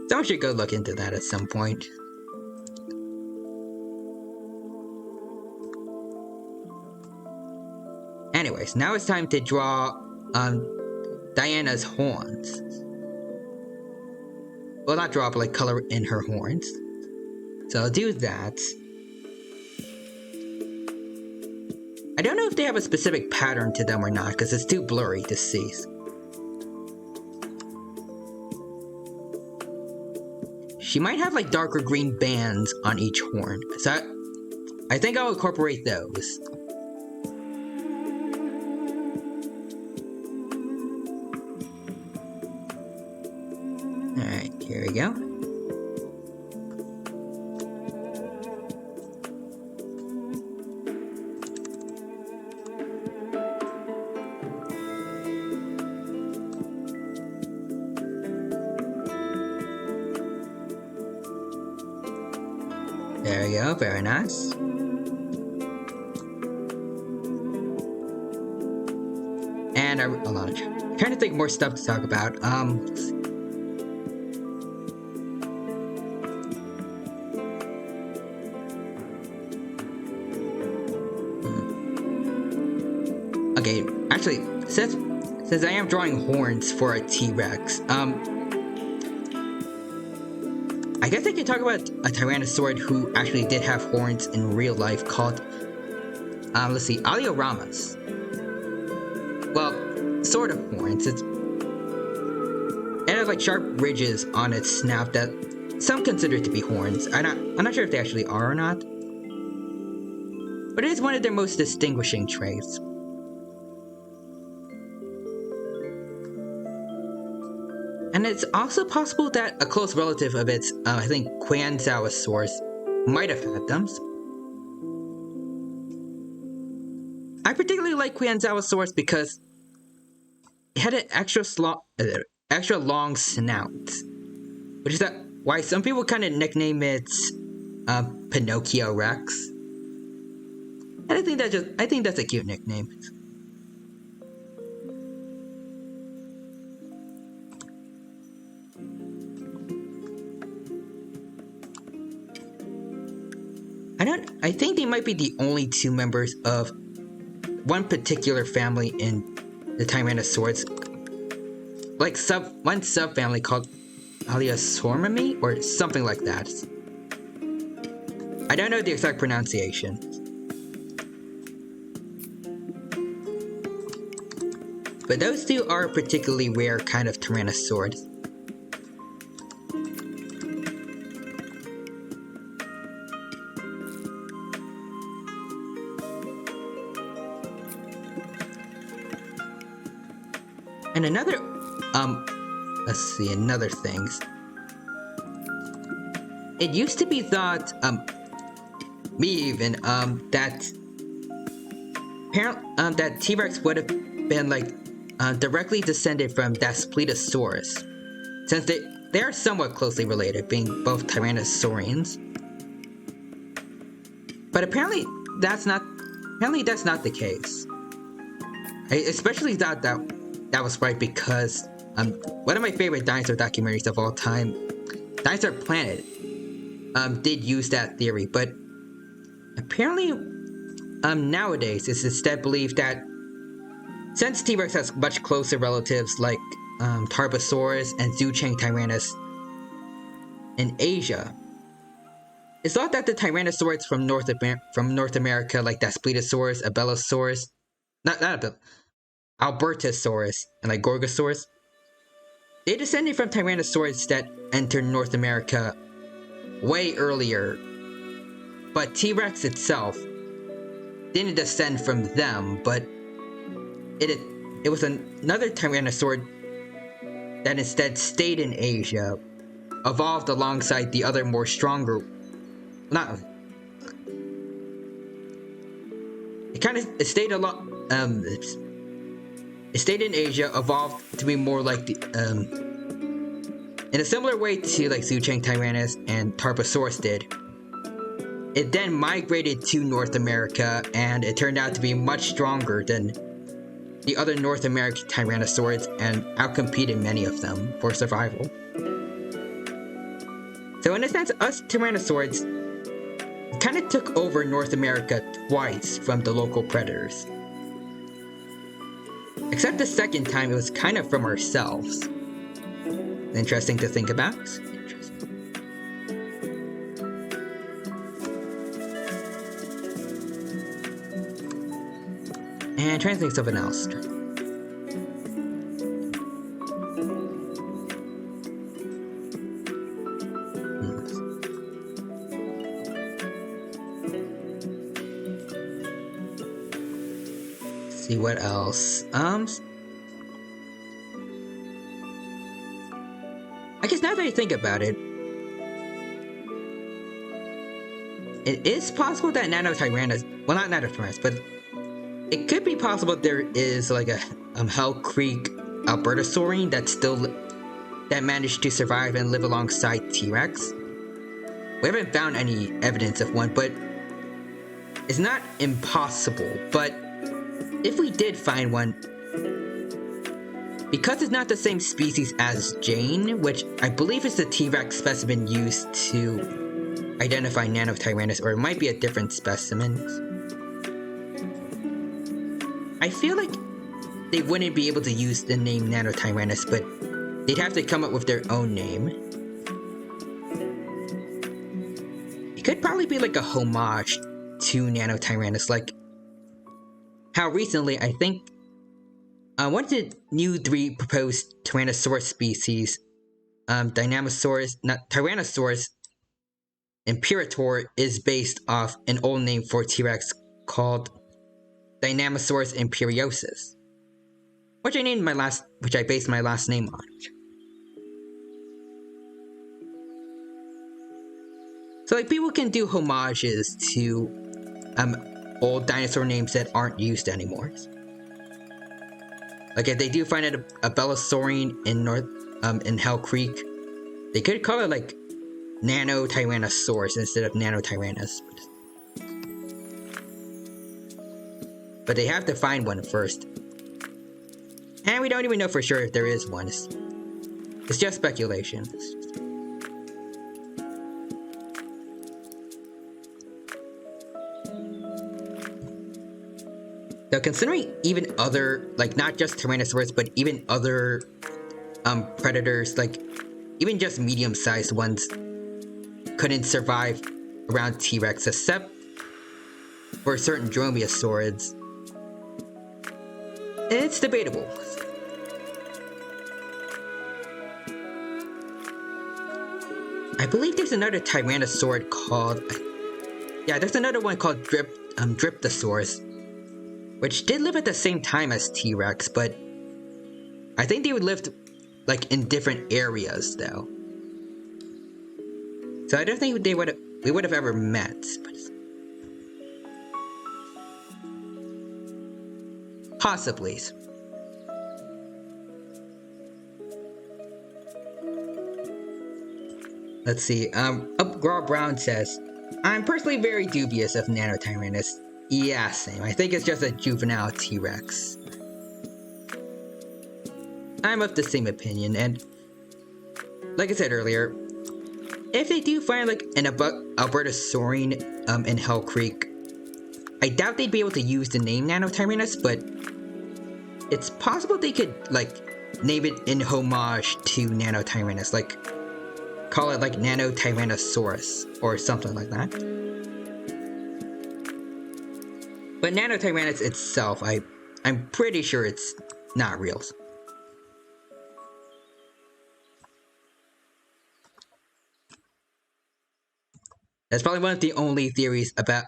Someone should go look into that at some point. Anyways, now it's time to draw Diana's horns. Well, not draw, but like color in her horns. So I'll do that. I don't know if they have a specific pattern to them or not, because it's too blurry to see. She might have like darker green bands on each horn, so I think I'll incorporate those. Alright, here we go. There we go, very nice. And I'm trying to think more stuff to talk about. Okay, actually, since I am drawing horns for a T-Rex, I guess I could talk about a Tyrannosaurus who actually did have horns in real life called, let's see, Alioramas. Well, sort of horns. It has like sharp ridges on its snout that some consider to be horns. I'm not sure if they actually are or not. But it is one of their most distinguishing traits. And it's also possible that a close relative of its, I think, Quanzallosaurus, might have had them. I particularly like Quanzallosaurus because it had an extra long snout, which is why some people kind of nickname it Pinocchio Rex. And I think that's a cute nickname. I think they might be the only two members of one particular family in the Tyrannosaurus. Like one subfamily called Aliosaurinae or something like that. I don't know the exact pronunciation. But those two are a particularly rare kind of Tyrannosaurus. And another, let's see, another thing. It used to be thought, me even, that T-Rex would have been like, directly descended from Daspletosaurus, since they are somewhat closely related, being both Tyrannosaurians. But apparently that's not the case. I especially thought that was right because one of my favorite dinosaur documentaries of all time, Dinosaur Planet, did use that theory, but apparently nowadays it's instead believed that since T-Rex has much closer relatives like Tarbosaurus and Zhucheng Tyrannus in Asia, it's thought that the Tyrannosaurus from North America like Daspletosaurus, Abellosaurus, Albertosaurus, and like Gorgosaurus, they descended from Tyrannosaurus that entered North America way earlier, but T-Rex itself didn't descend from them, but it was another Tyrannosaur that instead stayed in Asia, evolved alongside the other more stronger, it stayed in Asia, evolved to be more like the, in a similar way to like Zhucheng Tyrannus and Tarbosaurus did. It then migrated to North America, and it turned out to be much stronger than the other North American Tyrannosaurs and outcompeted many of them for survival. So in a sense, us Tyrannosaurs kind of took over North America twice from the local predators. Except the second time it was kind of from ourselves. Interesting to think about. And trying to think of something else. See what else. I guess now that I think about it, it is possible that Nanotyrannos, well, not Nanotyrannos, but it could be possible there is like a Hell Creek Albertosaurine that managed to survive and live alongside T-Rex. We haven't found any evidence of one, but it's not impossible. But if we did find one, because it's not the same species as Jane, which I believe is the T-Rex specimen used to identify Nanotyrannos, or it might be a different specimen. I feel like they wouldn't be able to use the name Nanotyrannos, but they'd have to come up with their own name. It could probably be like a homage to Nanotyrannos, like how recently, I think, one of the new 3 proposed Tyrannosaurus species, Tyrannosaurus Imperator, is based off an old name for T-Rex called Dynamasaurus imperiosus, which I based my last name on. So like people can do homages to old dinosaur names that aren't used anymore. Like if they do find a Belosaurine in Hell Creek, they could call it like Nanotyrannosaurus instead of Nanotyrannus. But they have to find one first. And we don't even know for sure if there is one. It's just speculation. Now, considering even other, like not just Tyrannosaurus, but even other predators, like even just medium-sized ones, couldn't survive around T-Rex, except for certain dromaeosaurids. It's debatable. I believe there's another Tyrannosaurid called... Yeah, there's another one called Dryptosaurus, which did live at the same time as T-Rex, but I think they would live like in different areas though. So I don't think we would have ever met. But possibly. Let's see. Upgraw Brown says, I'm personally very dubious of Nanotyrannus. Yeah, same. I think it's just a juvenile T-Rex. I'm of the same opinion, and like I said earlier, if they do find like an Albertosaurine in Hell Creek, I doubt they'd be able to use the name Nanotyrannus, but it's possible they could like name it in homage to Nanotyrannus, like call it like Nanotyrannosaurus or something like that. But Nanotyrannus itself, I'm pretty sure it's not real. That's probably one of the only theories about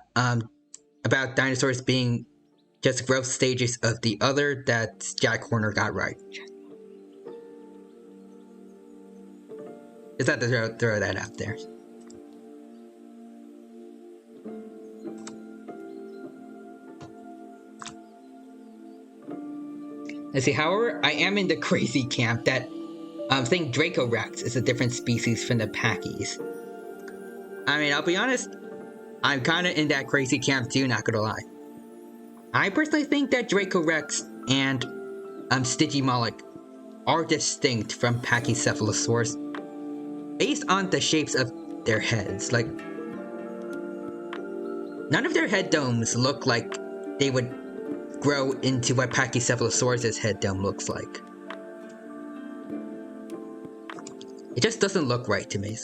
dinosaurs being just growth stages of the other that Jack Horner got right. Just had to throw that out there. Let's see, however, I am in the crazy camp that think Dracorex is a different species from the Pachyes. I mean, I'll be honest, I'm kinda in that crazy camp too, not gonna lie. I personally think that Dracorex and Stygimoloch are distinct from Pachycephalosaurus based on the shapes of their heads. Like, none of their head domes look like they would grow into what Pachycephalosaurus' head dome looks like. It just doesn't look right to me.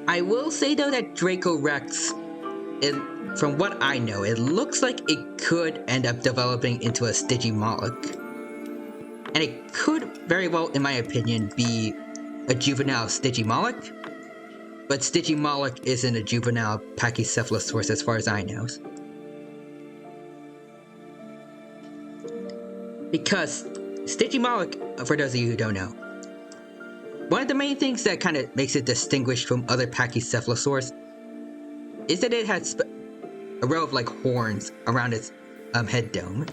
I will say though that Dracorex, from what I know, it looks like it could end up developing into a Stygimoloch. And it could very well, in my opinion, be a juvenile Stygimoloch. But Stygimoloch isn't a juvenile Pachycephalosaurus as far as I know. Because Stygimoloch, for those of you who don't know, one of the main things that kind of makes it distinguished from other Pachycephalosaurs is that it has a row of like horns around its head dome.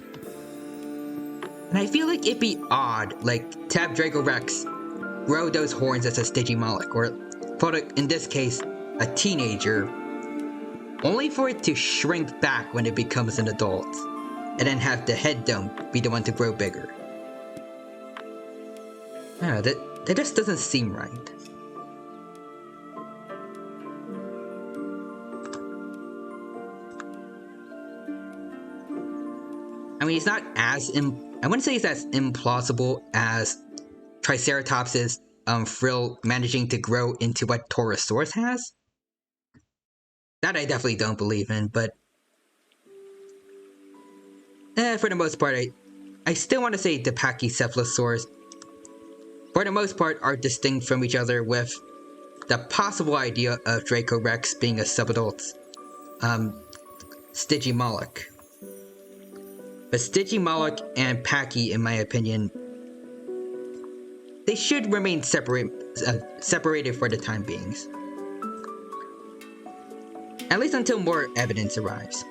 And I feel like it'd be odd, like, to have Dracorex grow those horns as a Stygimoloch, or in this case, a teenager, only for it to shrink back when it becomes an adult, and then have the head dome be the one to grow bigger. I don't know, that just doesn't seem right. I mean, it's not as I wouldn't say it's as implausible as Triceratops's frill managing to grow into what Torosaurus has. That I definitely don't believe in, but for the most part, I still want to say the Pachycephalosaurs, for the most part, are distinct from each other, with the possible idea of Dracorex being a subadult Stygimoloch. But Stygimoloch and Pachy, in my opinion, they should remain separated for the time being. At least until more evidence arrives.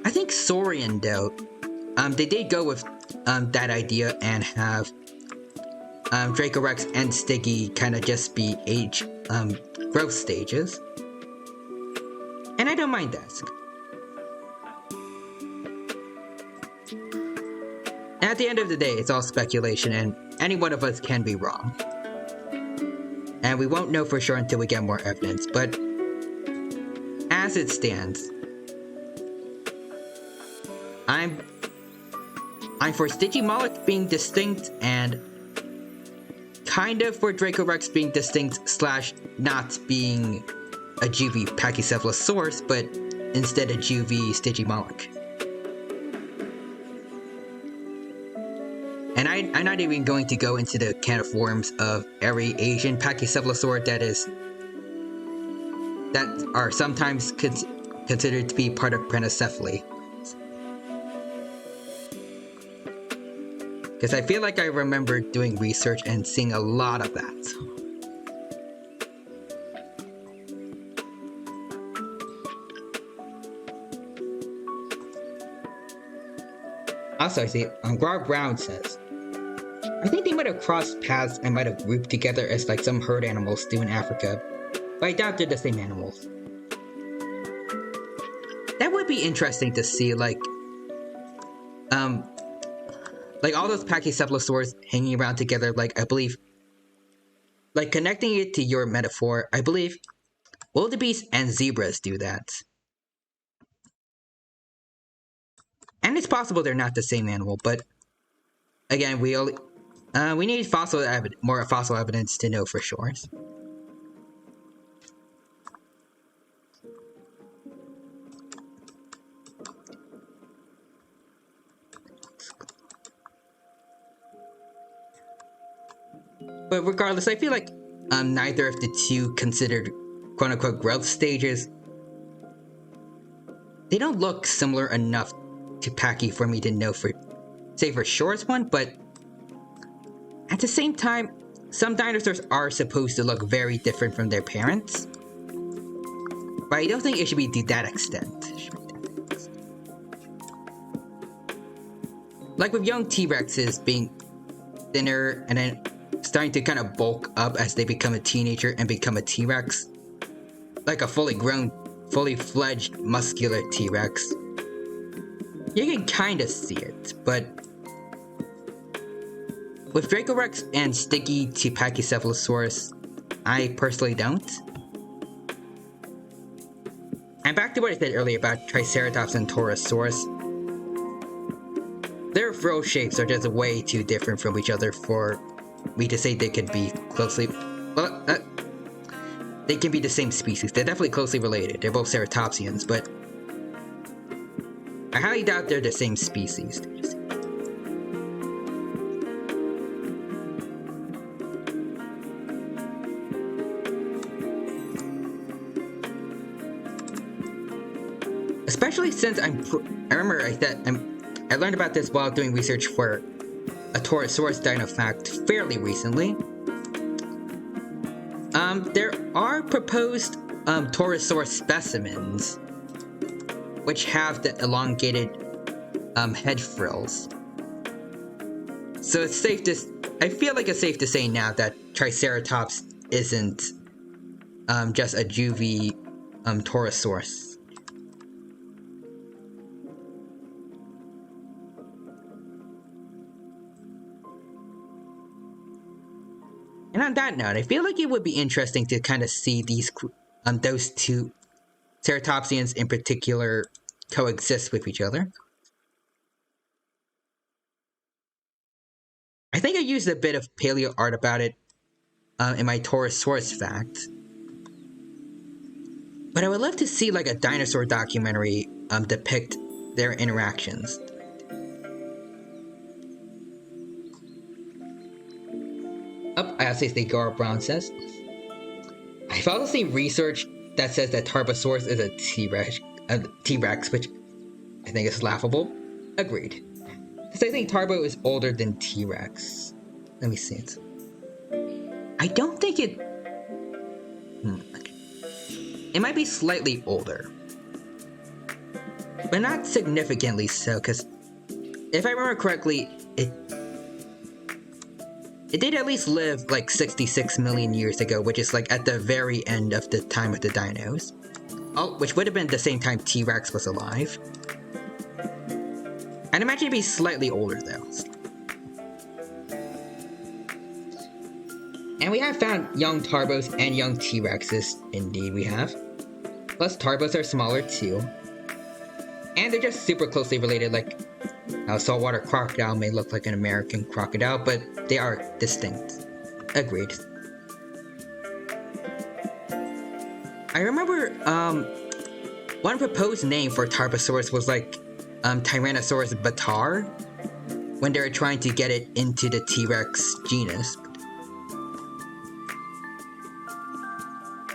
I think Saurian, though, they did go with that idea and have Dracorex and Stygi kind of just be age growth stages. And I don't mind that. At the end of the day, it's all speculation, and any one of us can be wrong. And we won't know for sure until we get more evidence, but as it stands, I'm for Stygimoloch being distinct, and kind of for Dracorex being distinct / not being a juvie Pachycephalosaurus, but instead a juvie Stygimoloch. And I'm not even going to go into the can of worms of every Asian Pachycephalosaur that are sometimes considered to be part of Prenocephaly. Because I feel like I remember doing research and seeing a lot of that. Also, I see, Gar Brown says, I think they might have crossed paths and might have grouped together as like some herd animals do in Africa, but I doubt they're the same animals. That would be interesting to see, like all those Pachycephalosaurs hanging around together, like I believe, like connecting it to your metaphor, I believe wildebeest and zebras do that. And it's possible they're not the same animal, but again, we need more fossil evidence to know for sure. But regardless, I feel like neither of the two considered quote-unquote growth stages, they don't look similar enough to Pachy for me to know for sure it's one, but at the same time, some dinosaurs are supposed to look very different from their parents. But I don't think it should be to that extent. Like with young T-Rexes being thinner and then starting to kind of bulk up as they become a teenager and become a T-Rex. Like a fully grown, fully fledged muscular T-Rex. You can kind of see it, but with Dracorex and Stygi to Pachycephalosaurus, I personally don't. And back to what I said earlier about Triceratops and Torosaurus. Their frill shapes are just way too different from each other for me to say they could be closely... Well, they can be the same species. They're definitely closely related. They're both ceratopsians, but I highly doubt they're the same species. Especially since I remember I learned about this while doing research for a Torosaurus dino fact fairly recently. There are proposed Torosaurus specimens which have the elongated head frills. So it's safe to I feel like it's safe to say now that Triceratops isn't just a juvie Torosaurus. And on that note, I feel like it would be interesting to kind of see those two ceratopsians in particular coexist with each other. I think I used a bit of paleo art about it in my Torosaurus fact. But I would love to see like a dinosaur documentary depict their interactions. I also think Eyebrow Brown says, I've also seen research that says that Tarbosaurus is a T-Rex, which I think is laughable. Agreed. Because I think Tarbo is older than T-Rex. Let me see it. I don't think it... It might be slightly older. But not significantly so, because if I remember correctly, it did at least live like 66 million years ago, which is like at the very end of the time of the dinos. Oh, which would have been the same time T-Rex was alive. I'd imagine it'd be slightly older though. And we have found young Tarbos and young T-Rexes, indeed we have. Plus Tarbos are smaller too. And they're just super closely related, like how a saltwater crocodile may look like an American crocodile, but they are distinct. Agreed. I remember one proposed name for Tarbosaurus was like Tyrannosaurus batar, when they were trying to get it into the T-Rex genus.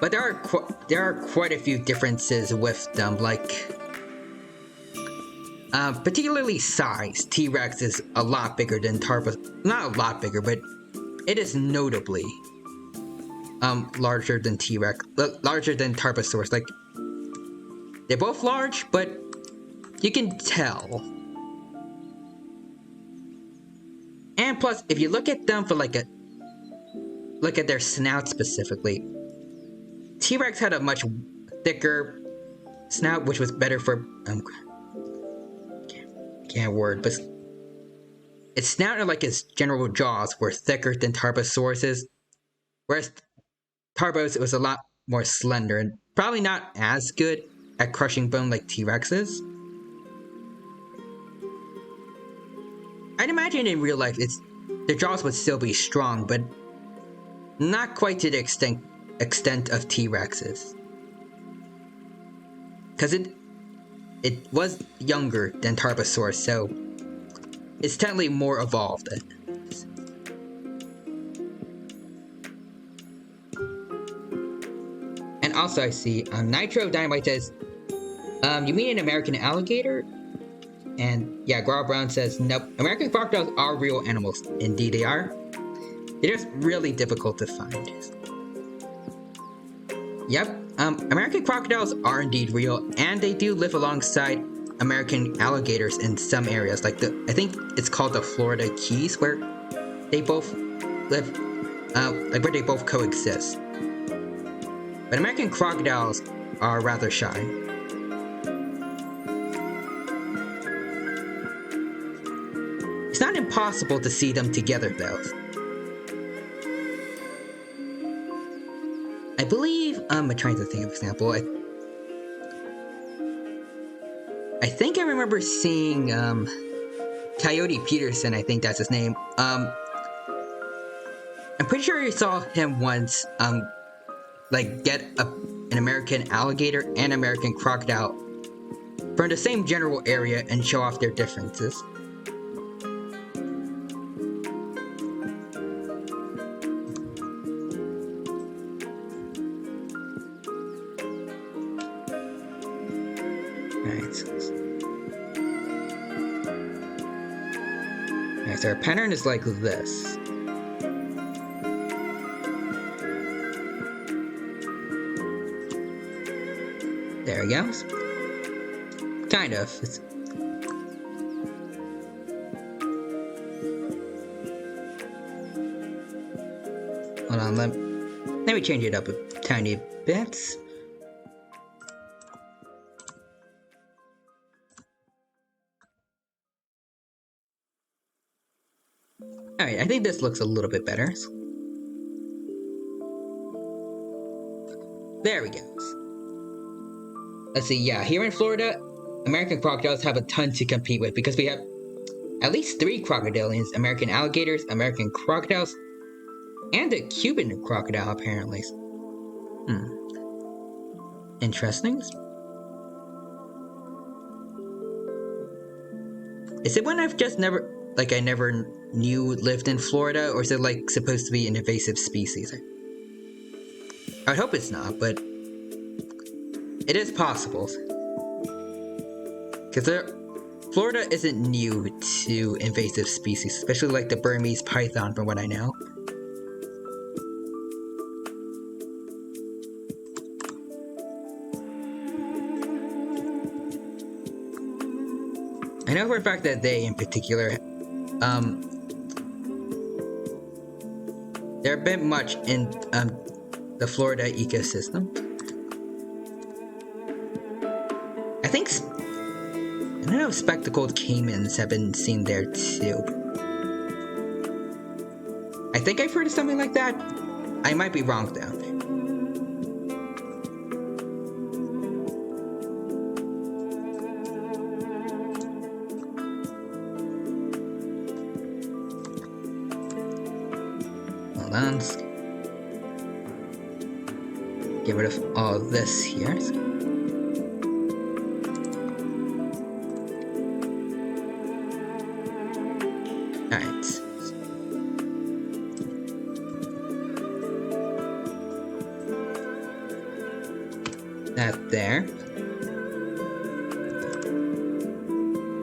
But there are quite a few differences with them, like particularly size. T-Rex is a lot bigger than not a lot bigger, but it is notably larger than T-Rex, larger than Tarbosaurus. Like, they're both large, but you can tell. And plus, if you look at them for like look at their snout specifically, T-Rex had a much thicker snout, which was better for can't word, but its snout and like its general jaws were thicker than Tarbosaurus's, whereas Tarbos was a lot more slender and probably not as good at crushing bone like T-Rex's. I'd imagine in real life their jaws would still be strong, but not quite to the extent of T-Rex's. Because it was younger than Tarbosaurus, so it's technically more evolved. And also I see Nitro Dynamite says, you mean an American alligator? And yeah, Eyebrow Brown says, nope, American crocodiles are real animals. Indeed they are. They're just really difficult to find. Yep, American crocodiles are indeed real, and they do live alongside American alligators in some areas, like I think it's called the Florida Keys, where they both live, like where they both coexist. But American crocodiles are rather shy. It's not impossible to see them together though. I believe, I'm trying to think of an example. I think I remember seeing, Coyote Peterson, I think that's his name. I'm pretty sure I saw him once, like get an American alligator and American crocodile from the same general area and show off their differences. Alright, so our pattern is like this. There we go. Kind of. Hold on, let me change it up a tiny bit. Alright, I think this looks a little bit better. There we go. Let's see, yeah, here in Florida, American crocodiles have a ton to compete with because we have at least 3 crocodilians, American alligators, American crocodiles, and a Cuban crocodile, apparently. Interesting. Is it one I've just never, like I never knew lived in Florida, or is it like supposed to be an invasive species? I hope it's not, but it is possible. Because Florida isn't new to invasive species, especially like the Burmese python from what I know. I know for a fact that they in particular, they're a bit much in the Florida ecosystem. I don't know if spectacled caimans have been seen there too. I think I've heard of something like that. I might be wrong though. Hold on. Get rid of all this here. That there.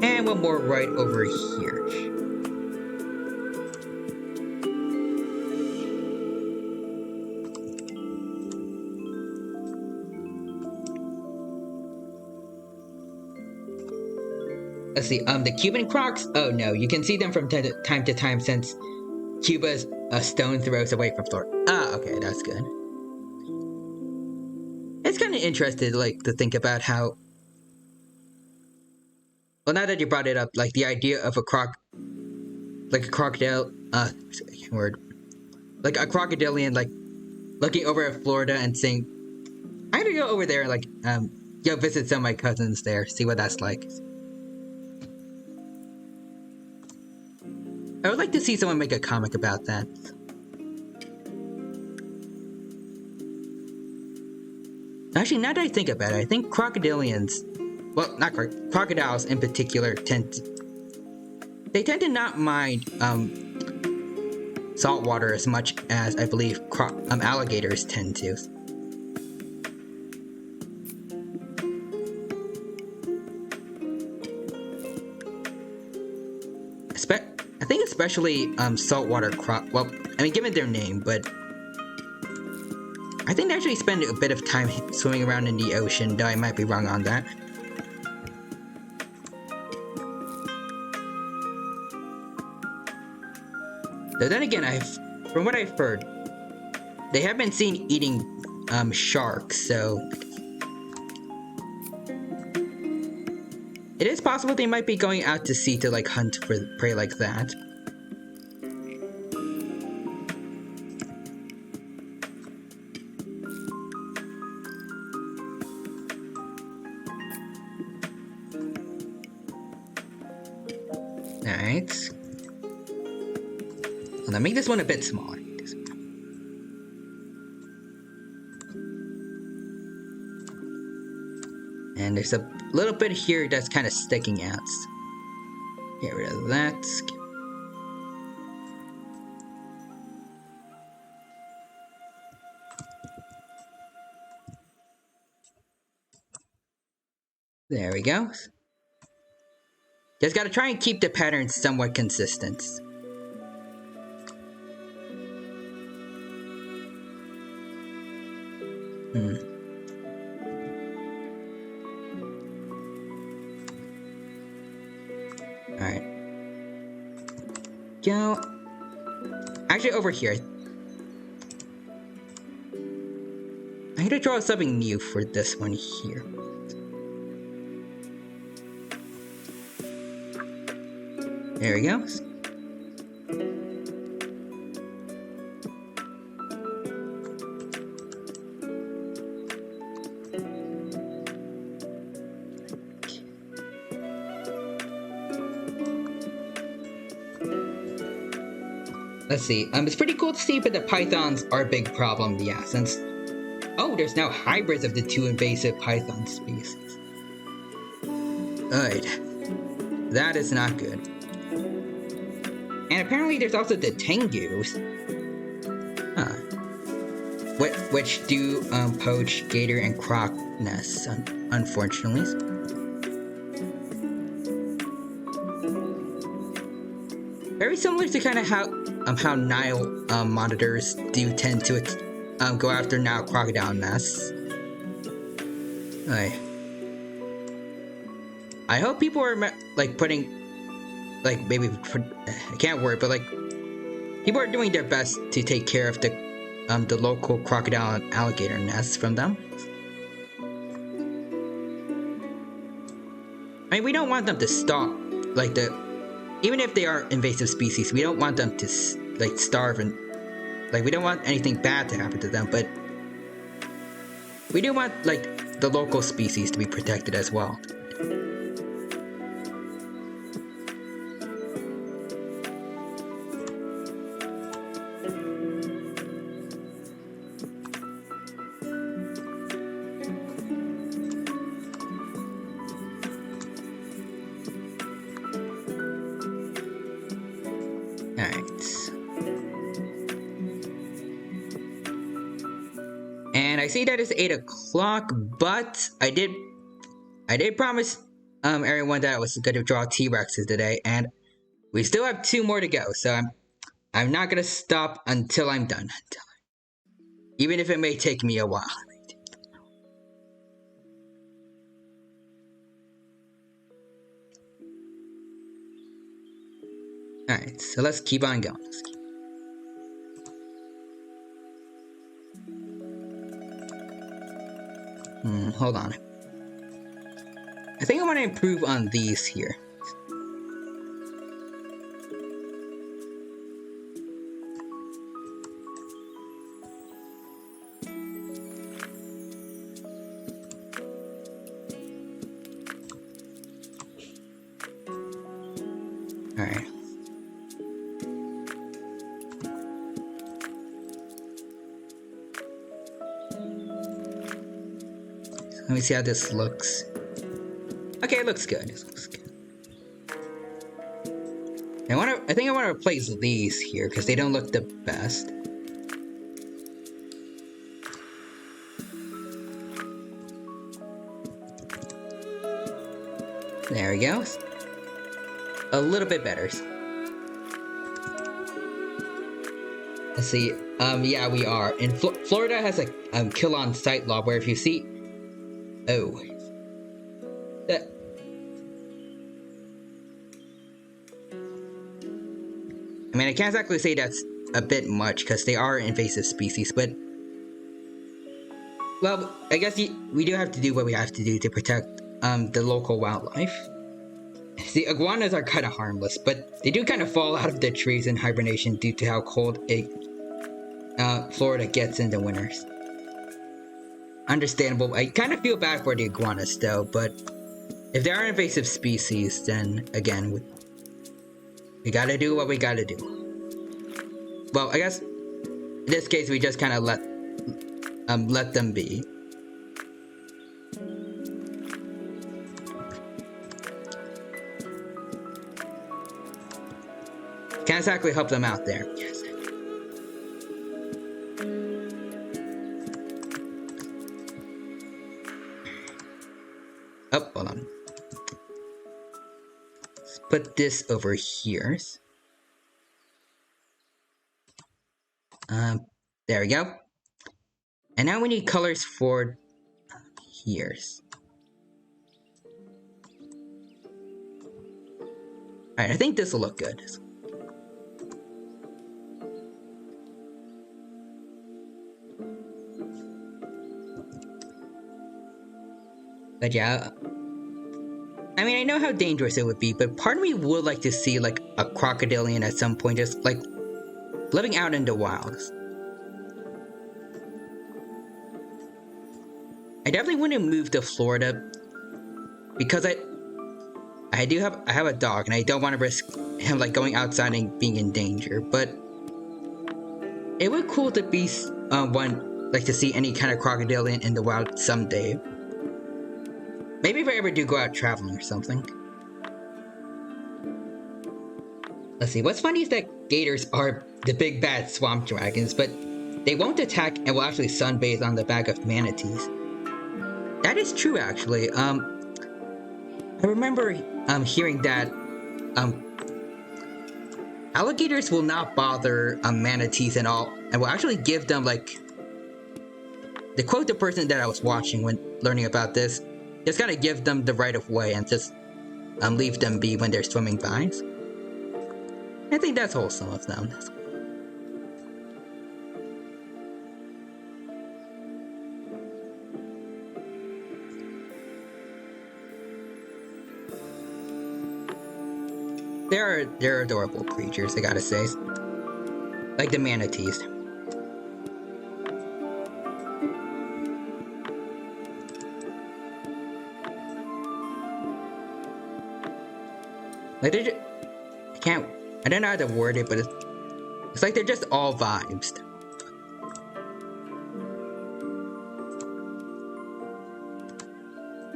And one more right over here. Let's see, the Cuban crocs? Oh no, you can see them from time to time since Cuba's a stone throws away from Florida. Ah, okay, that's good. It's kind of interesting, like, to think about how... Well, now that you brought it up, like, the idea of a crocodile, like, a crocodilian, like, looking over at Florida and saying, I'm gonna go over there and, like, go visit some of my cousins there, see what that's like. I would like to see someone make a comic about that. Actually, now that I think about it, I think crocodilians, well, not crocodiles in particular, tend to not mind salt water as much as I believe alligators tend to. I think especially saltwater well, I mean, given their name, but I think they actually spend a bit of time swimming around in the ocean, though I might be wrong on that. Though then again, from what I've heard, they have been seen eating sharks, so it is possible they might be going out to sea to like hunt for prey like that. Alright. I'll make this one a bit smaller. And there's a little bit here that's kind of sticking out. Get rid of that. There we go. Just gotta try and keep the pattern somewhat consistent. Alright. Go. Actually, over here. I need to draw something new for this one here. There we go. Let's see. It's pretty cool to see, but the pythons are a big problem, yeah, since... Oh, there's now hybrids of the two invasive python species. Alright. That is not good. And apparently there's also the tengus. Which do poach gator and croc nests, unfortunately. Very similar to kind of how Nile monitors do tend to go after Nile crocodile nests. I hope people are like putting, like maybe I can't word, but like people are doing their best to take care of the local crocodile and alligator nests from them. I mean, we don't want them to stop, like even if they are invasive species, we don't want them to like starve and like we don't want anything bad to happen to them, but we do want like the local species to be protected as well. I see that it's 8 o'clock, but I did promise everyone that I was going to draw T-Rexes today, and we still have 2 more to go, so I'm not going to stop until I'm done. Even if it may take me a while. Alright, so let's keep on going. Hold on. I think I want to improve on these here. Alright. Let me see how this looks. Okay, it looks good. It looks good. I think I want to replace these here because they don't look the best. There we go. A little bit better. Let's see. Yeah, we are. And Florida has a kill on sight law where if you see. Oh. I mean, I can't exactly say that's a bit much because they are invasive species, but well, I guess we do have to do what we have to do to protect the local wildlife. The iguanas are kind of harmless, but they do kind of fall out of the trees in hibernation due to how cold Florida gets in the winters. Understandable. I kind of feel bad for the iguanas though, but if they are invasive species, then again, we gotta do what we gotta do. Well, I guess in this case we just kind of let let them be. Can't exactly help them out there. Yes. Oh, hold on. Let's put this over here. There we go. And now we need colors for here. Alright, I think this will look good. But yeah, I mean, I know how dangerous it would be, but part of me would like to see like a crocodilian at some point, just like living out in the wilds. I definitely want to move to Florida because I have a dog and I don't want to risk him like going outside and being in danger. But it would be cool to be to see any kind of crocodilian in the wild someday. Maybe if I ever do go out traveling or something. Let's see, what's funny is that gators are the big bad swamp dragons, but they won't attack and will actually sunbathe on the back of manatees. That is true, actually. I remember hearing that alligators will not bother manatees at all, and will actually give them, like, to quote the person that I was watching when learning about this, just gotta give them the right of way and just leave them be when they're swimming by. I think that's wholesome of them. They're adorable creatures, I gotta say. Like the manatees. Like I don't know how to word it, but it's like they're just all vibes.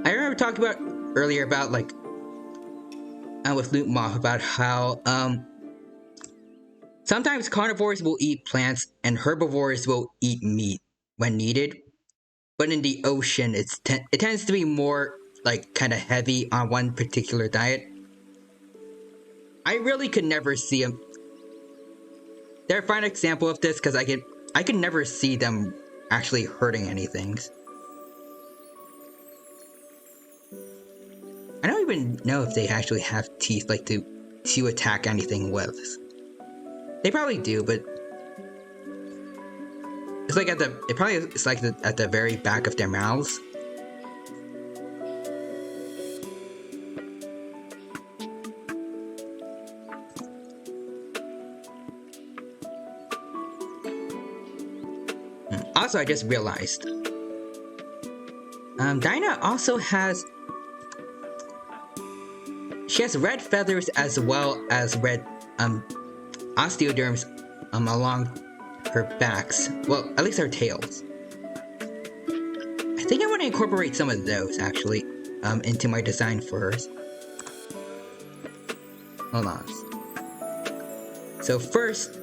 I remember talking about earlier about like with Loot Moth about how sometimes carnivores will eat plants and herbivores will eat meat when needed, but in the ocean it tends to be more like kind of heavy on one particular diet. I really could never see them. They're a fine example of this because I could never see them actually hurting anything. I don't even know if they actually have teeth like to attack anything with. They probably do, but it's like at the very back of their mouths. Also, I just realized, Dinah also has, she has red feathers as well as red, osteoderms, along her backs. Well, at least her tails. I think I want to incorporate some of those, actually, into my design for hers. Hold on. So first,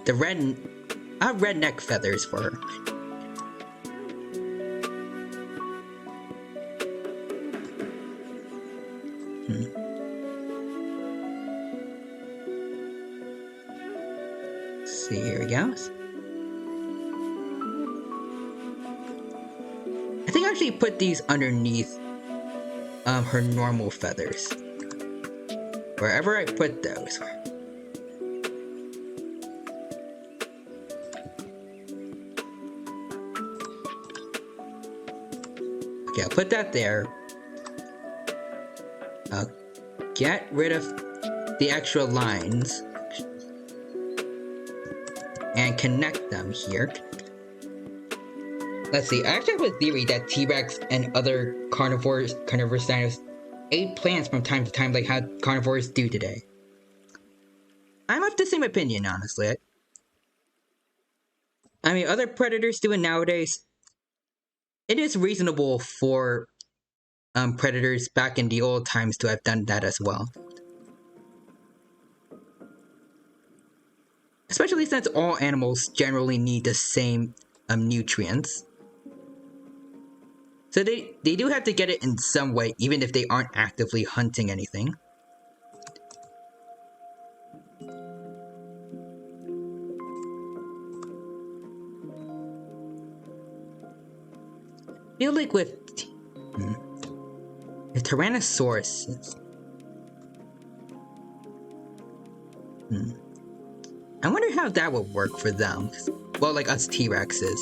the red neck feathers for her. Let's see, here we go. I think I actually put these underneath her normal feathers. Wherever I put those. Okay, I'll put that there. I'll get rid of the extra lines and connect them here. Let's see, I actually have a theory that T-Rex and other carnivorous dinosaurs ate plants from time to time like how carnivores do today. I'm of the same opinion, honestly. I mean, other predators do it nowadays. It is reasonable for predators back in the old times to have done that as well. Especially since all animals generally need the same nutrients. So they do have to get it in some way, even if they aren't actively hunting anything. I feel like with the Tyrannosaurus. I wonder how that would work for them. Well, like us T-Rexes.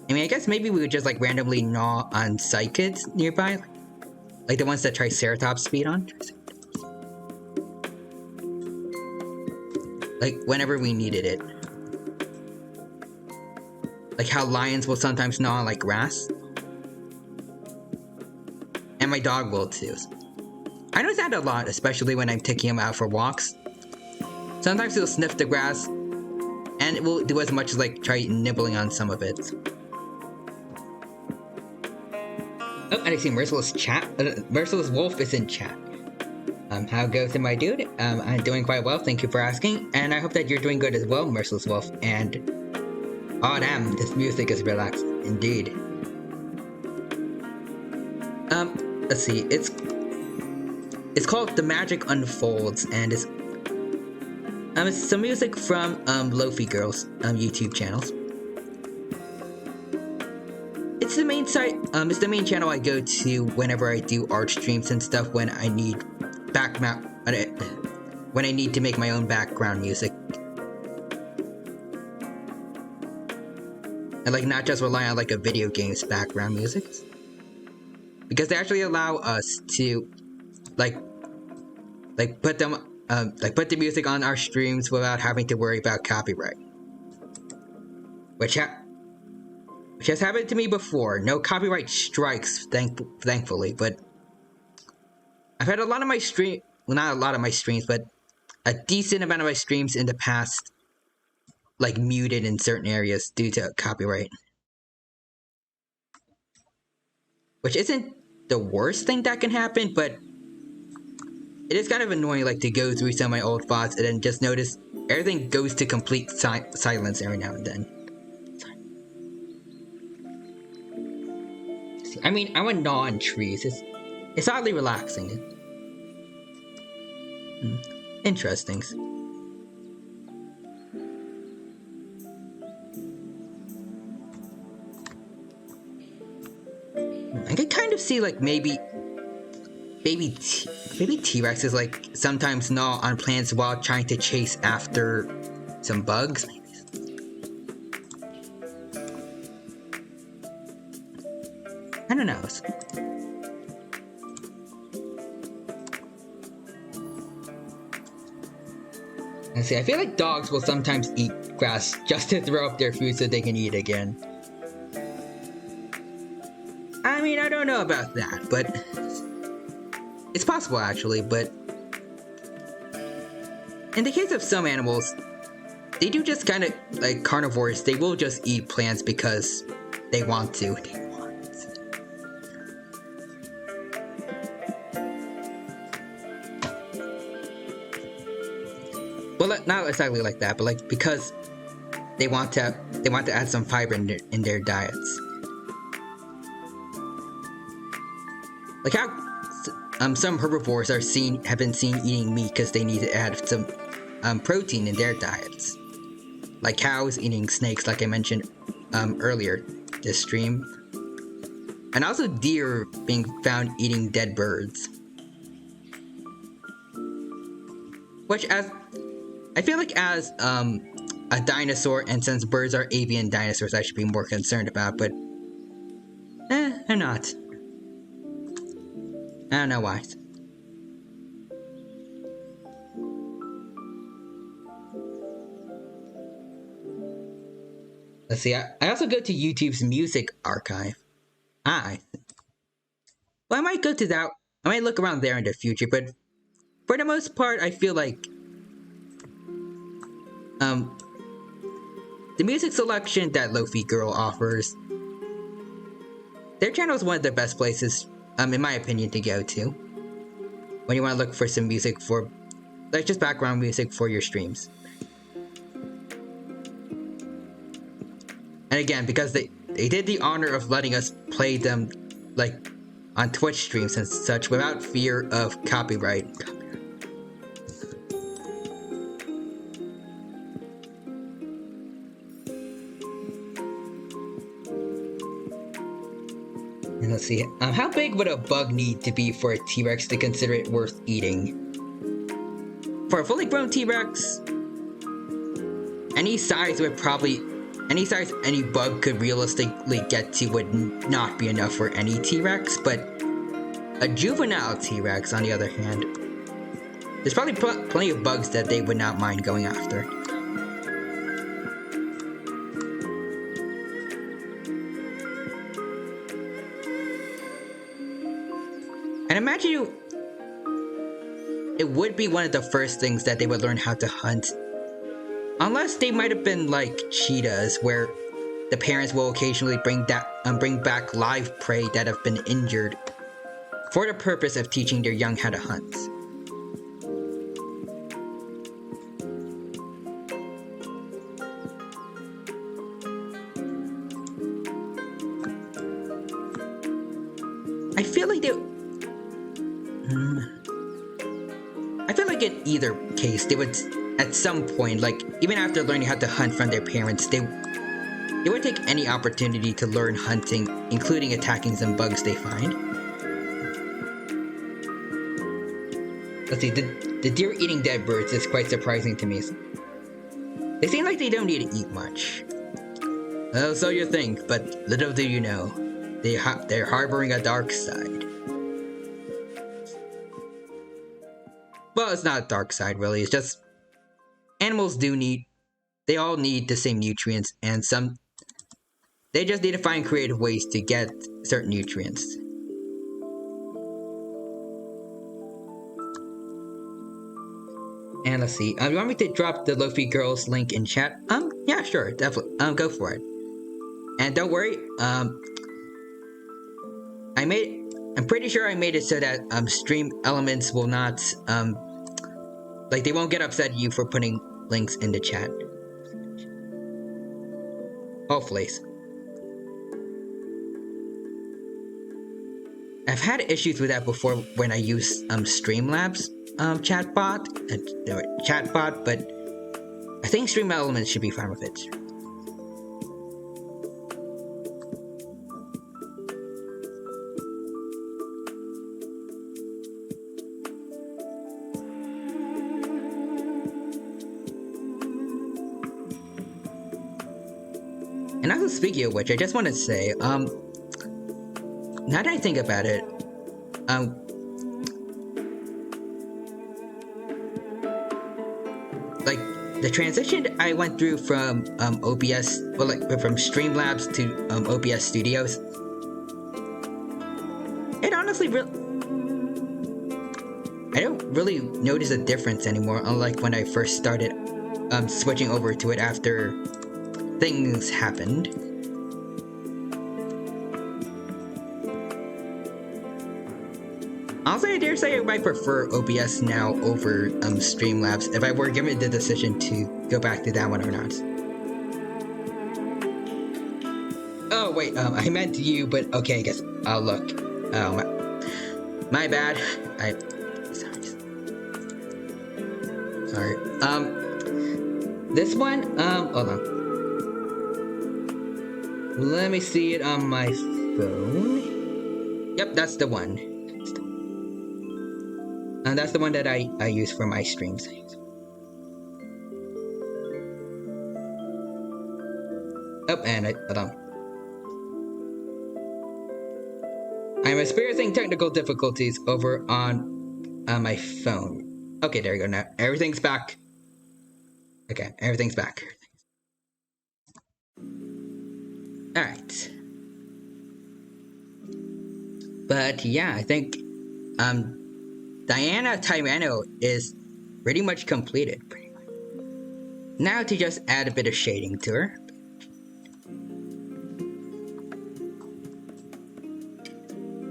I mean, I guess maybe we would just like randomly gnaw on cycads nearby. Like the ones that Triceratops feed on. Like whenever we needed it. Like how lions will sometimes gnaw on like grass. And my dog will too. I notice that a lot, especially when I'm taking him out for walks. Sometimes he'll sniff the grass, and it will do as much as like try nibbling on some of it. Oh, and I see Merciless chat. Merciless Wolf is in chat. How goes it, my dude? I'm doing quite well, thank you for asking, and I hope that you're doing good as well, Merciless Wolf. And oh damn, this music is relaxed indeed. Let's see. It's called The Magic Unfolds, and it's some music from Lofi Girls YouTube channels. It's the main site. It's the main channel I go to whenever I do art streams and stuff. When I need when I need to make my own background music, and like not just rely on like a video game's background music, because they actually allow us to like put them put the music on our streams without having to worry about copyright, which has happened to me before. No copyright strikes, thankfully, but I've had a lot of my well, not a lot of my streams, but a decent amount of my streams in the past like muted in certain areas due to copyright, which isn't the worst thing that can happen, but it is kind of annoying, like, to go through some of my old thoughts and then just notice everything goes to complete silence every now and then. I mean, I would gnaw on trees. It's oddly relaxing. Interesting. I can kind of see, like, maybe T-Rexes like sometimes gnaw on plants while trying to chase after some bugs. Maybe. I don't know. Let's see. I feel like dogs will sometimes eat grass just to throw up their food so they can eat again. I mean, I don't know about that, but it's possible actually, but in the case of some animals, they do just kind of like carnivores. They will just eat plants because they want to. Well, not exactly like that, but like because they want to add some fiber in their diets. Like how some herbivores have been seen eating meat because they need to add some protein in their diets. Like cows eating snakes, like I mentioned earlier this stream. And also deer being found eating dead birds. Which, as I feel like as a dinosaur, and since birds are avian dinosaurs, I should be more concerned about, but I'm not. I don't know why. Let's see, I also go to YouTube's music archive. Well, I might go to that I might look around there in the future, but for the most part, I feel like the music selection that Lo-Fi Girl offers, their channel is one of the best places, in my opinion, to go to when you want to look for some music for, like, just background music for your streams. And again, because they did the honor of letting us play them, like, on Twitch streams and such without fear of copyright. And let's see, how big would a bug need to be for a T-Rex to consider it worth eating? For a fully grown T-Rex, any size any bug could realistically get to would not be enough for any T-Rex, but a juvenile T-Rex, on the other hand, there's probably plenty of bugs that they would not mind going after. And imagine it would be one of the first things that they would learn how to hunt. Unless they might have been like cheetahs, where the parents will occasionally bring back live prey that have been injured for the purpose of teaching their young how to hunt. I feel like in either case, they would, at some point, like, even after learning how to hunt from their parents, they would take any opportunity to learn hunting, including attacking some bugs they find. Let's see, the deer eating dead birds is quite surprising to me. They seem like they don't need to eat much. Well, so you think, but little do you know, they're harboring a dark side. Well, it's not a dark side, really. It's just animals they all need the same nutrients, and they just need to find creative ways to get certain nutrients. And let's see, you want me to drop the Lo-Fi Girls link in chat? Yeah, sure, definitely. Go for it. And don't worry, I'm pretty sure I made it so that stream elements will not like, they won't get upset at you for putting links in the chat. Hopefully. I've had issues with that before when I use Streamlabs chatbot, but I think Stream Elements should be fine with it. And also, speaking of which, I just want to say, now that I think about it, like, the transition I went through from OBS, well, like, from Streamlabs to OBS Studios, it honestly I don't really notice a difference anymore, unlike when I first started switching over to it after things happened. Also, I dare say I might prefer OBS now over Streamlabs if I were given the decision to go back to that one or not. Oh wait, I meant you, but okay, I guess I'll look. Oh, my bad. Sorry. This one, hold on. Let me see it on my phone. Yep, that's the one. And that's the one that I use for my streams. Oh, and hold on. I'm experiencing technical difficulties over on my phone. Okay, there we go. Now everything's back. Okay, everything's back. Alright. But yeah, I think Diana Tyrano is pretty much completed. Now to just add a bit of shading to her.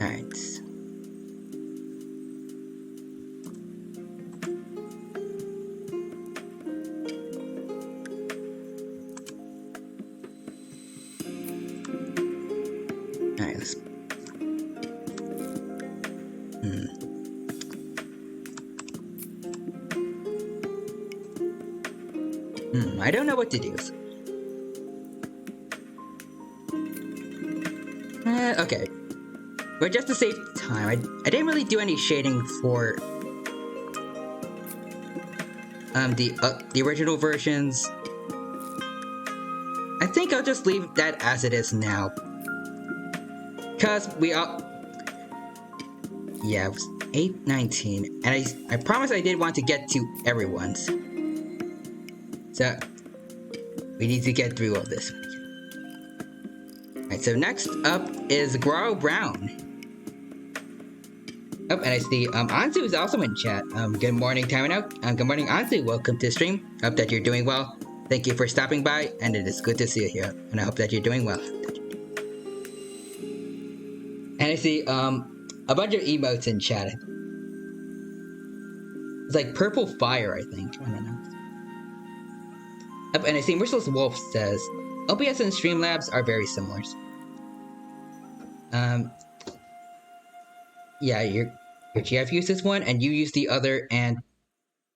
Alright. Alright, let's... I don't know what to do. Okay. But just to save time, I didn't really do any shading for the original versions. I think I'll just leave that as it is now. Cause we all... Yeah, it was 8:19, and I promised I did want to get to everyone's. So, we need to get through all this. Alright, so next up is Grow Brown. Oh, and I see, Anzu is also in chat. Good morning, Tamino. Good morning, Anzu. Welcome to the stream. Hope that you're doing well. Thank you for stopping by, and it is good to see you here. And I hope that you're doing well. And I see, a bunch of emotes in chat. It's like Purple Fire, I think. I don't know. And I see Merciless Wolf says, OBS and Streamlabs are very similar. Yeah, your GF uses one, and you use the other, and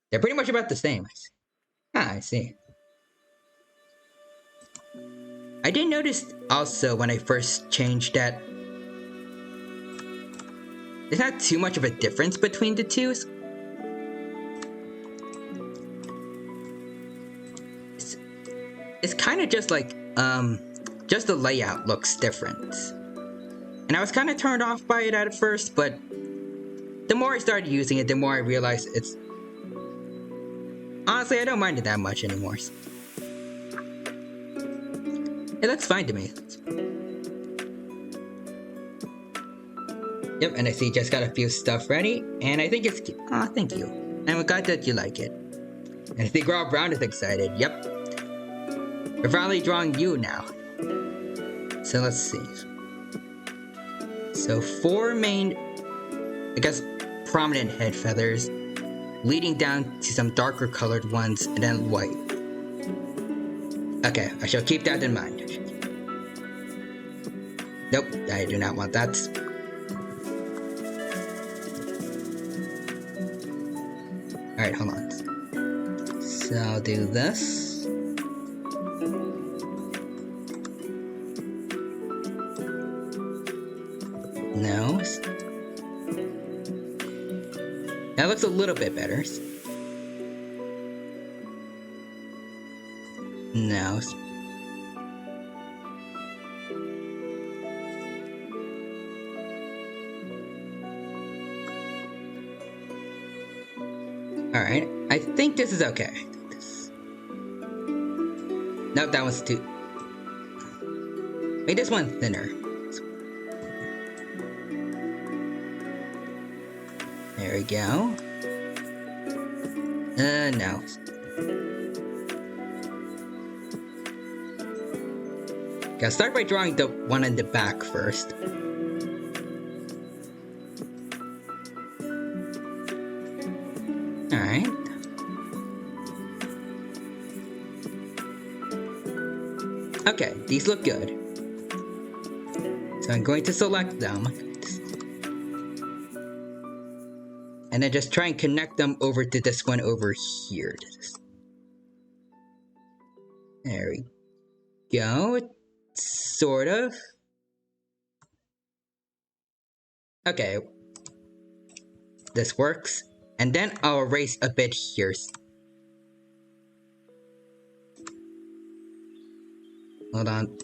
they're pretty much about the same. I see. I did notice also when I first changed that there's not too much of a difference between the two. It's kind of just like, just the layout looks different. And I was kind of turned off by it at first, but the more I started using it, the more I realized it's... Honestly, I don't mind it that much anymore. It looks fine to me. Yep, and I see you just got a few stuff ready, and I think it's cute. Aw, thank you. I'm glad that you like it. And I see Grow Brown is excited. Yep. We're finally drawing you now. So let's see. So 4 main, I guess, prominent head feathers, leading down to some darker colored ones, and then white. Okay, I shall keep that in mind. Nope, I do not want that. Alright, hold on. So I'll do this. No. That looks a little bit better. No. Alright, I think this is okay. Nope, that one's too... Make this one thinner. There we go. No. Gotta start by drawing the one in the back first. Alright. Okay, these look good. So I'm going to select them. And then just try and connect them over to this one over here. There we go. Sort of. Okay. This works. And then I'll erase a bit here. Hold on.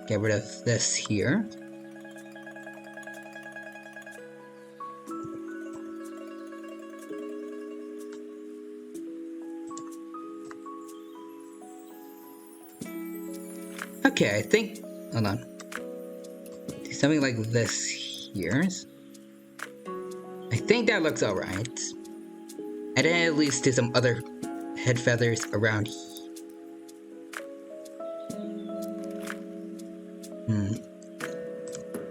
Get rid of this here. Okay, I think... Hold on. Do something like this here. I think that looks alright. And then at least do some other head feathers around here.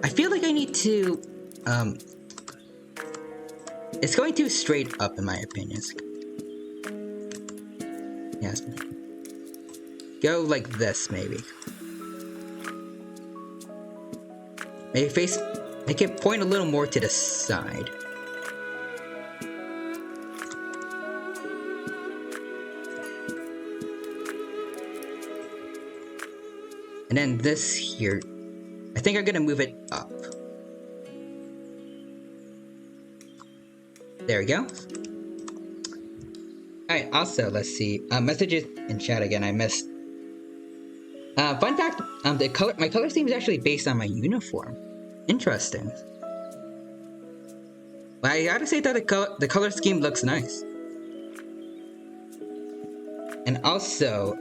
I feel like I need to... It's going too straight up in my opinion. Yes. Go like this, maybe. Maybe face... Make it point a little more to the side. And then this here... I think I'm gonna move it up. There we go. Alright, also, let's see. Messages in chat again, I missed. Fun fact, my color scheme is actually based on my uniform. Interesting. But I gotta say that the color scheme looks nice. And also,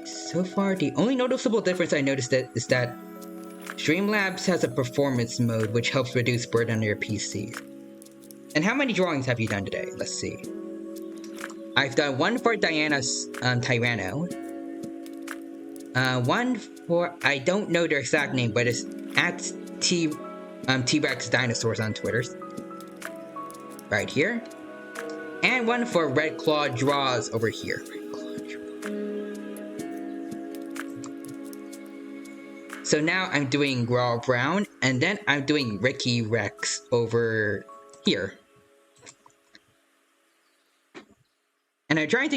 so far, the only noticeable difference I noticed is that Streamlabs has a performance mode which helps reduce burden on your PC. And how many drawings have you done today? Let's see. I've done one for Diana's Tyranno. One for... I don't know their exact name, but it's at T-Rex Dinosaurs on Twitter. Right here. And one for Red Claw Draws over here. So now I'm doing Raw Brown, and then I'm doing Ricky Rex over here. And I'm trying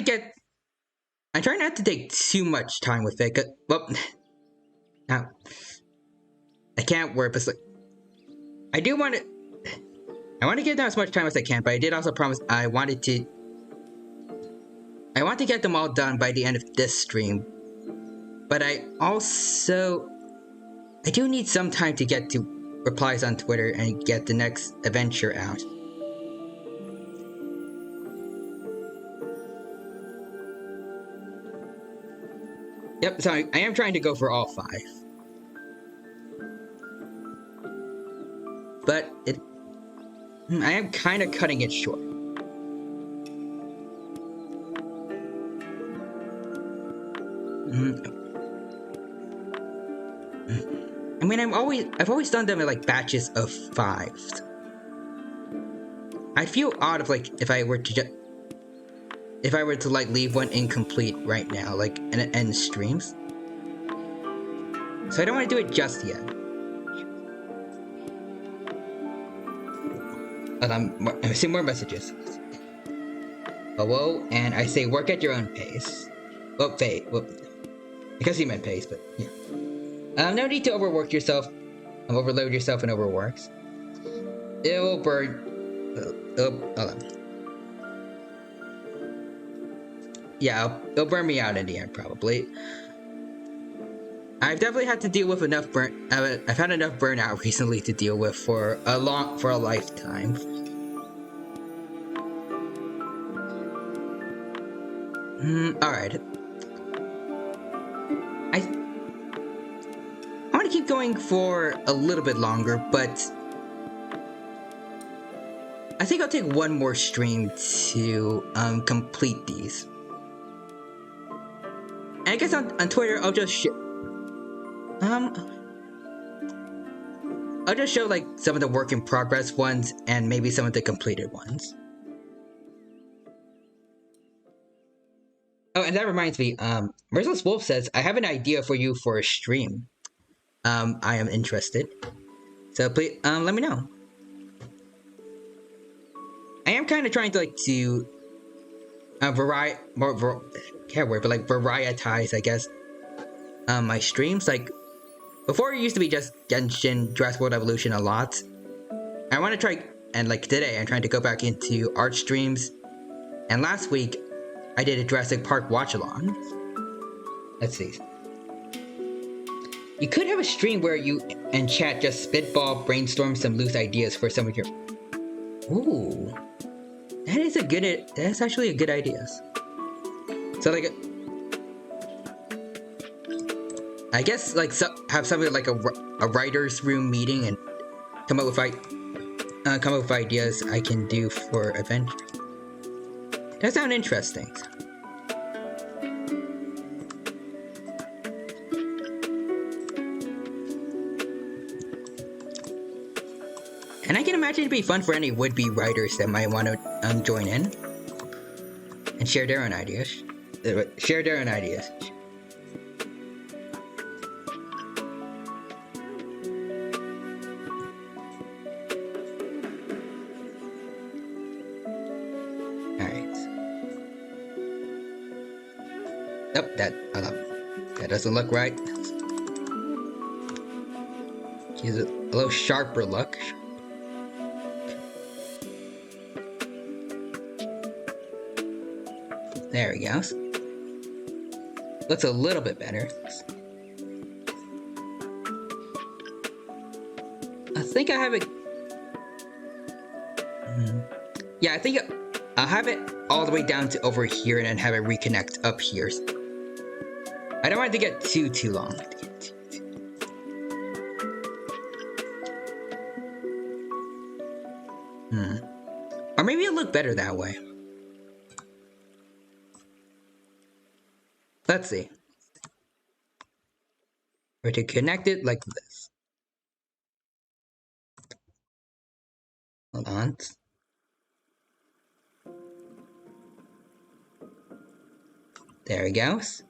not to take too much time with it, well, now, I can't work, but like, I want to give them as much time as I can, but I did also promise I want to get them all done by the end of this stream. But I do need some time to get to replies on Twitter and get the next adventure out. Yep, so I am trying to go for all 5. But I am kind of cutting it short. I mean, I've always done them in like batches of 5. I feel odd if like if I were to like leave one incomplete right now, like and it ends streams. So I don't want to do it just yet. But I'm seeing more messages. Hello, and I say work at your own pace. Well, I guess he meant pace, but yeah. No need to overwork yourself. Overload yourself and overworks. It will burn. Hold on. Yeah, it'll burn me out in the end, probably. I've definitely had to deal with enough I've had enough burnout recently to deal with for a lifetime. Alright. I want to keep going for a little bit longer, but I think I'll take one more stream to complete these. And I guess on Twitter I'll just show like some of the work in progress ones and maybe some of the completed ones. Oh, and that reminds me, Merciless Wolf says, I have an idea for you for a stream. I am interested. So please, let me know. I am kind of trying to varietize, I guess, my streams. Like, before it used to be just Genshin, Jurassic World Evolution a lot. I want to try, and like today, I'm trying to go back into art streams. And last week, I did a Jurassic Park watch-along. Let's see. You could have a stream where you and chat just spitball, brainstorm some loose ideas for some of your... Ooh. That's actually a good idea. So like... I guess like have something like a writer's room meeting and come up with ideas I can do for adventure. That sounds interesting. And I can imagine it'd be fun for any would-be writers that might want to join in and share their own ideas. Nope, that doesn't look right. Use a little sharper look. There we go. Looks a little bit better. I think I have it. Yeah, I think I'll have it all the way down to over here and then have it reconnect up here. I don't want it to get too long. Or maybe it'll look better that way. Let's see. Or to connect it like this. Hold on. There it goes.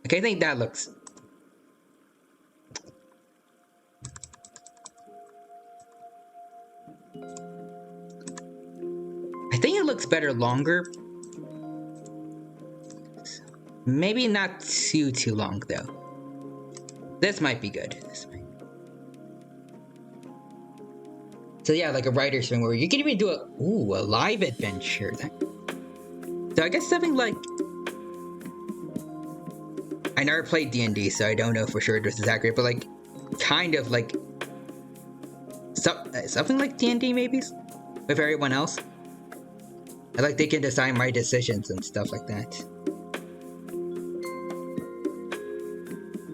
Okay, I think that looks... I think it looks better longer. Maybe not too long though. This might be good. So yeah, like a writer's thing where you can even do a live adventure. So I guess something like... I never played D&D, so I don't know for sure this is accurate, but like, kind of like... something like D&D maybe? With everyone else? I like they can decide my decisions and stuff like that.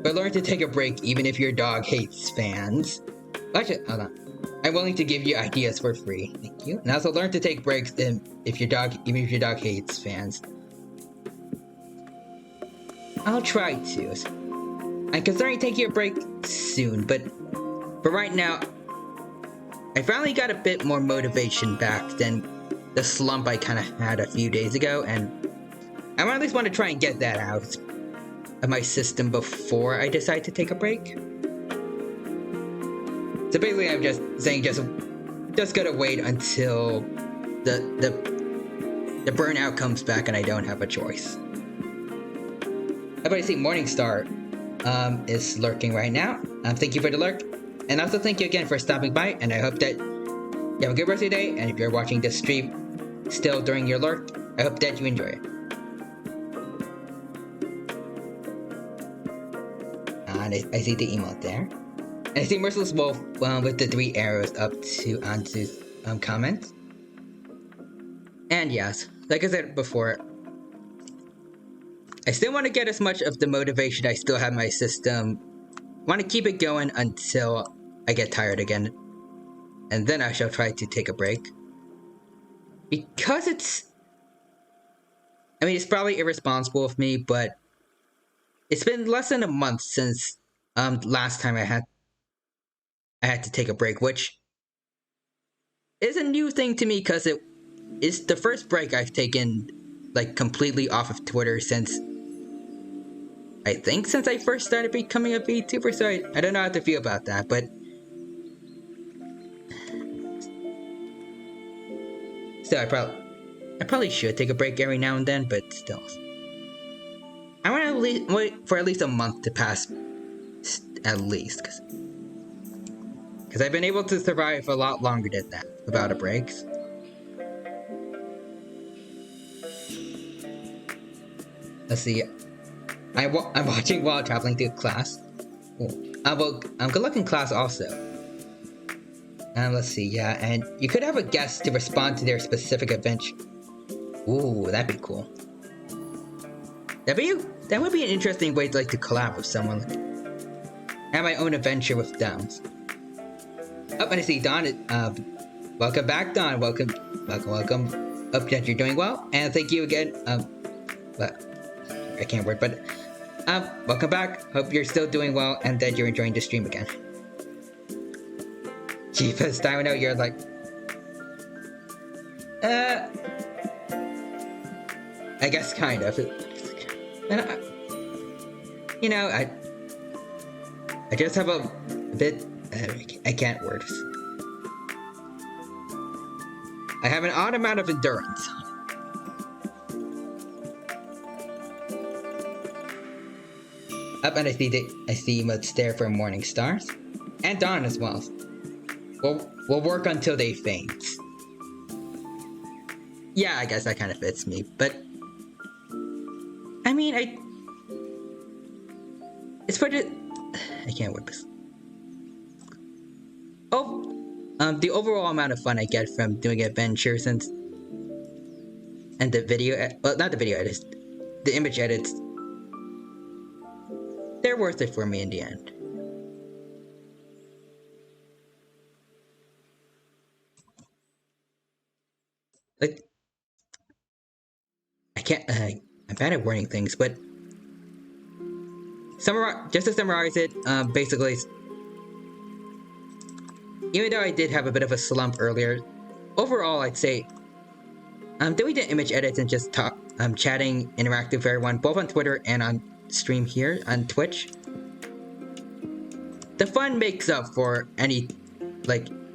But learn to take a break even if your dog hates fans. Actually, hold on. I'm willing to give you ideas for free. Thank you. And also learn to take breaks even if your dog hates fans. I'll try to. I'm considering taking a break soon, but for right now, I finally got a bit more motivation back than the slump I kind of had a few days ago, and I at least want to try and get that out of my system before I decide to take a break. So basically, I'm just saying, just gotta wait until the burnout comes back and I don't have a choice. Everybody see Morningstar is lurking right now. Thank you for the lurk, and also thank you again for stopping by. And I hope that you have a good rest of your day. And if you're watching this stream still during your lurk, I hope that you enjoy it. And I see the emote there. And I see Merciless Wolf with the 3 arrows up to Anzu's comment. And yes, like I said before, I still want to get as much of the motivation I still have in my system. Want to keep it going until I get tired again. And then I shall try to take a break. Because it's probably irresponsible of me, but it's been less than a month since last time I had to take a break, which is a new thing to me because it is the first break I've taken like completely off of Twitter since I first started becoming a VTuber, so I don't know how to feel about that, but still, I probably should take a break every now and then, but still. I want to wait for at least a month to pass, at least, because I've been able to survive a lot longer than that without a break. Let's see. I'm watching while traveling to class. I'm good luck in class also. And let's see, yeah, and you could have a guest to respond to their specific adventure. Ooh, that'd be cool. That would be an interesting way to to collab with someone. Have my own adventure with them. Oh, and I see Don. Welcome back, Don. Welcome. Hope that you're doing well, and thank you again. But I can't word, but welcome back. Hope you're still doing well, and that you're enjoying the stream again. Jeepers, I know you're like, I guess kind of. And I just have a bit. I can't word. I have an odd amount of endurance. Up, and I see Emotes there for Morning Stars, and Dawn as well. We'll work until they faint. Yeah, I guess that kind of fits me, but I mean, it's for the. I can't word this. Oh, the overall amount of fun I get from doing adventures and the video, well, not the video edits, the image edits, they're worth it for me in the end. Like, I can't, I'm bad at wording things, but just to summarize it, basically, even though I did have a bit of a slump earlier, overall I'd say doing the image edits and just chatting, interacting with everyone, both on Twitter and on stream here on Twitch, the fun makes up for any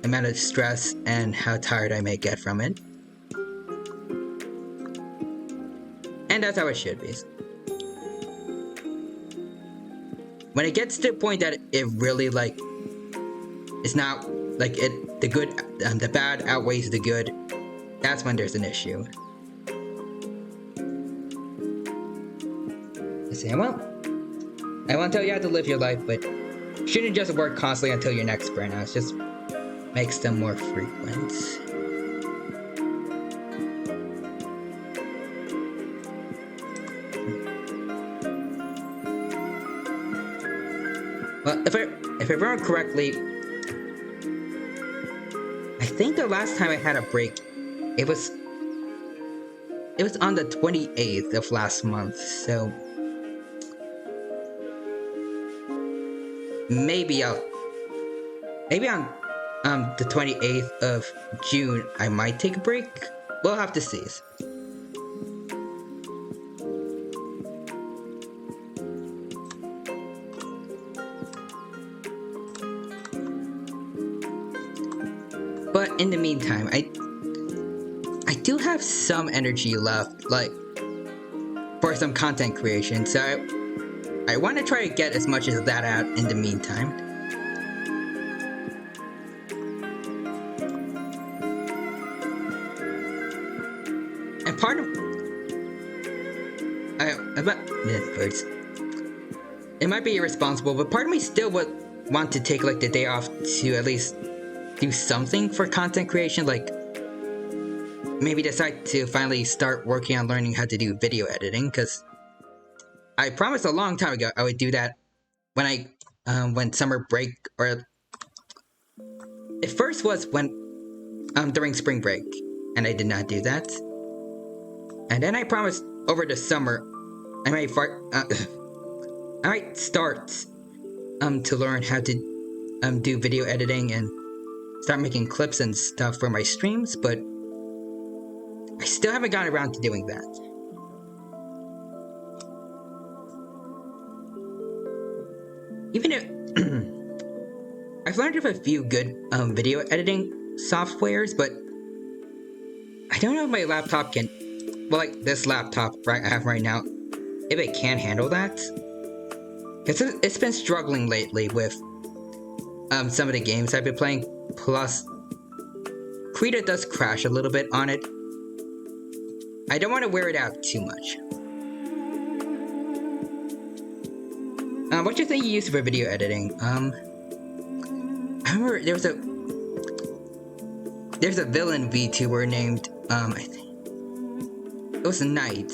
amount of stress and how tired I may get from it. And that's how it should be. When it gets to the point that it really it's not the bad outweighs the good, that's when there's an issue. I won't tell you how to live your life, but shouldn't just work constantly until your next burnouts. Just makes them more frequent. Well, if I remember correctly, I think the last time I had a break, it was on the 28th of last month, so maybe on the 28th of June I might take a break. We'll have to see. But in the meantime, I do have some energy left, for some content creation, so I want to try to get as much of that out in the meantime. And part of it might be irresponsible, but part of me still would want to take the day off to at least do something for content creation, maybe decide to finally start working on learning how to do video editing, because I promised a long time ago I would do that when summer break, or it first was during spring break, and I did not do that. And then I promised over the summer I might start to learn how to do video editing and start making clips and stuff for my streams, but I still haven't gotten around to doing that. Even if I've learned of a few good video editing softwares, but I don't know if my laptop can, this laptop I have right now, if it can handle that. It's been struggling lately with some of the games I've been playing, plus Krita does crash a little bit on it. I don't want to wear it out too much. What do you think you use for video editing? I remember there's a villain VTuber named it was Knight,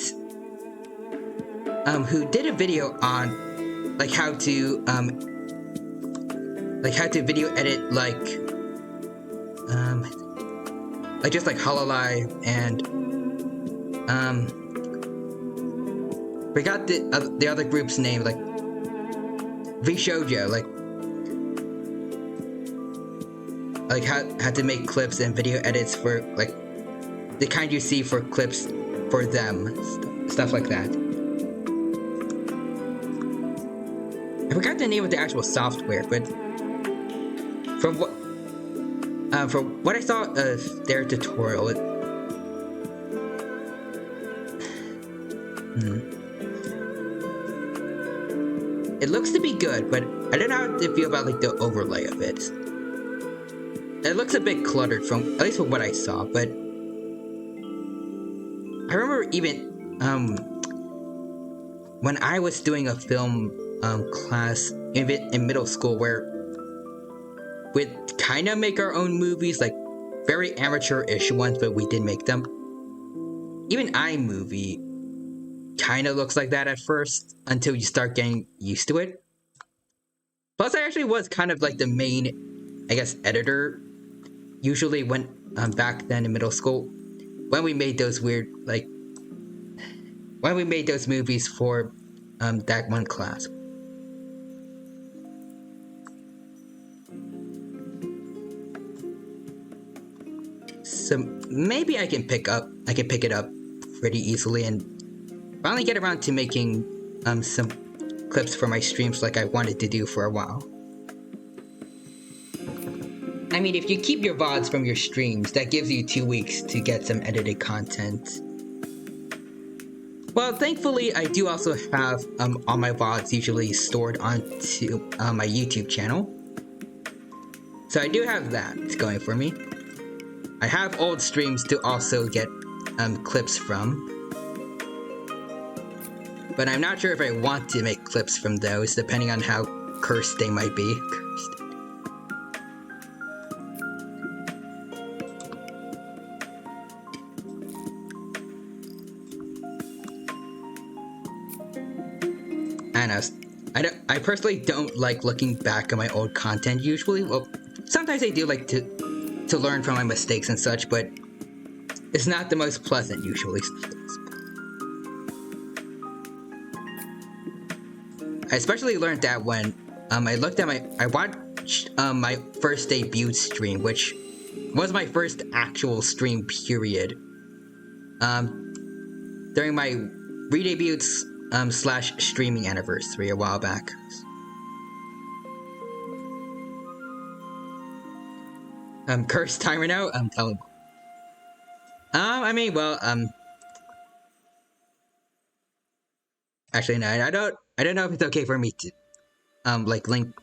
who did a video on like how to video edit like just like Hololive and forgot the other group's name, like VShojo, like how to make clips and video edits for like the kind you see for clips for them, stuff like that. I forgot the name of the actual software, but from what I saw of their tutorial, it looks to be good, but I don't know how to feel about like the overlay of it. It looks a bit cluttered at least from what I saw, but I remember even when I was doing a film class in middle school where we'd kind of make our own movies, like very amateur-ish ones, but we did make them. Even iMovie kind of looks like that at first until you start getting used to it. Plus, I actually was kind of like the main, I guess, editor usually when back then in middle school when we made those weird when we made those movies for that one class. So maybe I can pick it up pretty easily and finally get around to making some clips for my streams like I wanted to do for a while. I mean, if you keep your VODs from your streams, that gives you 2 weeks to get some edited content. Well, thankfully, I do also have all my VODs usually stored onto my YouTube channel. So I do have that going for me. I have old streams to also get clips from. But I'm not sure if I want to make clips from those, depending on how cursed they might be. I personally don't like looking back at my old content usually. Well, sometimes I do like to learn from my mistakes and such, but it's not the most pleasant usually. I especially learned that when I watched my first debut stream, which was my first actual stream period. During my re-debuts slash streaming anniversary a while back. Cursed timer now? Tell him. I mean, well, actually, no, I don't know if it's okay for me to, like, link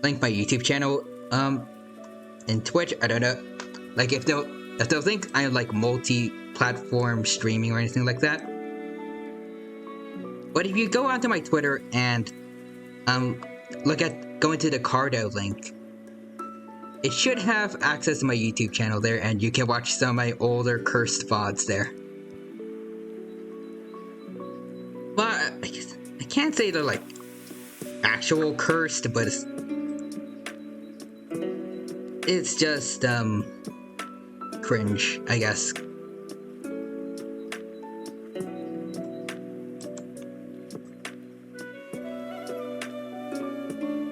my YouTube channel, and Twitch. I don't know, like, if they'll think I'm, like, multi-platform streaming or anything like that. But if you go onto my Twitter and, go into the Cardo link, it should have access to my YouTube channel there, and you can watch some of my older cursed VODs there. Well, I can't say they're, like, actual cursed, but it's just, cringe, I guess.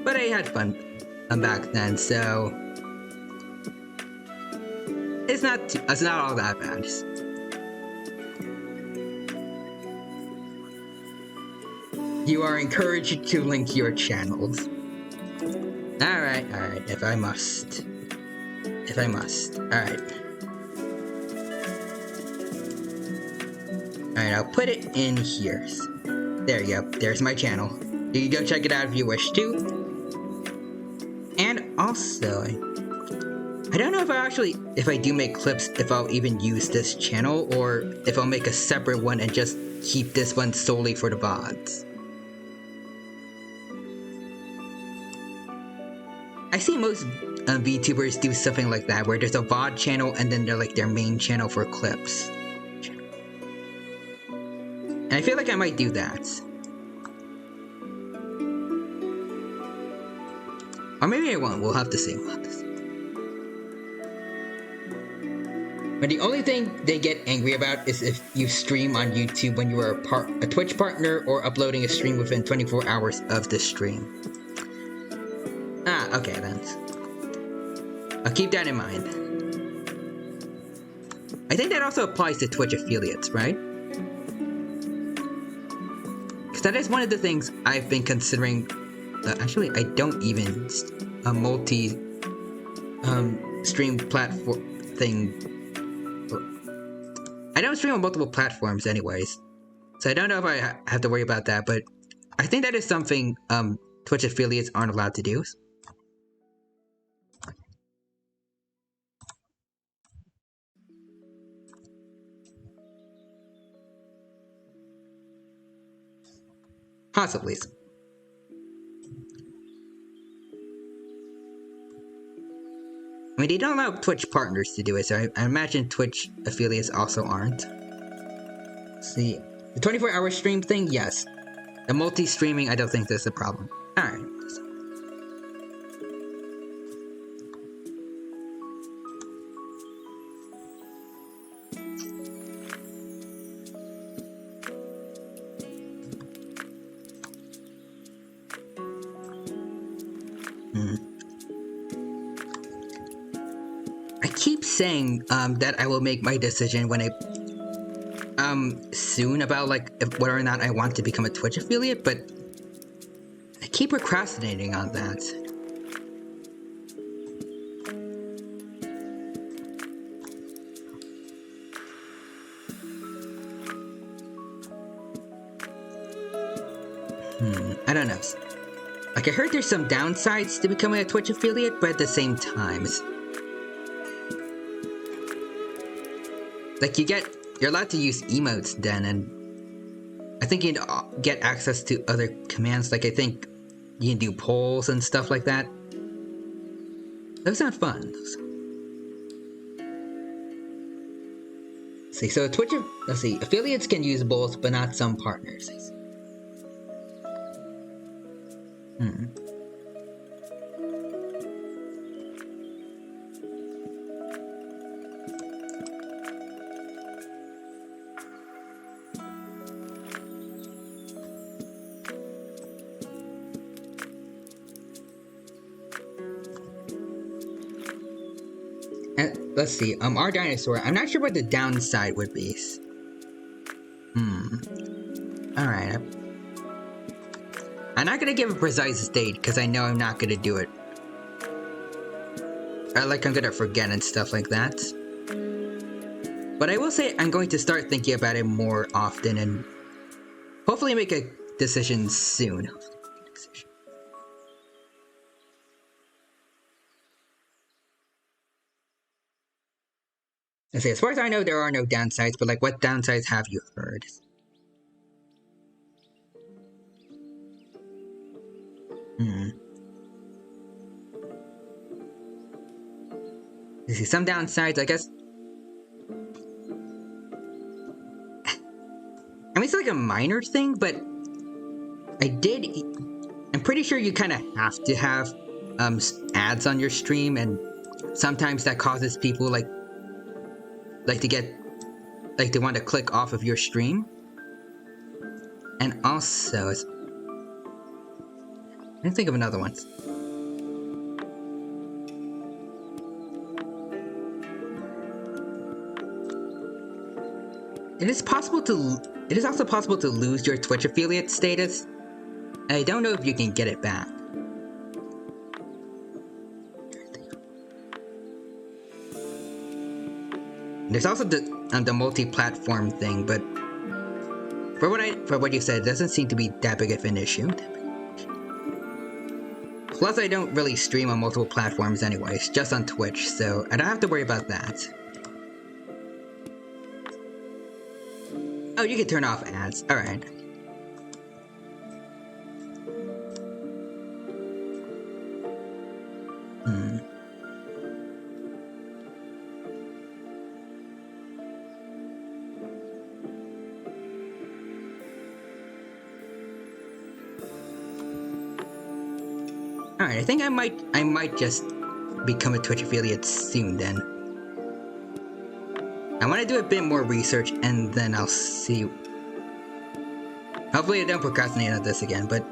But I had fun back then, so it's not all that bad. You are encouraged to link your channels. Alright, if I must. Alright, I'll put it in here. There you go, there's my channel. You can go check it out if you wish to. And also, I don't know if I do make clips, if I'll even use this channel, or if I'll make a separate one and just keep this one solely for the VODs. I see most VTubers do something like that, where there's a VOD channel and then they're like their main channel for clips. And I feel like I might do that. Or maybe I won't. We'll have to see. But the only thing they get angry about is if you stream on YouTube when you are a Twitch partner or uploading a stream within 24 hours of the stream. Ah, okay then. I'll keep that in mind. I think that also applies to Twitch affiliates, right? Because that is one of the things I've been considering. Actually, I don't even stream platform thing. I don't stream on multiple platforms anyways, so I don't know if I have to worry about that, but I think that is something Twitch affiliates aren't allowed to do. Possibly. I mean, they don't allow Twitch partners to do it, so I imagine Twitch affiliates also aren't. Let's see. The 24-hour stream thing, yes. The multi-streaming, I don't think that's a problem. Alright. I keep saying that I will make my decision when soon about whether or not I want to become a Twitch affiliate, but I keep procrastinating on that. I don't know. Like, I heard there's some downsides to becoming a Twitch affiliate, but at the same time, it's like you're allowed to use emotes then, and I think you'd get access to other commands. Like, I think you can do polls and stuff like that. Those sound fun. Let's see, so let's see, affiliates can use both, but not some partners. And let's see, our dinosaur, I'm not sure what the downside would be. Alright. I'm not gonna give a precise date, because I know I'm not gonna do it. Or I'm gonna forget and stuff like that. But I will say I'm going to start thinking about it more often and hopefully make a decision soon. I say, as far as I know, there are no downsides, but what downsides have you heard? You see, some downsides, I guess. I mean, it's a minor thing, but I'm pretty sure you kind of have to have ads on your stream, and sometimes that causes people to want to click off of your stream. And also, I didn't think of another one. It is also possible to lose your Twitch affiliate status. I don't know if you can get it back. There's also the multi-platform thing, but for what you said, it doesn't seem to be that big of an issue. Plus, I don't really stream on multiple platforms anyways, just on Twitch, so I don't have to worry about that. Oh, you can turn off ads. Alright. Alright, I think I might just become a Twitch affiliate soon then. I want to do a bit more research and then I'll see. Hopefully I don't procrastinate on this again, but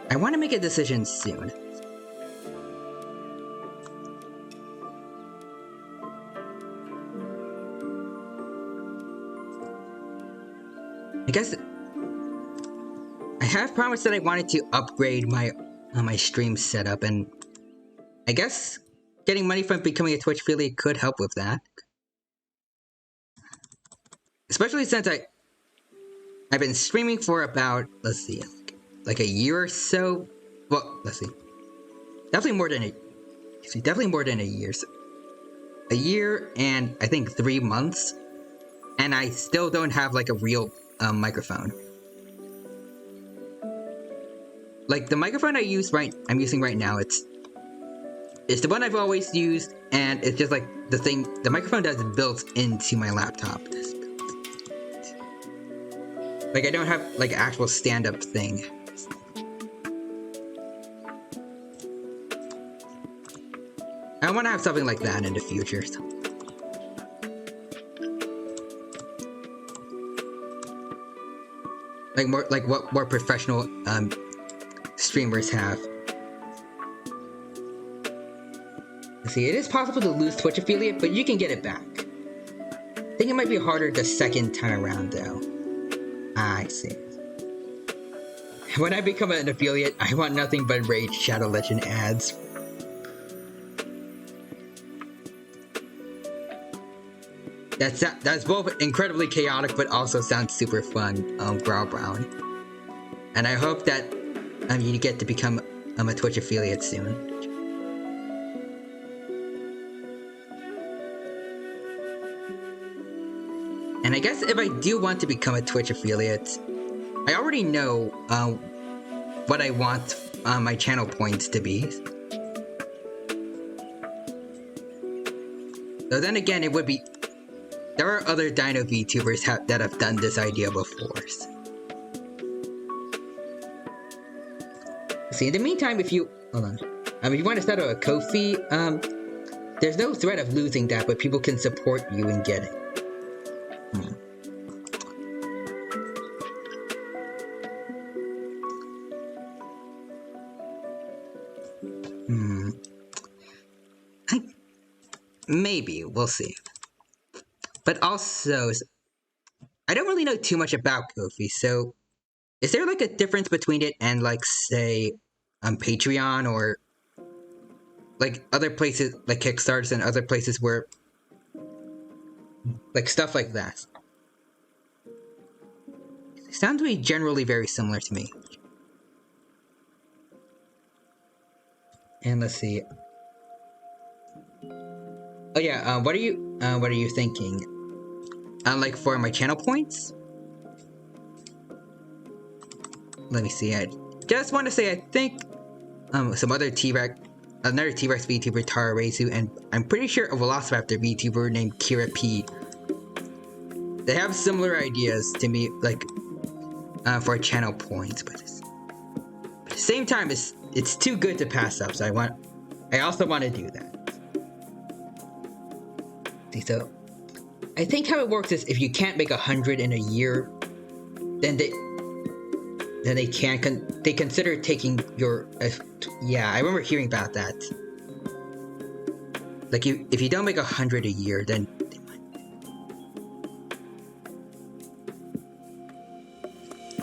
I want to make a decision soon. I guess I have promised that I wanted to upgrade my my stream setup, and I guess getting money from becoming a Twitch affiliate could help with that. Especially since I've been streaming for about, let's see, like a year or so. Well, let's see, definitely more than a year. So a year and I think 3 months, and I still don't have like a real microphone. Like the microphone I'm using right now, it's the one I've always used, and it's just like the microphone that's built into my laptop. Like I don't have like an actual stand-up thing. I want to have something like that in the future. So. Like what more professional streamers have. See, it is possible to lose Twitch affiliate, but you can get it back. I think it might be harder the second time around though. I see. When I become an affiliate, I want nothing but Raid Shadow Legend ads. That's both incredibly chaotic, but also sounds super fun, Brow Brown. And I hope that you get to become a Twitch affiliate soon. And I guess if I do want to become a Twitch affiliate, I already know what I want my channel points to be. So then again, it would be... There are other Dino VTubers that have done this idea before. So. See, in the meantime, if you... Hold on. If you want to set up a Ko-fi, there's no threat of losing that, but people can support you in getting. Maybe, we'll see. But also, I don't really know too much about Ko-fi, so is there like a difference between it and like, say, Patreon or like other places like Kickstarters and other places where like stuff like that? It sounds to be generally very similar to me. And let's see. Oh yeah, what are you thinking? Like for my channel points? Let me see. I just want to say I think some other another T-Rex VTuber, Tara Reisu, and I'm pretty sure a Velociraptor VTuber named Kira P. They have similar ideas to me, like for channel points, but at the same time, it's too good to pass up. So I also want to do that. See, so I think how it works is if you can't make 100 in a year, then they consider taking your yeah, I remember hearing about that. Like if you don't make 100 a year, then they might.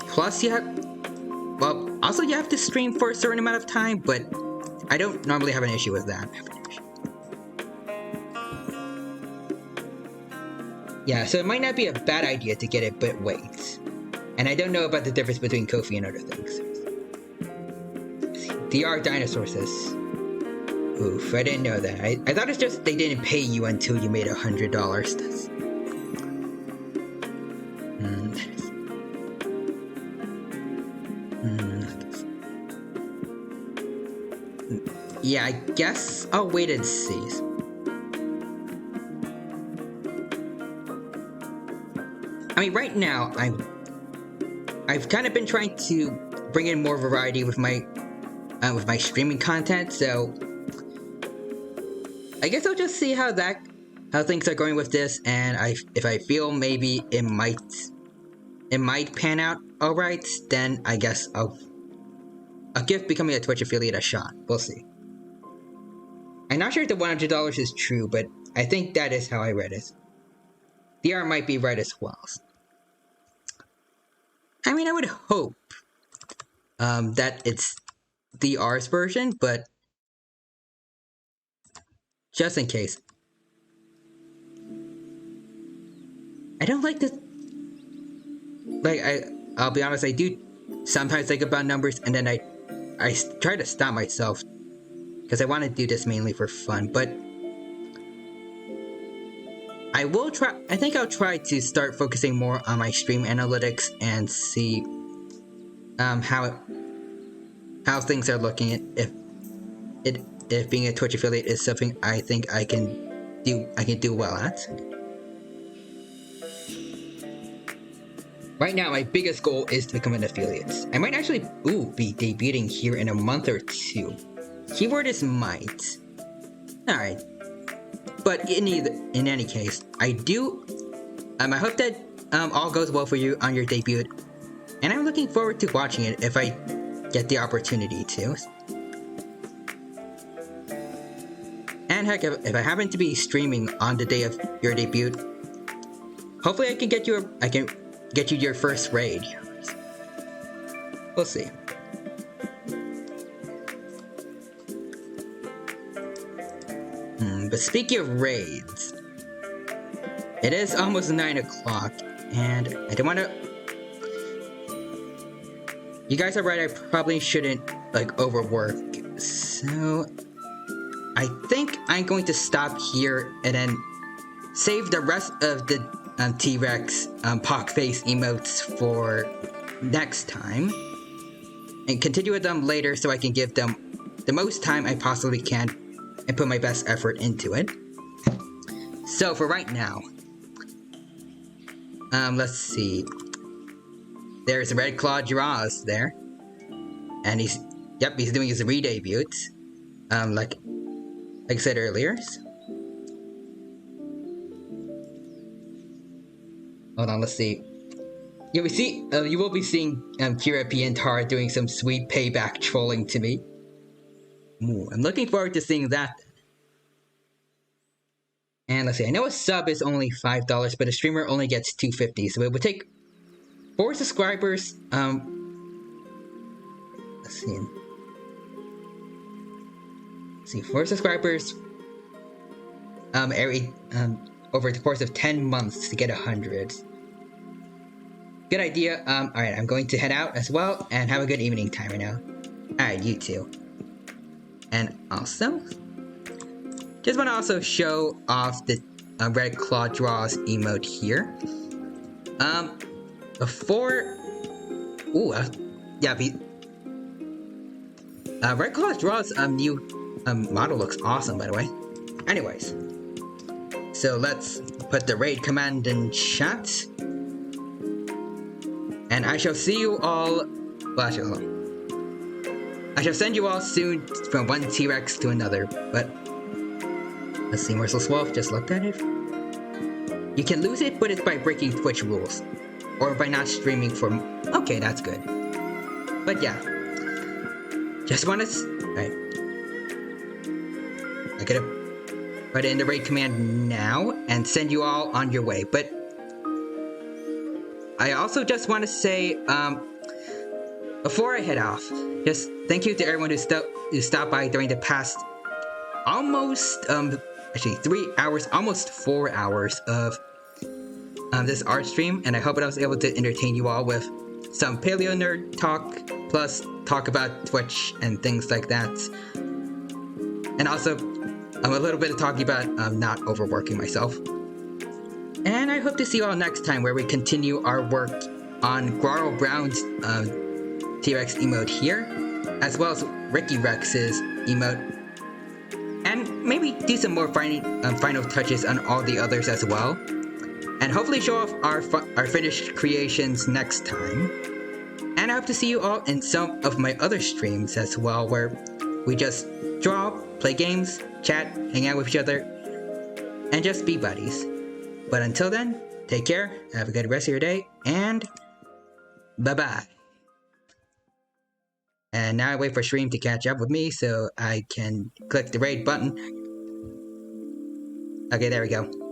Plus you have to stream for a certain amount of time, but I don't normally have an issue with that. Yeah, so it might not be a bad idea to get it, but wait. And I don't know about the difference between Ko-fi and other things. DR Dinosaur says... Oof, I didn't know that. I thought it's just they didn't pay you until you made $100. That's... Yeah, I guess I'll wait and see. I mean, right now, I've kind of been trying to bring in more variety with my with my streaming content. So I guess I'll just see how things are going with this, and if I feel maybe it might pan out alright, then I guess I'll give becoming a Twitch affiliate a shot. We'll see. I'm not sure if the $100 is true, but I think that is how I read it. DR might be right as well. I mean, I would hope that it's DR's version, but just in case. I don't like this. Like, I'll be honest, I do sometimes think about numbers, and then I try to stop myself because I want to do this mainly for fun, but I will try. I think I'll try to start focusing more on my stream analytics and see how things are looking. If being a Twitch affiliate is something I think I can do well at. Right now, my biggest goal is to become an affiliate. I might actually be debuting here in a month or two. Keyword is might. Alright. But in any case, I hope that all goes well for you on your debut. And I'm looking forward to watching it if I get the opportunity to. And heck, if I happen to be streaming on the day of your debut, hopefully I can get you your first raid. We'll see. But speaking of raids, it is almost 9 o'clock, and I don't want to... You guys are right, I probably shouldn't, overwork, so... I think I'm going to stop here and then save the rest of the T-Rex Pock Face emotes for next time, and continue with them later so I can give them the most time I possibly can and put my best effort into it. So for right now, let's see. There's Red Claw Draws there, and he's doing his re-debut, like I said earlier. Hold on, let's see. You will be seeing Kira P and Tara doing some sweet payback trolling to me. Ooh, I'm looking forward to seeing that. And let's see, I know a sub is only $5, but a streamer only gets $2.50, so it would take 4 subscribers. Let's see. 4 subscribers. Over the course of 10 months to get 100. Good idea. Alright, I'm going to head out as well, and have a good evening time right now. Alright, you too. And also, just want to also show off the Red Claw Draws emote here. Red Claw Draws new model looks awesome, by the way. Anyways, so let's put the raid command in chat, and I shall see you all. Well, I shall send you all soon from one T-Rex to another. But let's see, Merciless Wolf just looked at it. You can lose it, but it's by breaking Twitch rules, or by not streaming for. Okay, that's good. But yeah, just want to. Right. I gotta put in the raid command now and send you all on your way. But I also just want to say, before I head off, just thank you to everyone who stopped by during the past almost, actually 3 hours, almost 4 hours of this art stream, and I hope I was able to entertain you all with some paleo nerd talk, plus talk about Twitch and things like that. And also, a little bit of talking about not overworking myself. And I hope to see you all next time, where we continue our work on Guaro Brown's T-Rex emote here, as well as Ricky Rex's emote, and maybe do some more final touches on all the others as well, and hopefully show off our finished creations next time. And I hope to see you all in some of my other streams as well, where we just draw, play games, chat, hang out with each other, and just be buddies. But until then, take care, have a good rest of your day, and bye-bye. And now I wait for Stream to catch up with me so I can click the raid button. Okay, there we go.